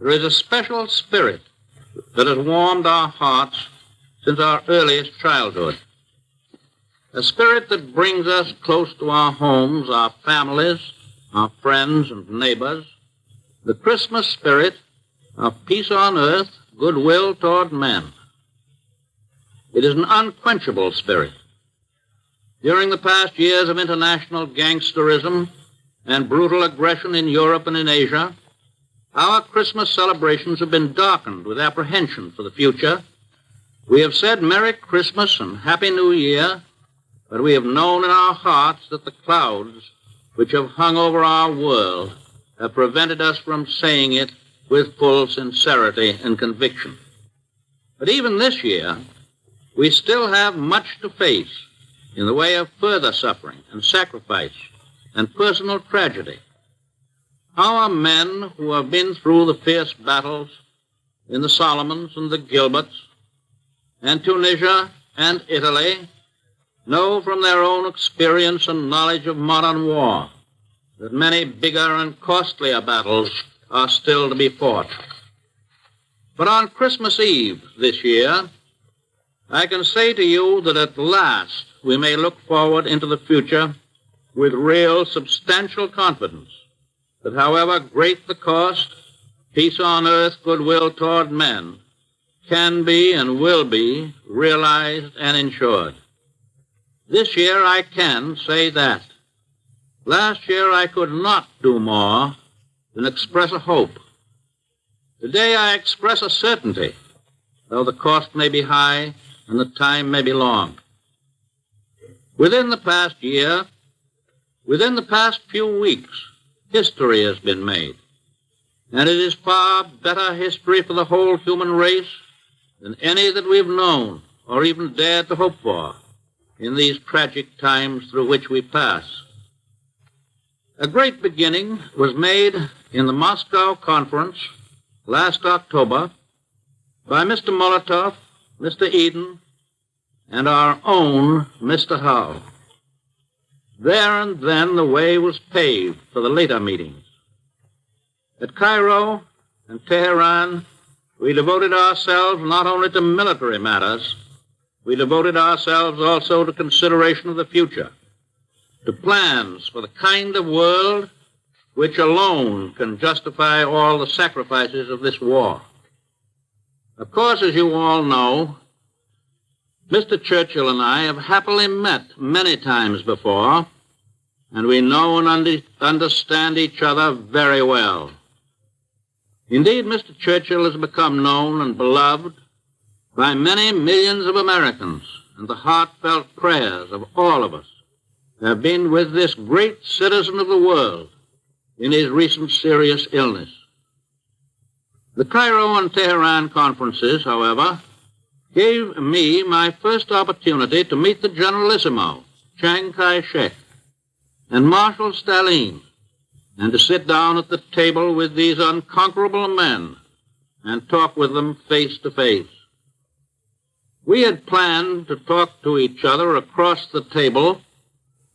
there is a special spirit that has warmed our hearts since our earliest childhood. A spirit that brings us close to our homes, our families, our friends and neighbors, the Christmas spirit of peace on earth, goodwill toward men. It is an unquenchable spirit. During the past years of international gangsterism and brutal aggression in Europe and in Asia, our Christmas celebrations have been darkened with apprehension for the future. We have said Merry Christmas and Happy New Year, but we have known in our hearts that the clouds which have hung over our world have prevented us from saying it with full sincerity and conviction. But even this year, we still have much to face in the way of further suffering and sacrifice and personal tragedy. Our men who have been through the fierce battles in the Solomons and the Gilberts and Tunisia and Italy know from their own experience and knowledge of modern war that many bigger and costlier battles are still to be fought. But on Christmas Eve this year, I can say to you that at last we may look forward into the future with real, substantial confidence that however great the cost, peace on earth, goodwill toward men can be and will be realized and ensured. This year I can say that. Last year I could not do more than express a hope. Today I express a certainty, though the cost may be high and the time may be long. Within the past year, within the past few weeks, history has been made. And it is far better history for the whole human race than any that we've known or even dared to hope for in these tragic times through which we pass. A great beginning was made in the Moscow Conference last October by Mr. Molotov, Mr. Eden, and our own Mr. Howe. There and then the way was paved for the later meetings. At Cairo and Tehran, we devoted ourselves not only to military matters, we devoted ourselves also to consideration of the future, to plans for the kind of world which alone can justify all the sacrifices of this war. Of course, as you all know, Mr. Churchill and I have happily met many times before, and we know and understand each other very well. Indeed, Mr. Churchill has become known and beloved by many millions of Americans, and the heartfelt prayers of all of us have been with this great citizen of the world in his recent serious illness. The Cairo and Tehran conferences, however, gave me my first opportunity to meet the Generalissimo, Chiang Kai-shek, and Marshal Stalin, and to sit down at the table with these unconquerable men and talk with them face to face. We had planned to talk to each other across the table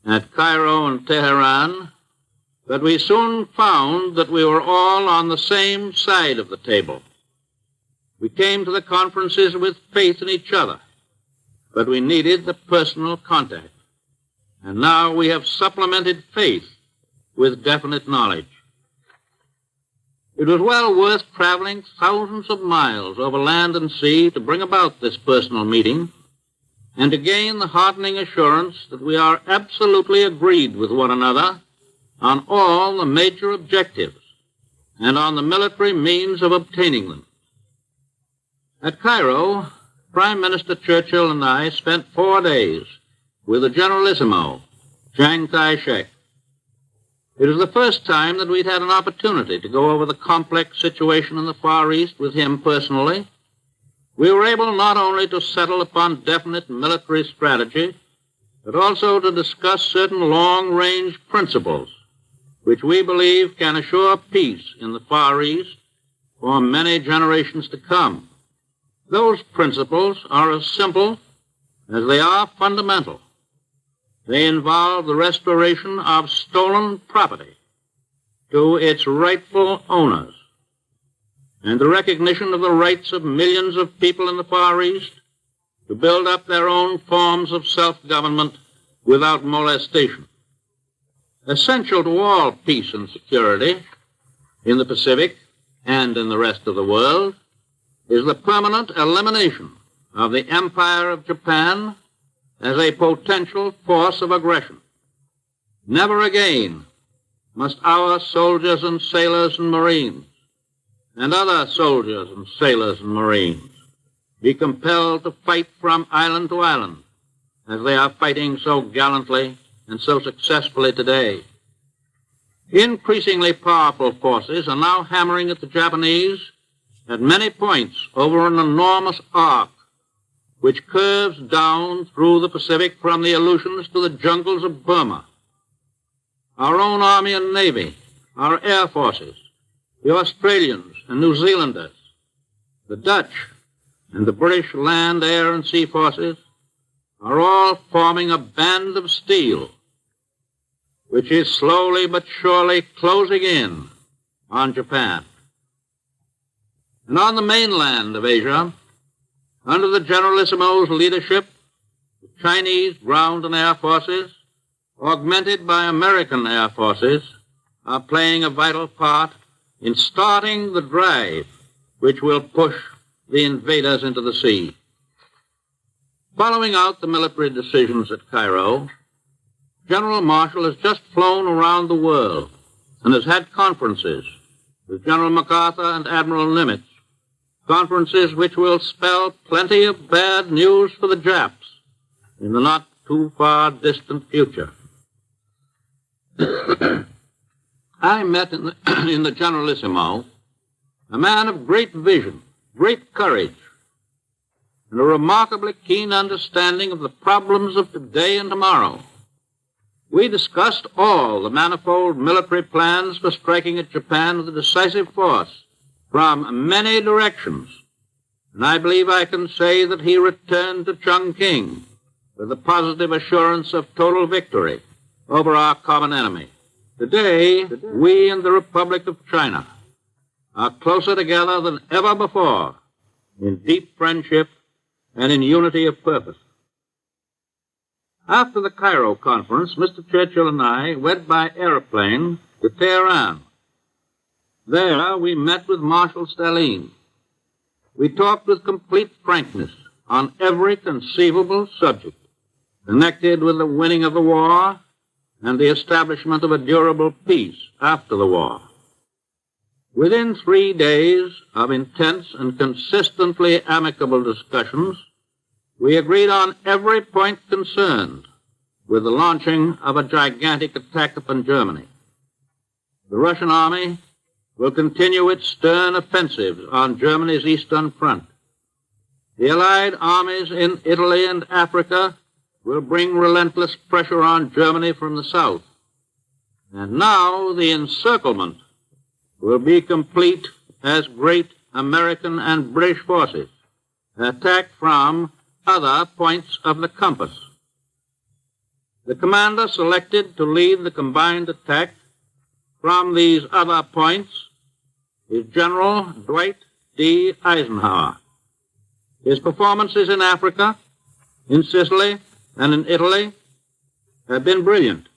at Cairo and Tehran, but we soon found that we were all on the same side of the table. We came to the conferences with faith in each other, but we needed the personal contact. And now we have supplemented faith with definite knowledge. It was well worth traveling thousands of miles over land and sea to bring about this personal meeting and to gain the heartening assurance that we are absolutely agreed with one another on all the major objectives and on the military means of obtaining them. At Cairo, Prime Minister Churchill and I spent 4 days with the Generalissimo, Chiang Kai-shek. It was the first time that we'd had an opportunity to go over the complex situation in the Far East with him personally. We were able not only to settle upon definite military strategy, but also to discuss certain long-range principles which we believe can assure peace in the Far East for many generations to come. Those principles are as simple as they are fundamental. They involve the restoration of stolen property to its rightful owners and the recognition of the rights of millions of people in the Far East to build up their own forms of self-government without molestation. Essential to all peace and security in the Pacific and in the rest of the world is the permanent elimination of the Empire of Japan as a potential force of aggression. Never again must our soldiers and sailors and Marines and other soldiers and sailors and Marines be compelled to fight from island to island as they are fighting so gallantly and so successfully today. Increasingly powerful forces are now hammering at the Japanese at many points over an enormous arc which curves down through the Pacific from the Aleutians to the jungles of Burma. Our own Army and Navy, our Air Forces, the Australians and New Zealanders, the Dutch, and the British land, air, and sea forces are all forming a band of steel which is slowly but surely closing in on Japan. And on the mainland of Asia, under the Generalissimo's leadership, the Chinese ground and air forces, augmented by American air forces, are playing a vital part in starting the drive which will push the invaders into the sea. Following out the military decisions at Cairo, General Marshall has just flown around the world and has had conferences with General MacArthur and Admiral Nimitz, conferences which will spell plenty of bad news for the Japs in the not too far distant future. I met in the Generalissimo a man of great vision, great courage, and a remarkably keen understanding of the problems of today and tomorrow. We discussed all the manifold military plans for striking at Japan with a decisive force from many directions, and I believe I can say that he returned to Chongqing with the positive assurance of total victory over our common enemy. Today, we and the Republic of China are closer together than ever before in deep friendship and in unity of purpose. After the Cairo conference, Mr. Churchill and I went by airplane to Tehran. There we met with Marshal Stalin. We talked with complete frankness on every conceivable subject connected with the winning of the war and the establishment of a durable peace after the war. Within 3 days of intense and consistently amicable discussions, we agreed on every point concerned with the launching of a gigantic attack upon Germany. The Russian army will continue its stern offensives on Germany's eastern front. The Allied armies in Italy and Africa will bring relentless pressure on Germany from the south. And now the encirclement will be complete as great American and British forces attack from other points of the compass. The commander selected to lead the combined attack from these other points is General Dwight D. Eisenhower. His performances in Africa, in Sicily, and in Italy have been brilliant.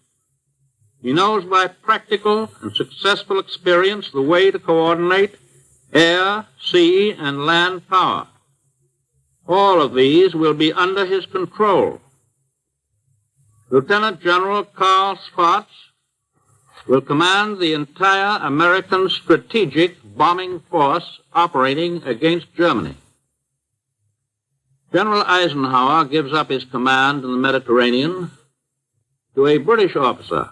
He knows by practical and successful experience the way to coordinate air, sea, and land power. All of these will be under his control. Lieutenant General Carl Spaatz will command the entire American strategic bombing force operating against Germany. General Eisenhower gives up his command in the Mediterranean to a British officer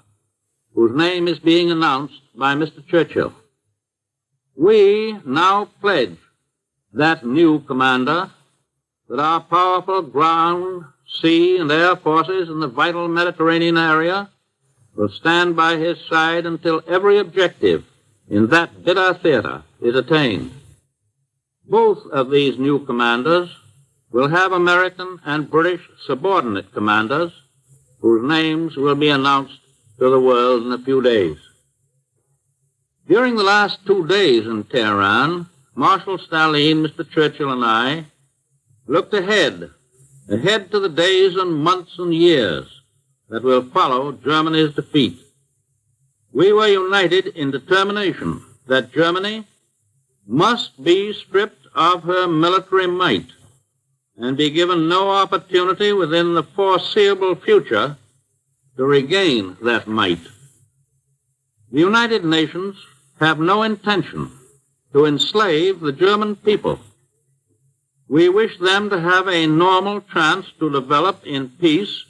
whose name is being announced by Mr. Churchill. We now pledge that new commander that our powerful ground, sea, and air forces in the vital Mediterranean area will stand by his side until every objective in that bitter theater is attained. Both of these new commanders will have American and British subordinate commanders whose names will be announced to the world in a few days. During the last 2 days in Tehran, Marshal Stalin, Mr. Churchill, and I looked ahead to the days and months and years that will follow Germany's defeat. We were united in determination that Germany must be stripped of her military might and be given no opportunity within the foreseeable future to regain that might. The United Nations have no intention to enslave the German people. We wish them to have a normal chance to develop in peace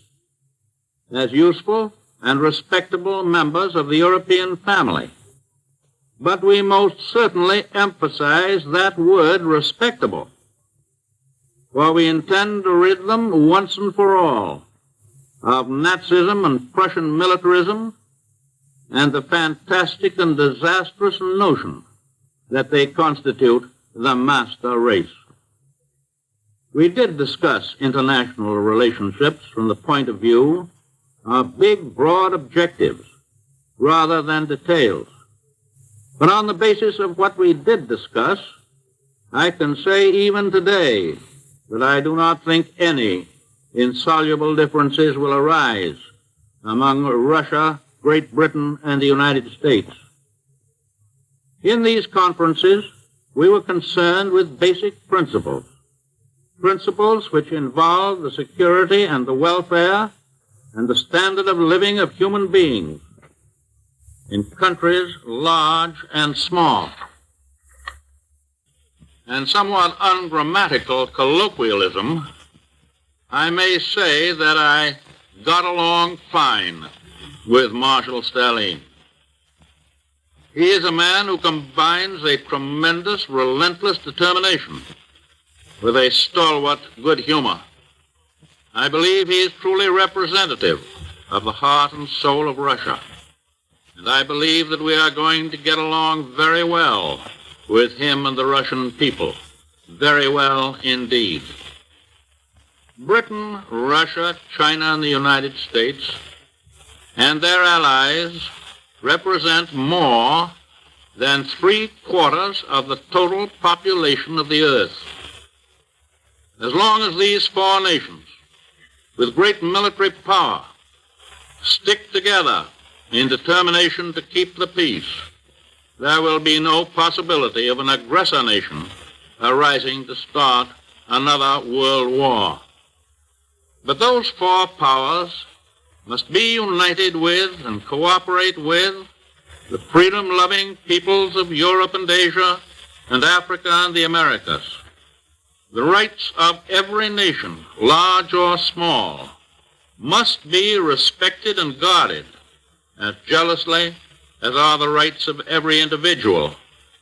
as useful and respectable members of the European family. But we most certainly emphasize that word respectable, for we intend to rid them once and for all of Nazism and Prussian militarism and the fantastic and disastrous notion that they constitute the master race. We did discuss international relationships from the point of view of big, broad objectives rather than details. But on the basis of what we did discuss, I can say even today that I do not think any insoluble differences will arise among Russia, Great Britain, and the United States. In these conferences, we were concerned with basic principles which involve the security and the welfare and the standard of living of human beings in countries large and small. And somewhat ungrammatical colloquialism, I may say that I got along fine with Marshal Stalin. He is a man who combines a tremendous, relentless determination with a stalwart good humor. I believe he is truly representative of the heart and soul of Russia. And I believe that we are going to get along very well with him and the Russian people. Very well indeed. Britain, Russia, China, and the United States and their allies represent more than 3/4 of the total population of the earth. As long as these four nations, with great military power, stick together in determination to keep the peace, there will be no possibility of an aggressor nation arising to start another world war. But those four powers must be united with and cooperate with the freedom-loving peoples of Europe and Asia and Africa and the Americas. The rights of every nation, large or small, must be respected and guarded as jealously as are the rights of every individual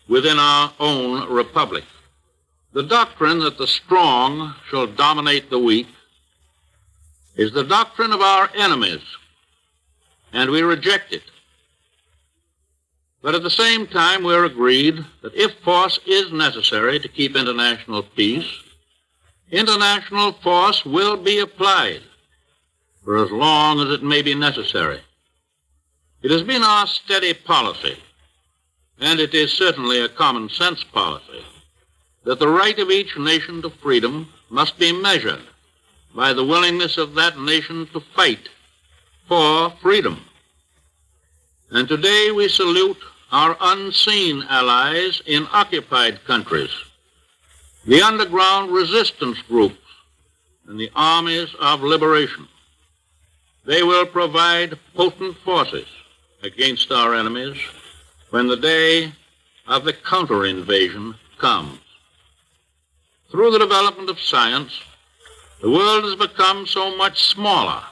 within our own republic. The doctrine that the strong shall dominate the weak is the doctrine of our enemies, and we reject it. But at the same time, we're agreed that if force is necessary to keep international peace, international force will be applied for as long as it may be necessary. It has been our steady policy, and it is certainly a common sense policy, that the right of each nation to freedom must be measured by the willingness of that nation to fight for freedom. And today we salute our unseen allies in occupied countries, the underground resistance groups and the armies of liberation. They will provide potent forces against our enemies when the day of the counter-invasion comes. Through the development of science, the world has become so much smaller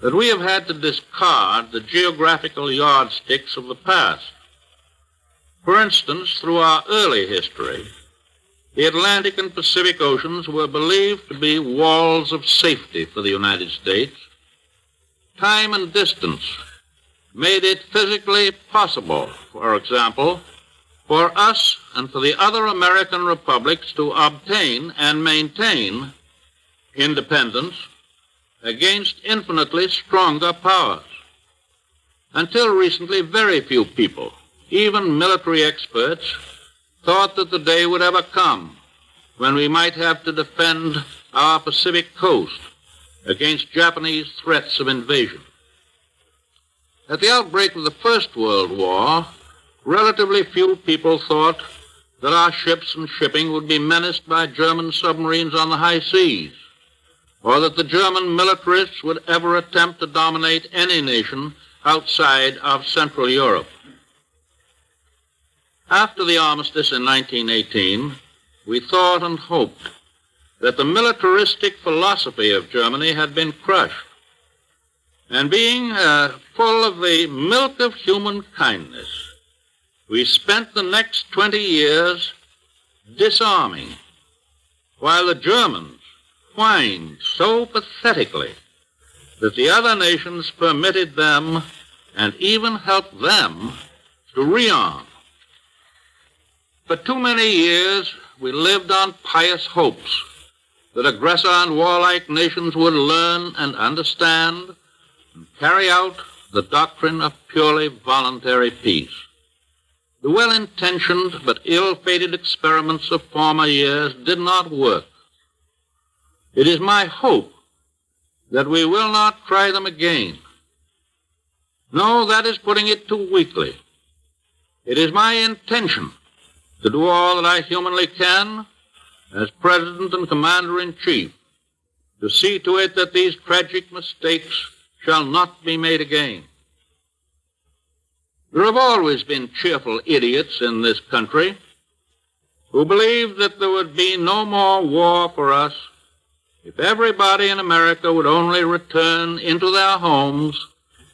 that we have had to discard the geographical yardsticks of the past. For instance, through our early history, the Atlantic and Pacific Oceans were believed to be walls of safety for the United States. Time and distance made it physically possible, for example, for us and for the other American republics to obtain and maintain independence against infinitely stronger powers. Until recently, very few people, even military experts, thought that the day would ever come when we might have to defend our Pacific coast against Japanese threats of invasion. At the outbreak of the First World War, relatively few people thought that our ships and shipping would be menaced by German submarines on the high seas, or that the German militarists would ever attempt to dominate any nation outside of Central Europe. After the armistice in 1918, we thought and hoped that the militaristic philosophy of Germany had been crushed, and being full of the milk of human kindness, we spent the next 20 years disarming, while the Germans whined so pathetically that the other nations permitted them and even helped them to rearm. For too many years, we lived on pious hopes that aggressor and warlike nations would learn and understand and carry out the doctrine of purely voluntary peace. The well-intentioned but ill-fated experiments of former years did not work. It is my hope that we will not try them again. No, that is putting it too weakly. It is my intention to do all that I humanly can as President and Commander-in-Chief to see to it that these tragic mistakes shall not be made again. There have always been cheerful idiots in this country who believed that there would be no more war for us if everybody in America would only return into their homes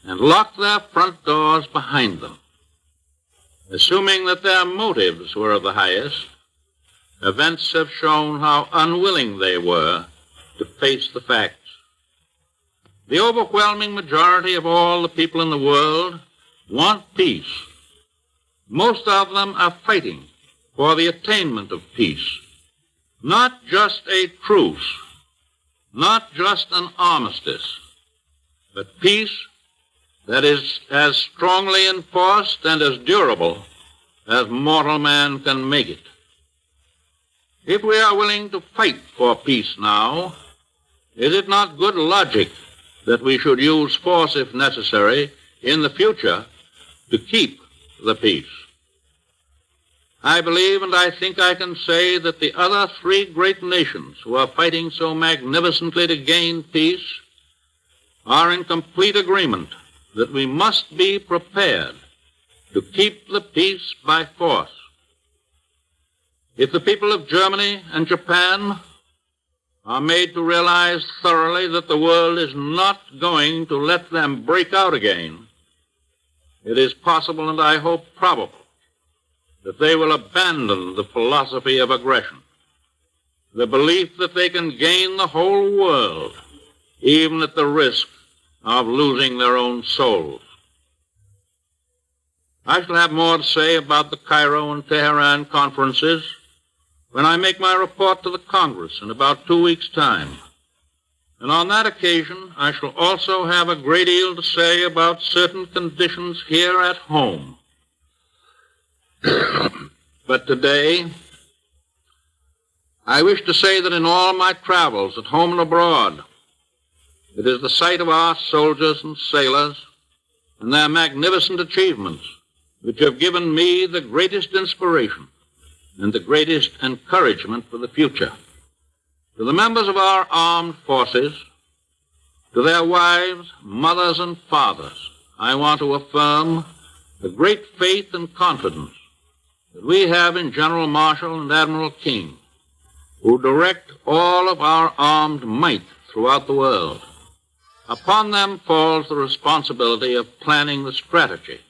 and lock their front doors behind them. Assuming that their motives were of the highest, events have shown how unwilling they were to face the facts. The overwhelming majority of all the people in the world want peace. Most of them are fighting for the attainment of peace. Not just a truce, not just an armistice, but peace that is as strongly enforced and as durable as mortal man can make it. If we are willing to fight for peace now, is it not good logic that we should use force if necessary in the future to keep the peace? I believe and I think I can say that the other three great nations who are fighting so magnificently to gain peace are in complete agreement that we must be prepared to keep the peace by force. If the people of Germany and Japan are made to realize thoroughly that the world is not going to let them break out again, it is possible and I hope probable that they will abandon the philosophy of aggression, the belief that they can gain the whole world, even at the risk of losing their own souls. I shall have more to say about the Cairo and Tehran conferences when I make my report to the Congress in about 2 weeks' time. And on that occasion, I shall also have a great deal to say about certain conditions here at home. But today, I wish to say that in all my travels, at home and abroad, it is the sight of our soldiers and sailors and their magnificent achievements which have given me the greatest inspiration and the greatest encouragement for the future. To the members of our armed forces, to their wives, mothers, and fathers, I want to affirm the great faith and confidence that we have in General Marshall and Admiral King, who direct all of our armed might throughout the world. Upon them falls the responsibility of planning the strategy,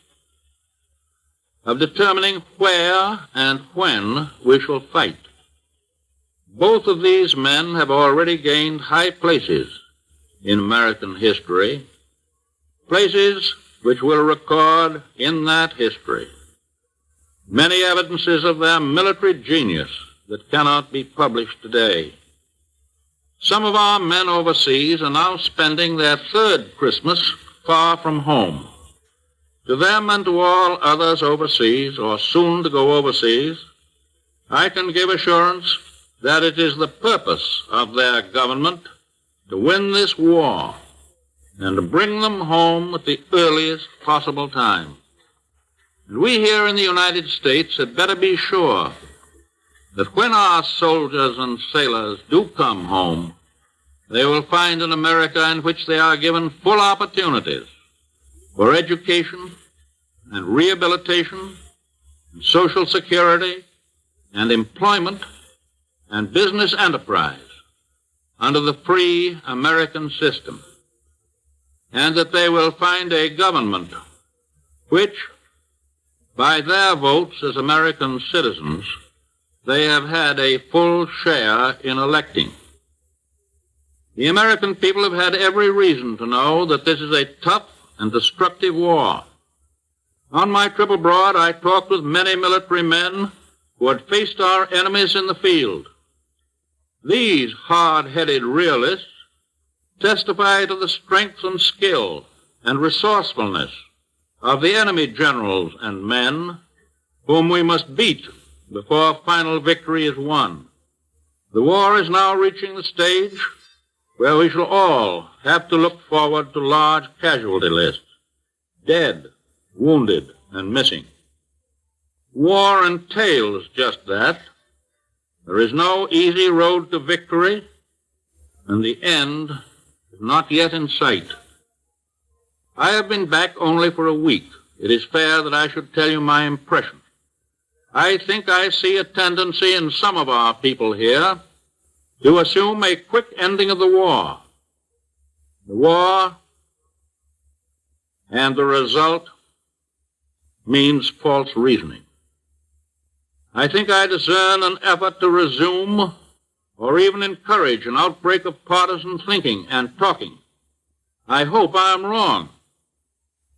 of determining where and when we shall fight. Both of these men have already gained high places in American history, places which will record in that history many evidences of their military genius that cannot be published today. Some of our men overseas are now spending their third Christmas far from home. To them and to all others overseas, or soon to go overseas, I can give assurance that it is the purpose of their government to win this war and to bring them home at the earliest possible time. And we here in the United States had better be sure that when our soldiers and sailors do come home, they will find an America in which they are given full opportunities for education and rehabilitation and social security and employment and business enterprise under the free American system, and that they will find a government which, by their votes as American citizens, they have had a full share in electing. The American people have had every reason to know that this is a tough and destructive war. On my trip abroad, I talked with many military men who had faced our enemies in the field. These hard-headed realists testify to the strength and skill and resourcefulness of the enemy generals and men whom we must beat before final victory is won. The war is now reaching the stage where we shall all have to look forward to large casualty lists, dead, wounded, and missing. War entails just that. There is no easy road to victory, and the end is not yet in sight. I have been back only for a week. It is fair that I should tell you my impression. I think I see a tendency in some of our people here to assume a quick ending of the war. The war and the result means false reasoning. I think I discern an effort to resume or even encourage an outbreak of partisan thinking and talking. I hope I am wrong,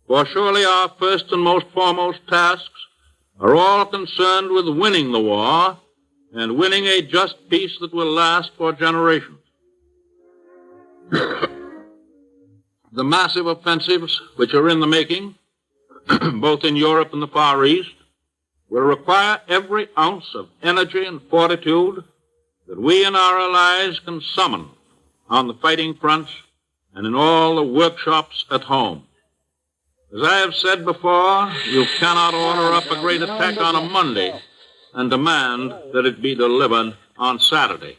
for surely our first and most foremost tasks are all concerned with winning the war and winning a just peace that will last for generations. The massive offensives which are in the making, both in Europe and the Far East, will require every ounce of energy and fortitude that we and our allies can summon on the fighting fronts and in all the workshops at home. As I have said before, you cannot order up a great attack on a Monday and demand that it be delivered on Saturday.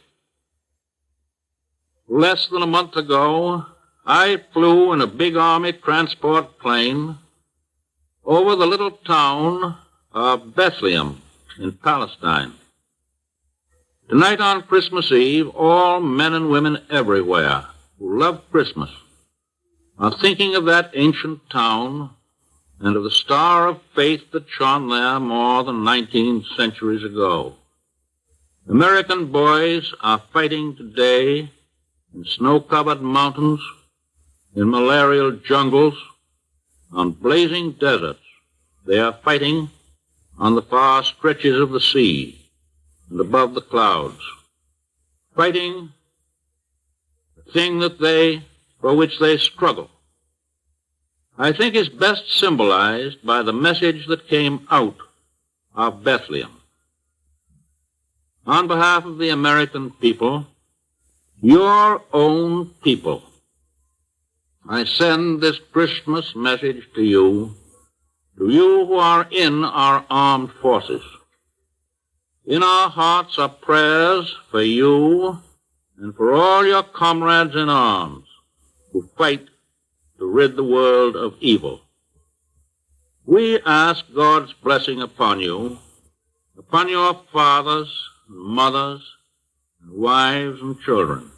Less than a month ago, I flew in a big Army transport plane over the little town of Bethlehem in Palestine. Tonight on Christmas Eve, all men and women everywhere who love Christmas are thinking of that ancient town and of the star of faith that shone there more than 19 centuries ago. American boys are fighting today in snow-covered mountains, in malarial jungles, on blazing deserts. They are fighting on the far stretches of the sea and above the clouds, fighting the thing for which they struggle. I think is best symbolized by the message that came out of Bethlehem. On behalf of the American people, your own people, I send this Christmas message to you who are in our armed forces. In our hearts are prayers for you and for all your comrades in arms who fight to rid the world of evil. We ask God's blessing upon you, upon your fathers and mothers and wives and children,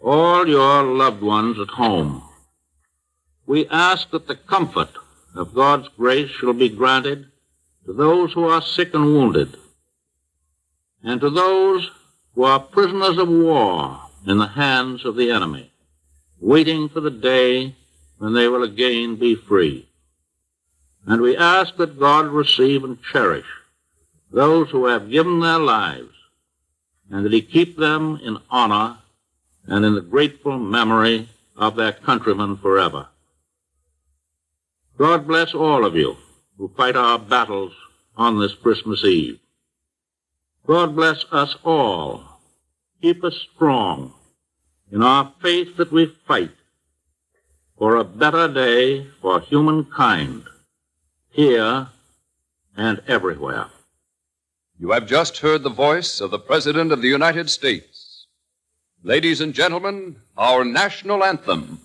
all your loved ones at home. We ask that the comfort of God's grace shall be granted to those who are sick and wounded, and to those who are prisoners of war in the hands of the enemy, waiting for the day when they will again be free. And we ask that God receive and cherish those who have given their lives, and that he keep them in honor and in the grateful memory of their countrymen forever. God bless all of you who fight our battles on this Christmas Eve. God bless us all. Keep us strong in our faith that we fight for a better day for humankind, here and everywhere. You have just heard the voice of the President of the United States. Ladies and gentlemen, our national anthem.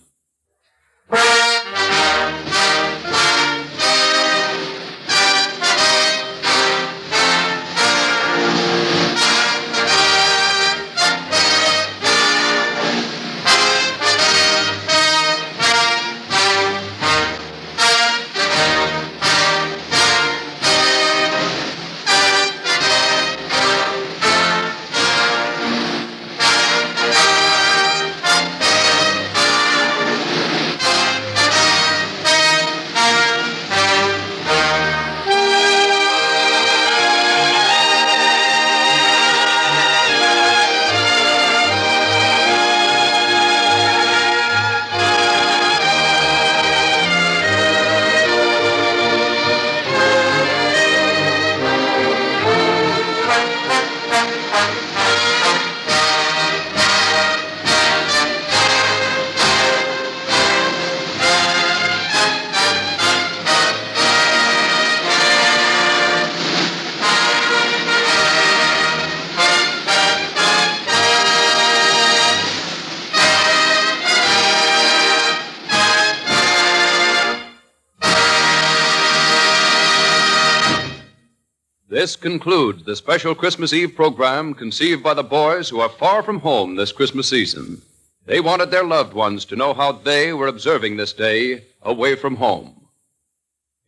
This concludes the special Christmas Eve program conceived by the boys who are far from home this Christmas season. They wanted their loved ones to know how they were observing this day away from home.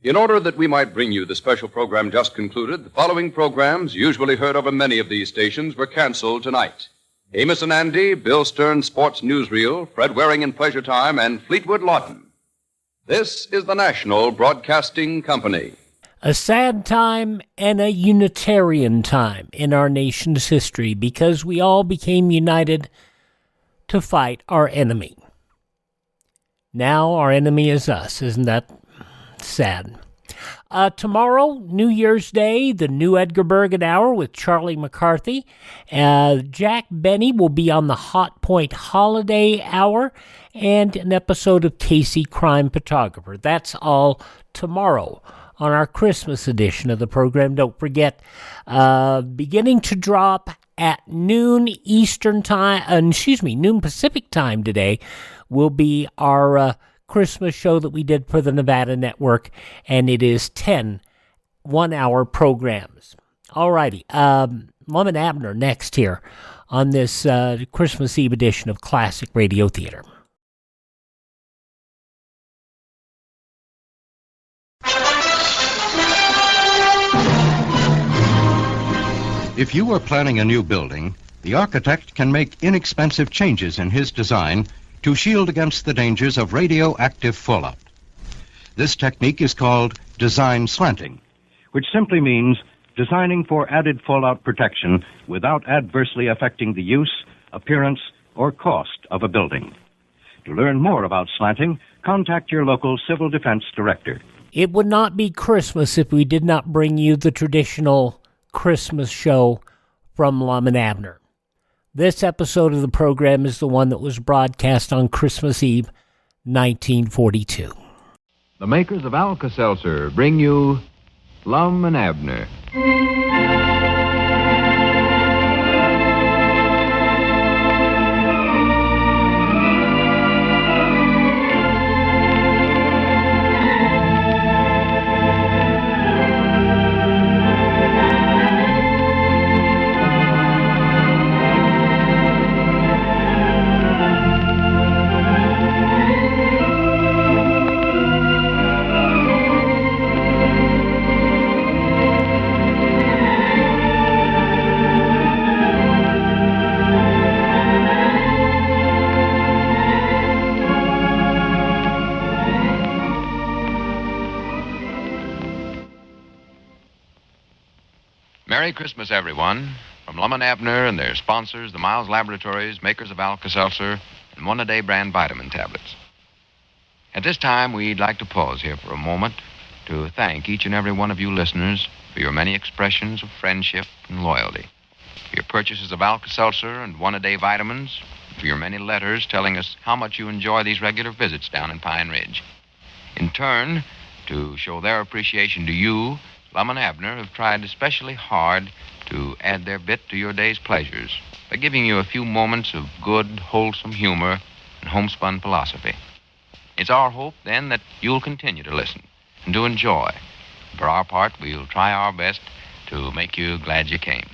In order that we might bring you the special program just concluded, the following programs, usually heard over many of these stations, were canceled tonight. Amos and Andy, Bill Stern's Sports Newsreel, Fred Waring in Pleasure Time, and Fleetwood Lawton. This is the National Broadcasting Company. A sad time and a Unitarian time in our nation's history because we all became united to fight our enemy. Now our enemy is us. Isn't that sad? Tomorrow, New Year's Day, the new Edgar Bergen Hour with Charlie McCarthy. Jack Benny will be on the Hot Point Holiday Hour and an episode of Casey Crime Photographer. That's all tomorrow on our Christmas edition of the program. Don't forget, beginning to drop at noon Eastern time, noon Pacific time today, will be our Christmas show that we did for the Nevada Network, and it is 10 one-hour programs. All righty, Mom and Abner next here on this Christmas Eve edition of Classic Radio Theater. If you are planning a new building, the architect can make inexpensive changes in his design to shield against the dangers of radioactive fallout. This technique is called design slanting, which simply means designing for added fallout protection without adversely affecting the use, appearance, or cost of a building. To learn more about slanting, contact your local civil defense director. It would not be Christmas if we did not bring you the traditional Christmas show from Lum and Abner. This episode of the program is the one that was broadcast on Christmas Eve, 1942. The makers of Alka-Seltzer bring you Lum and Abner. Merry Christmas, everyone. From Lum and Abner and their sponsors, the Miles Laboratories, makers of Alka-Seltzer and One-A-Day brand vitamin tablets. At this time, we'd like to pause here for a moment to thank each and every one of you listeners for your many expressions of friendship and loyalty, for your purchases of Alka-Seltzer and One-A-Day vitamins, for your many letters telling us how much you enjoy these regular visits down in Pine Ridge. In turn, to show their appreciation to you, Lum and Abner have tried especially hard to add their bit to your day's pleasures by giving you a few moments of good, wholesome humor and homespun philosophy. It's our hope, then, that you'll continue to listen and to enjoy. For our part, we'll try our best to make you glad you came.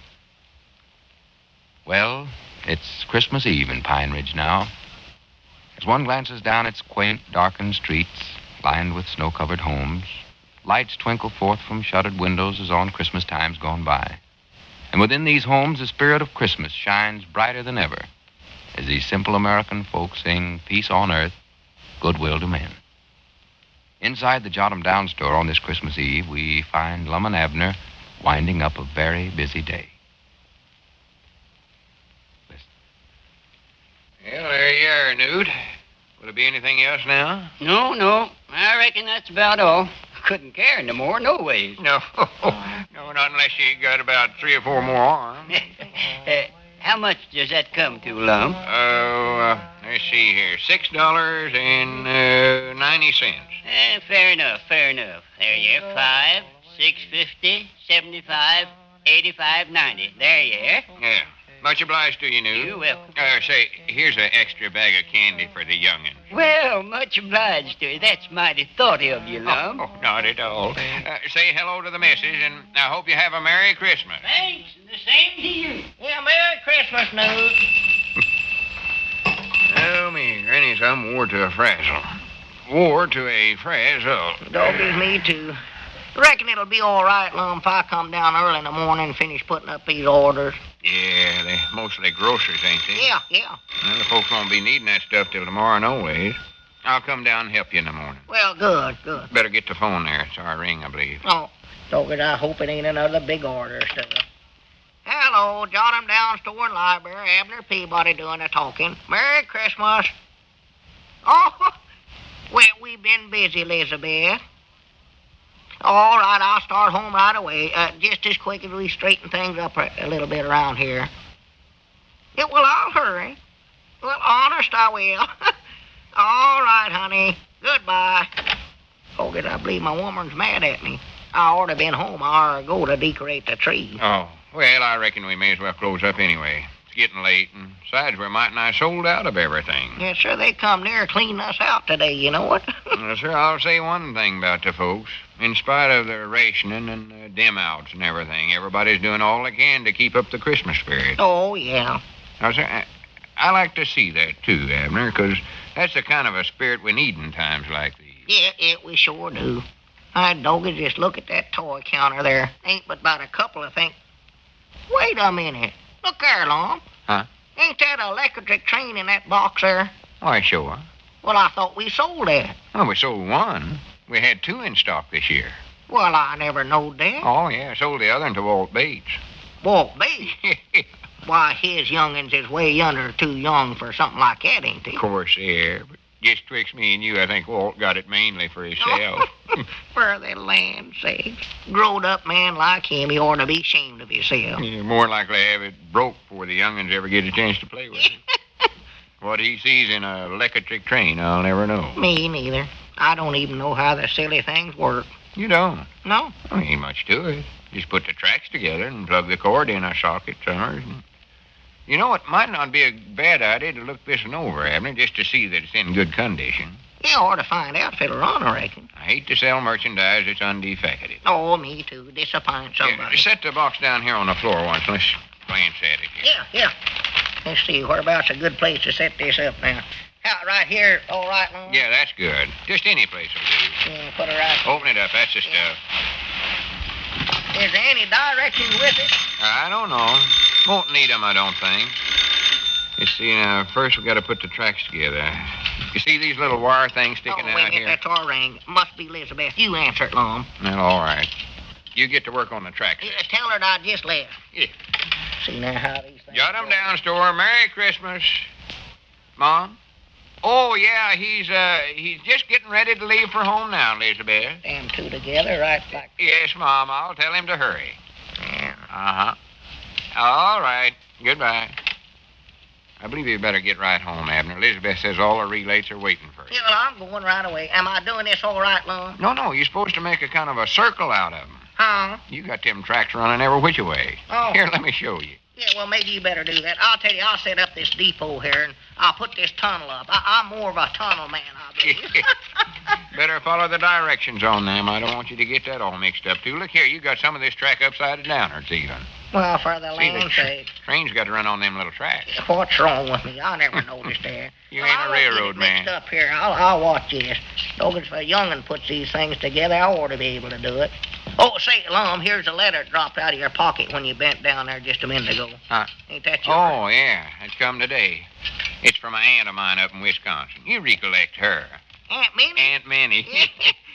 Well, it's Christmas Eve in Pine Ridge now. As one glances down its quaint, darkened streets, lined with snow-covered homes, lights twinkle forth from shuttered windows as on Christmas times gone by. And within these homes, the spirit of Christmas shines brighter than ever as these simple American folk sing peace on earth, goodwill to men. Inside the Jot 'em Down store on this Christmas Eve, we find Lum and Abner winding up a very busy day. Listen. Well, there you are, Newt. Will there be anything else now? No. I reckon that's about all. Couldn't carry no more, no ways. No. No, not unless you got about 3 or 4 more arms. How much does that come to, Lum? Let's see here. $6.90. Fair enough. There you are. 5, 6.50, 75, 85, 90. There you are. Yeah. Much obliged to you, Newt. You're welcome. Say, here's an extra bag of candy for the young'un. Well, much obliged to you. That's mighty thoughty of you, Lum. Oh, not at all. Say hello to the missus, and I hope you have a Merry Christmas. Thanks, and the same to you. Yeah, Merry Christmas, Newt. Oh, me, Granny's I'm wore to a frazzle. wore to a frazzle. Doggies, me too. Reckon it'll be all right, Lum, if I come down early in the morning and finish putting up these orders. Yeah, they're mostly grocers, ain't they? Yeah. Well, the folks won't be needing that stuff till tomorrow, no ways. I'll come down and help you in the morning. Well, good. Better get the phone there. It's our ring, I believe. Oh, Doggies, I hope it ain't another big order stuff. Hello, jot 'em down, store and library. Abner Peabody doing the talking. Merry Christmas. Oh, well, we've been busy, Elizabeth. All right, I'll start home right away, just as quick as we straighten things up a little bit around here. Yeah, well, I'll hurry. Well, honest, I will. All right, honey. Goodbye. Oh, I believe my woman's mad at me. I ought to been home an hour ago to decorate the tree. Oh, well, I reckon we may as well close up anyway. It's getting late, and besides, we're might nigh sold out of everything. Yes, sir, they come near cleaning us out today, you know it. Well, sir, I'll say one thing about the folks. In spite of their rationing and dim-outs and everything, everybody's doing all they can to keep up the Christmas spirit. Oh, yeah. Now, sir, I like to see that, too, Abner, because that's the kind of a spirit we need in times like these. Yeah, we sure do. Doggy, just look at that toy counter there. Ain't but about a couple of things. Wait a minute. Look there, Lum. Huh? Ain't that an electric train in that box there? Why, sure. Well, I thought we sold that. Well, we sold one. We had 2 in stock this year. Well, I never knowed that. Oh, yeah, sold the other one to Walt Bates. Walt Bates? Why, his young'uns is way under too young for something like that, ain't they? Of course, yeah, but just twixt me and you, I think Walt got it mainly for himself. For the land's sake. Growed up man like him, he ought to be ashamed of himself. Yeah, more likely to have it broke before the young'uns ever get a chance to play with it. What he sees in a electric train, I'll never know. Me neither. I don't even know how the silly things work. You don't? No. Well, ain't much to it. Just put the tracks together and plug the cord in a socket somewhere. You know, it might not be a bad idea to look this one over, Abner, just to see that it's in good condition. You ought to find out if it'll run, I reckon. I hate to sell merchandise that's undefected. Oh, me too. Disappoint somebody. Yeah, set the box down here on the floor once. Let's glance at it. Yeah. Let's see, whereabouts a good place to set this up now. Right here, all right, Lum? Yeah, that's good. Just any place will do. Yeah, put it right. Open it up. That's the stuff. Is there any directions with it? I don't know. Won't need them, I don't think. You see, now, first we got to put the tracks together. You see these little wire things sticking out here? That's our ring. Must be Elizabeth. You answer it, Lum. Well, all right. You get to work on the tracks. Yeah, tell her that I just left. Yeah. See now how these things Jot them down, store. Merry Christmas. Mom? Oh, yeah, he's just getting ready to leave for home now, Elizabeth. Them two together, right like... Yes, Mom. I'll tell him to hurry. Yeah. Uh-huh. All right. Goodbye. I believe you better get right home, Abner. Elizabeth says all the relays are waiting for you. Yeah, well, I'm going right away. Am I doing this all right, Lum? No, you're supposed to make a kind of a circle out of them. Huh? You got them tracks running every which way. Oh. Here, let me show you. Yeah, well, maybe you better do that. I'll tell you, I'll set up this depot here, and I'll put this tunnel up. I'm more of a tunnel man, I believe. Better follow the directions on them. I don't want you to get that all mixed up, too. Look here, you got some of this track upside down, or it's even. Well, for the land's sake. Train's got to run on them little tracks. What's wrong with me? I never noticed that. You ain't a railroad man. Mixed up here. I'll watch this. Doggies, if a young'un puts these things together, I ought to be able to do it. Oh, say, Lum, here's a letter dropped out of your pocket when you bent down there just a minute ago. Huh? Ain't that yours? Oh, yeah. It's come today. It's from an aunt of mine up in Wisconsin. You recollect her. Aunt Minnie? Aunt Minnie.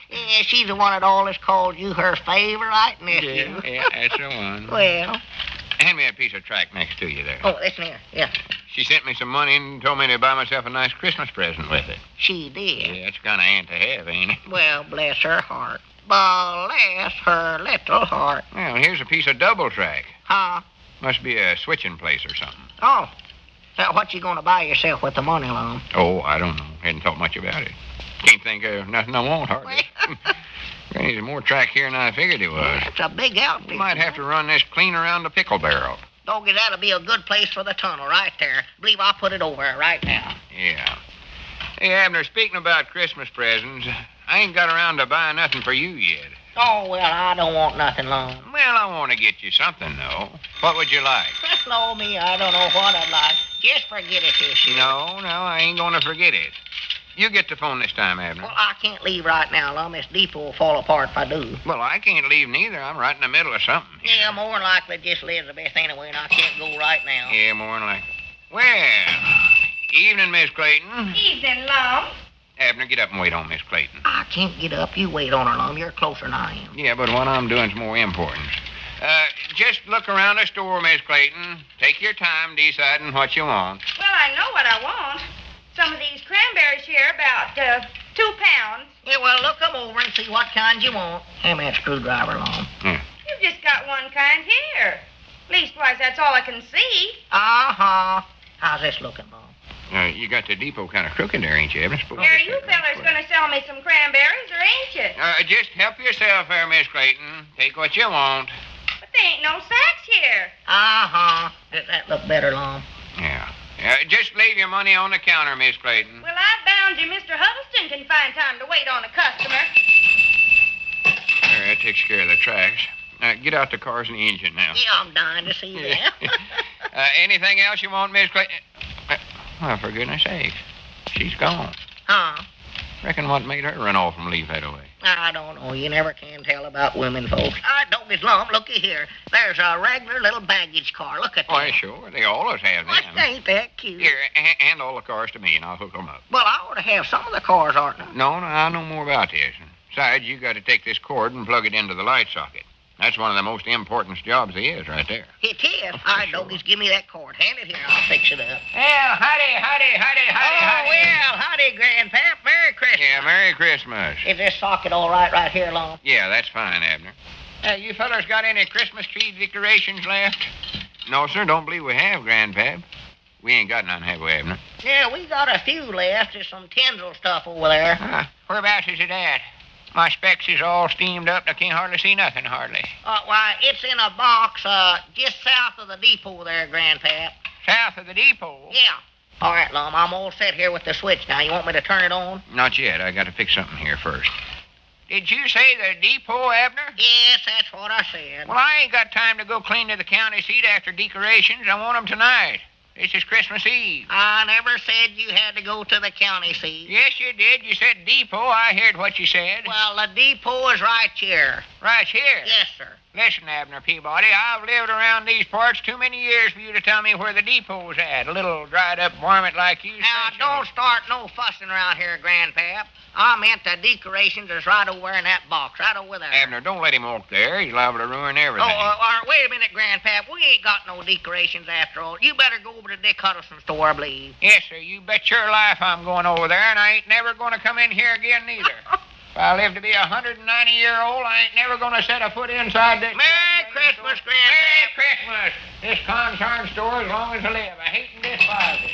Yeah, she's the one that always calls you her favorite nephew. Yeah, that's the one. Well. Hand me a piece of track next to you there. Oh, listen here. Yeah. She sent me some money and told me to buy myself a nice Christmas present with it. She did? Yeah, that's the kind of aunt to have, ain't it? Well, bless her heart. Bless her little heart. Well, here's a piece of double track. Huh? Must be a switching place or something. Oh. Now, what you going to buy yourself with the money, Lum? Oh, I don't know. Hadn't thought much about it. Can't think of nothing I want, hardly. There's more track here than I figured it was. It's a big outfit. We might have to run this clean around the pickle barrel. Doggy, that'll be a good place for the tunnel right there. Believe I'll put it over right now. Yeah. Hey, Abner, speaking about Christmas presents, I ain't got around to buying nothing for you yet. Oh, well, I don't want nothing, Lum. Well, I want to get you something, though. What would you like? Hello, me, I don't know what I'd like. Just forget it this year. No, I ain't going to forget it. You get the phone this time, Abner. Well, I can't leave right now, Lum. This depot will fall apart if I do. Well, I can't leave neither. I'm right in the middle of something. Yeah, more than likely just Elizabeth anyway, and I can't go right now. Yeah, more than likely. Well, evening, Miss Clayton. Evening, Lum. Abner, get up and wait on Miss Clayton. I can't get up. You wait on her, Lum. You're closer than I am. Yeah, but what I'm doing's more important. Just look around the store, Miss Clayton. Take your time deciding what you want. Well, I know what I want. Some of these cranberries here, about 2 pounds. Yeah, well, look them over and see what kind you want. Hand me that screwdriver, Lum. You've just got one kind here. Leastwise, that's all I can see. Uh-huh. How's this looking, Lum? You got the depot kind of crooked there, ain't you, Abner? Are you fellers going to sell me some cranberries, or ain't you? Just help yourself there, Miss Clayton. Take what you want. But there ain't no sacks here. Uh-huh. Does that look better, Lum? Yeah. Just leave your money on the counter, Miss Clayton. Well, I bound you Mr. Huddleston can find time to wait on a customer. There, that takes care of the tracks. Get out the cars and the engine now. Yeah, I'm dying to see that. Anything else you want, Miss Clayton? Well, for goodness sake. She's gone. Huh? Reckon what made her run off and leave that away? I don't know. You never can tell about women folks. I don't get Lum. Looky here. There's a regular little baggage car. Look at that. Why, sure. They always have them. Ain't that cute? Here, hand all the cars to me, and I'll hook them up. Well, I ought to have some of the cars, aren't I? No, I know more about this. Besides, you got to take this cord and plug it into the light socket. That's one of the most important jobs there is, right there. It is. All right, Dogies, give me that cord. Hand it here. I'll fix it up. Well, howdy. Oh, well, howdy, Grandpap. Merry Christmas. Yeah, Merry Christmas. Is this socket all right here, Lum? Yeah, that's fine, Abner. You fellers got any Christmas tree decorations left? No, sir, don't believe we have, Grandpap. We ain't got none, have we, Abner? Yeah, we got a few left. There's some tinsel stuff over there. Whereabouts is it at? My specs is all steamed up. I can't hardly see nothing, hardly. Why, it's in a box just south of the depot there, Grandpap. South of the depot? Yeah. All right, Lum, I'm all set here with the switch now. You want me to turn it on? Not yet. I got to fix something here first. Did you say the depot, Abner? Yes, that's what I said. Well, I ain't got time to go clean to the county seat after decorations. I want 'em tonight. This is Christmas Eve. I never said you had to go to the county seat. Yes, you did. You said depot. I heard what you said. Well, the depot is right here. Right here? Yes, sir. Listen, Abner Peabody, I've lived around these parts too many years for you to tell me where the depot's at. A little dried-up varmint like you. Now, don't start no fussing around here, Grandpap. I meant the decorations is right over in that box, right over there. Abner, don't let him walk there. He's liable to ruin everything. Wait a minute, Grandpap. We ain't got no decorations after all. You better go over to Dick Huddleston's store, I believe. Yes, sir. You bet your life I'm going over there, and I ain't never going to come in here again, neither. If I live to be 190-year-old, I ain't never going to set a foot inside this... Merry Christmas, Grandpap. Merry Christmas. This concern store as long as I live. I hate and despise it.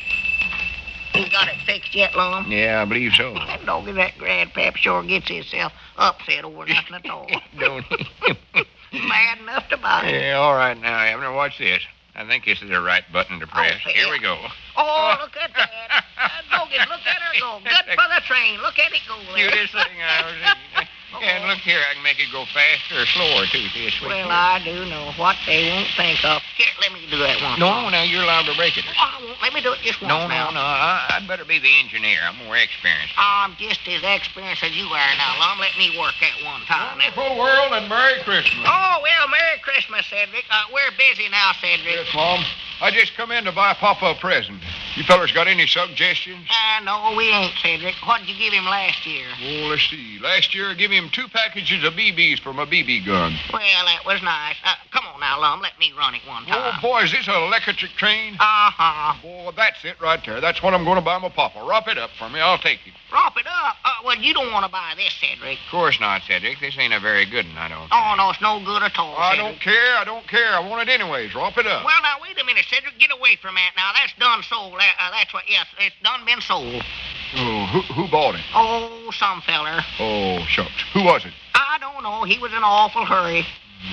You got it fixed yet, Lum? Yeah, I believe so. That doggy, that Grandpap sure gets himself upset over nothing at all. Don't he? Mad enough to buy it. Yeah, all right now, Abner, watch this. I think this is the right button to press. Here we go. Oh, look at that. Doggy, look at her go. Good for the train. Look at it go there. Cutest thing I ever seen. And look here, I can make it go faster or slower, too. See, it's well, I do know what they won't think of. Here, let me do that once. No, now you're allowed to break it. Oh, I won't. Let me do it just once now. No. I'd better be the engineer. I'm more experienced. I'm just as experienced as you are now, Lum. Let me work at one time. Wonderful world and Merry Christmas. Oh, well, Merry Christmas, Cedric. We're busy now, Cedric. Yes, Mom. I just come in to buy Papa a present. You fellers got any suggestions? No, we ain't, Cedric. What did you give him last year? Oh, let's see. Last year I gave him 2 packages of BBs for my BB gun. Well, that was nice. Come on now, Lum. Let me run it one time. Oh, boy, is this an electric train? Uh-huh. Boy, that's it right there. That's what I'm going to buy my Papa. Rop it up for me. I'll take it. Rop it up? Well, you don't want to buy this, Cedric. Of course not, Cedric. This ain't a very good one, I don't think. Oh, no, it's no good at all, I Cedric. don't care. I want it anyways. Rop it up. Well, now, wait a minute, Cedric. Get away from that now. That's done sold. That's what, yes, it's done been sold. Oh, who bought it? Oh, some feller. Oh, shucks. Who was it? I don't know. He was in an awful hurry.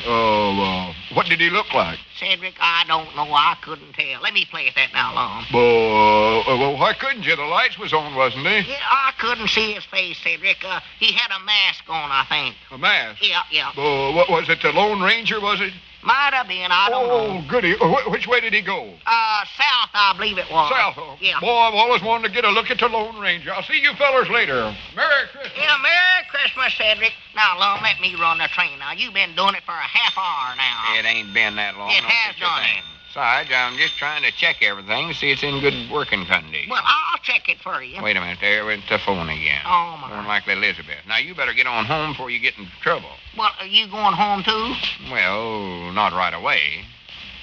Oh, what did he look like? Cedric, I don't know. I couldn't tell. Let me play at that now, Lum. Well, why couldn't you? The lights was on, wasn't they? Yeah, I couldn't see his face, Cedric. He had a mask on, I think. A mask? Yeah. What was it, the Lone Ranger, was it? Might have been, I don't know. Oh, goody. Which way did he go? South, I believe it was. South. Oh, Yeah. Boy, I've always wanted to get a look at the Lone Ranger. I'll see you fellers later. Merry Christmas. Yeah, Merry Christmas, Cedric. Now, Lum, let me run the train. Now, you've been doing it for a half hour now. It ain't been that long. It no has such a done thing. it. Besides, I'm just trying to check everything to see it's in good working condition. Well, I'll check it for you. Wait a minute, there went the phone again. Oh, my. More likely Elizabeth. Now, you better get on home before you get into trouble. Well, are you going home, too? Well, not right away.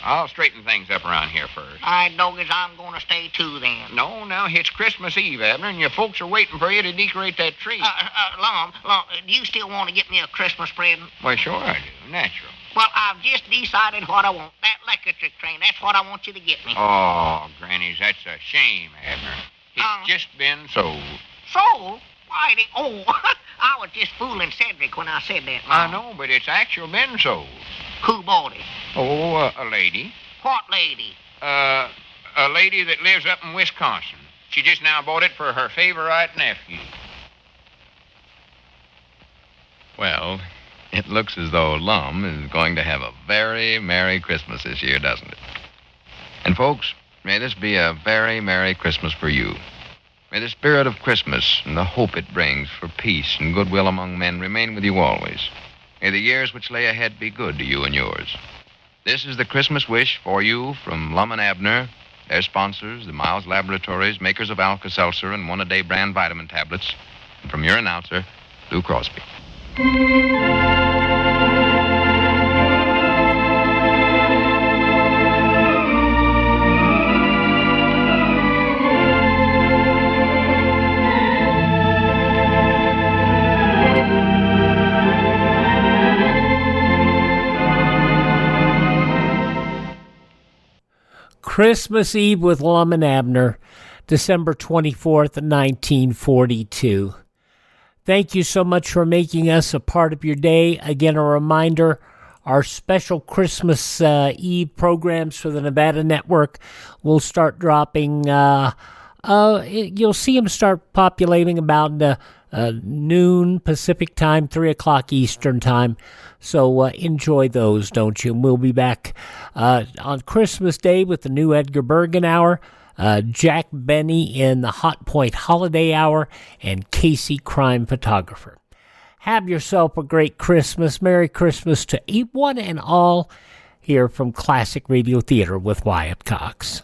I'll straighten things up around here first. All right, doggies, I'm going to stay, too, then. No, now, it's Christmas Eve, Abner, and your folks are waiting for you to decorate that tree. Lum, do you still want to get me a Christmas present? Well, sure I do. Natural. Well, I've just decided what I want. That electric train, that's what I want you to get me. Oh, Grannies, that's a shame, Abner. It's just been sold. Sold? Why, oh, I was just fooling Cedric when I said that. I know, but it's actually been sold. Who bought it? Oh, a lady. What lady? A lady that lives up in Wisconsin. She just now bought it for her favorite nephew. Well, it looks as though Lum is going to have a very Merry Christmas this year, doesn't it? And folks, may this be a very Merry Christmas for you. May the spirit of Christmas and the hope it brings for peace and goodwill among men remain with you always. May the years which lay ahead be good to you and yours. This is the Christmas wish for you from Lum and Abner, their sponsors, the Miles Laboratories, makers of Alka-Seltzer and One-A-Day brand vitamin tablets, and from your announcer, Lou Crosby. Christmas Eve with Lum and Abner, December 24th, 1942. Thank you so much for making us a part of your day. Again, a reminder, our special Christmas Eve programs for the Nevada Network will start dropping. You'll see them start populating about noon Pacific time, 3 o'clock Eastern time. So enjoy those, don't you? And we'll be back on Christmas Day with the new Edgar Bergen Hour, Jack Benny in the Hot Point Holiday Hour, and Casey Crime Photographer. Have yourself a great Christmas. Merry Christmas to one and all here from Classic Radio Theater with Wyatt Cox.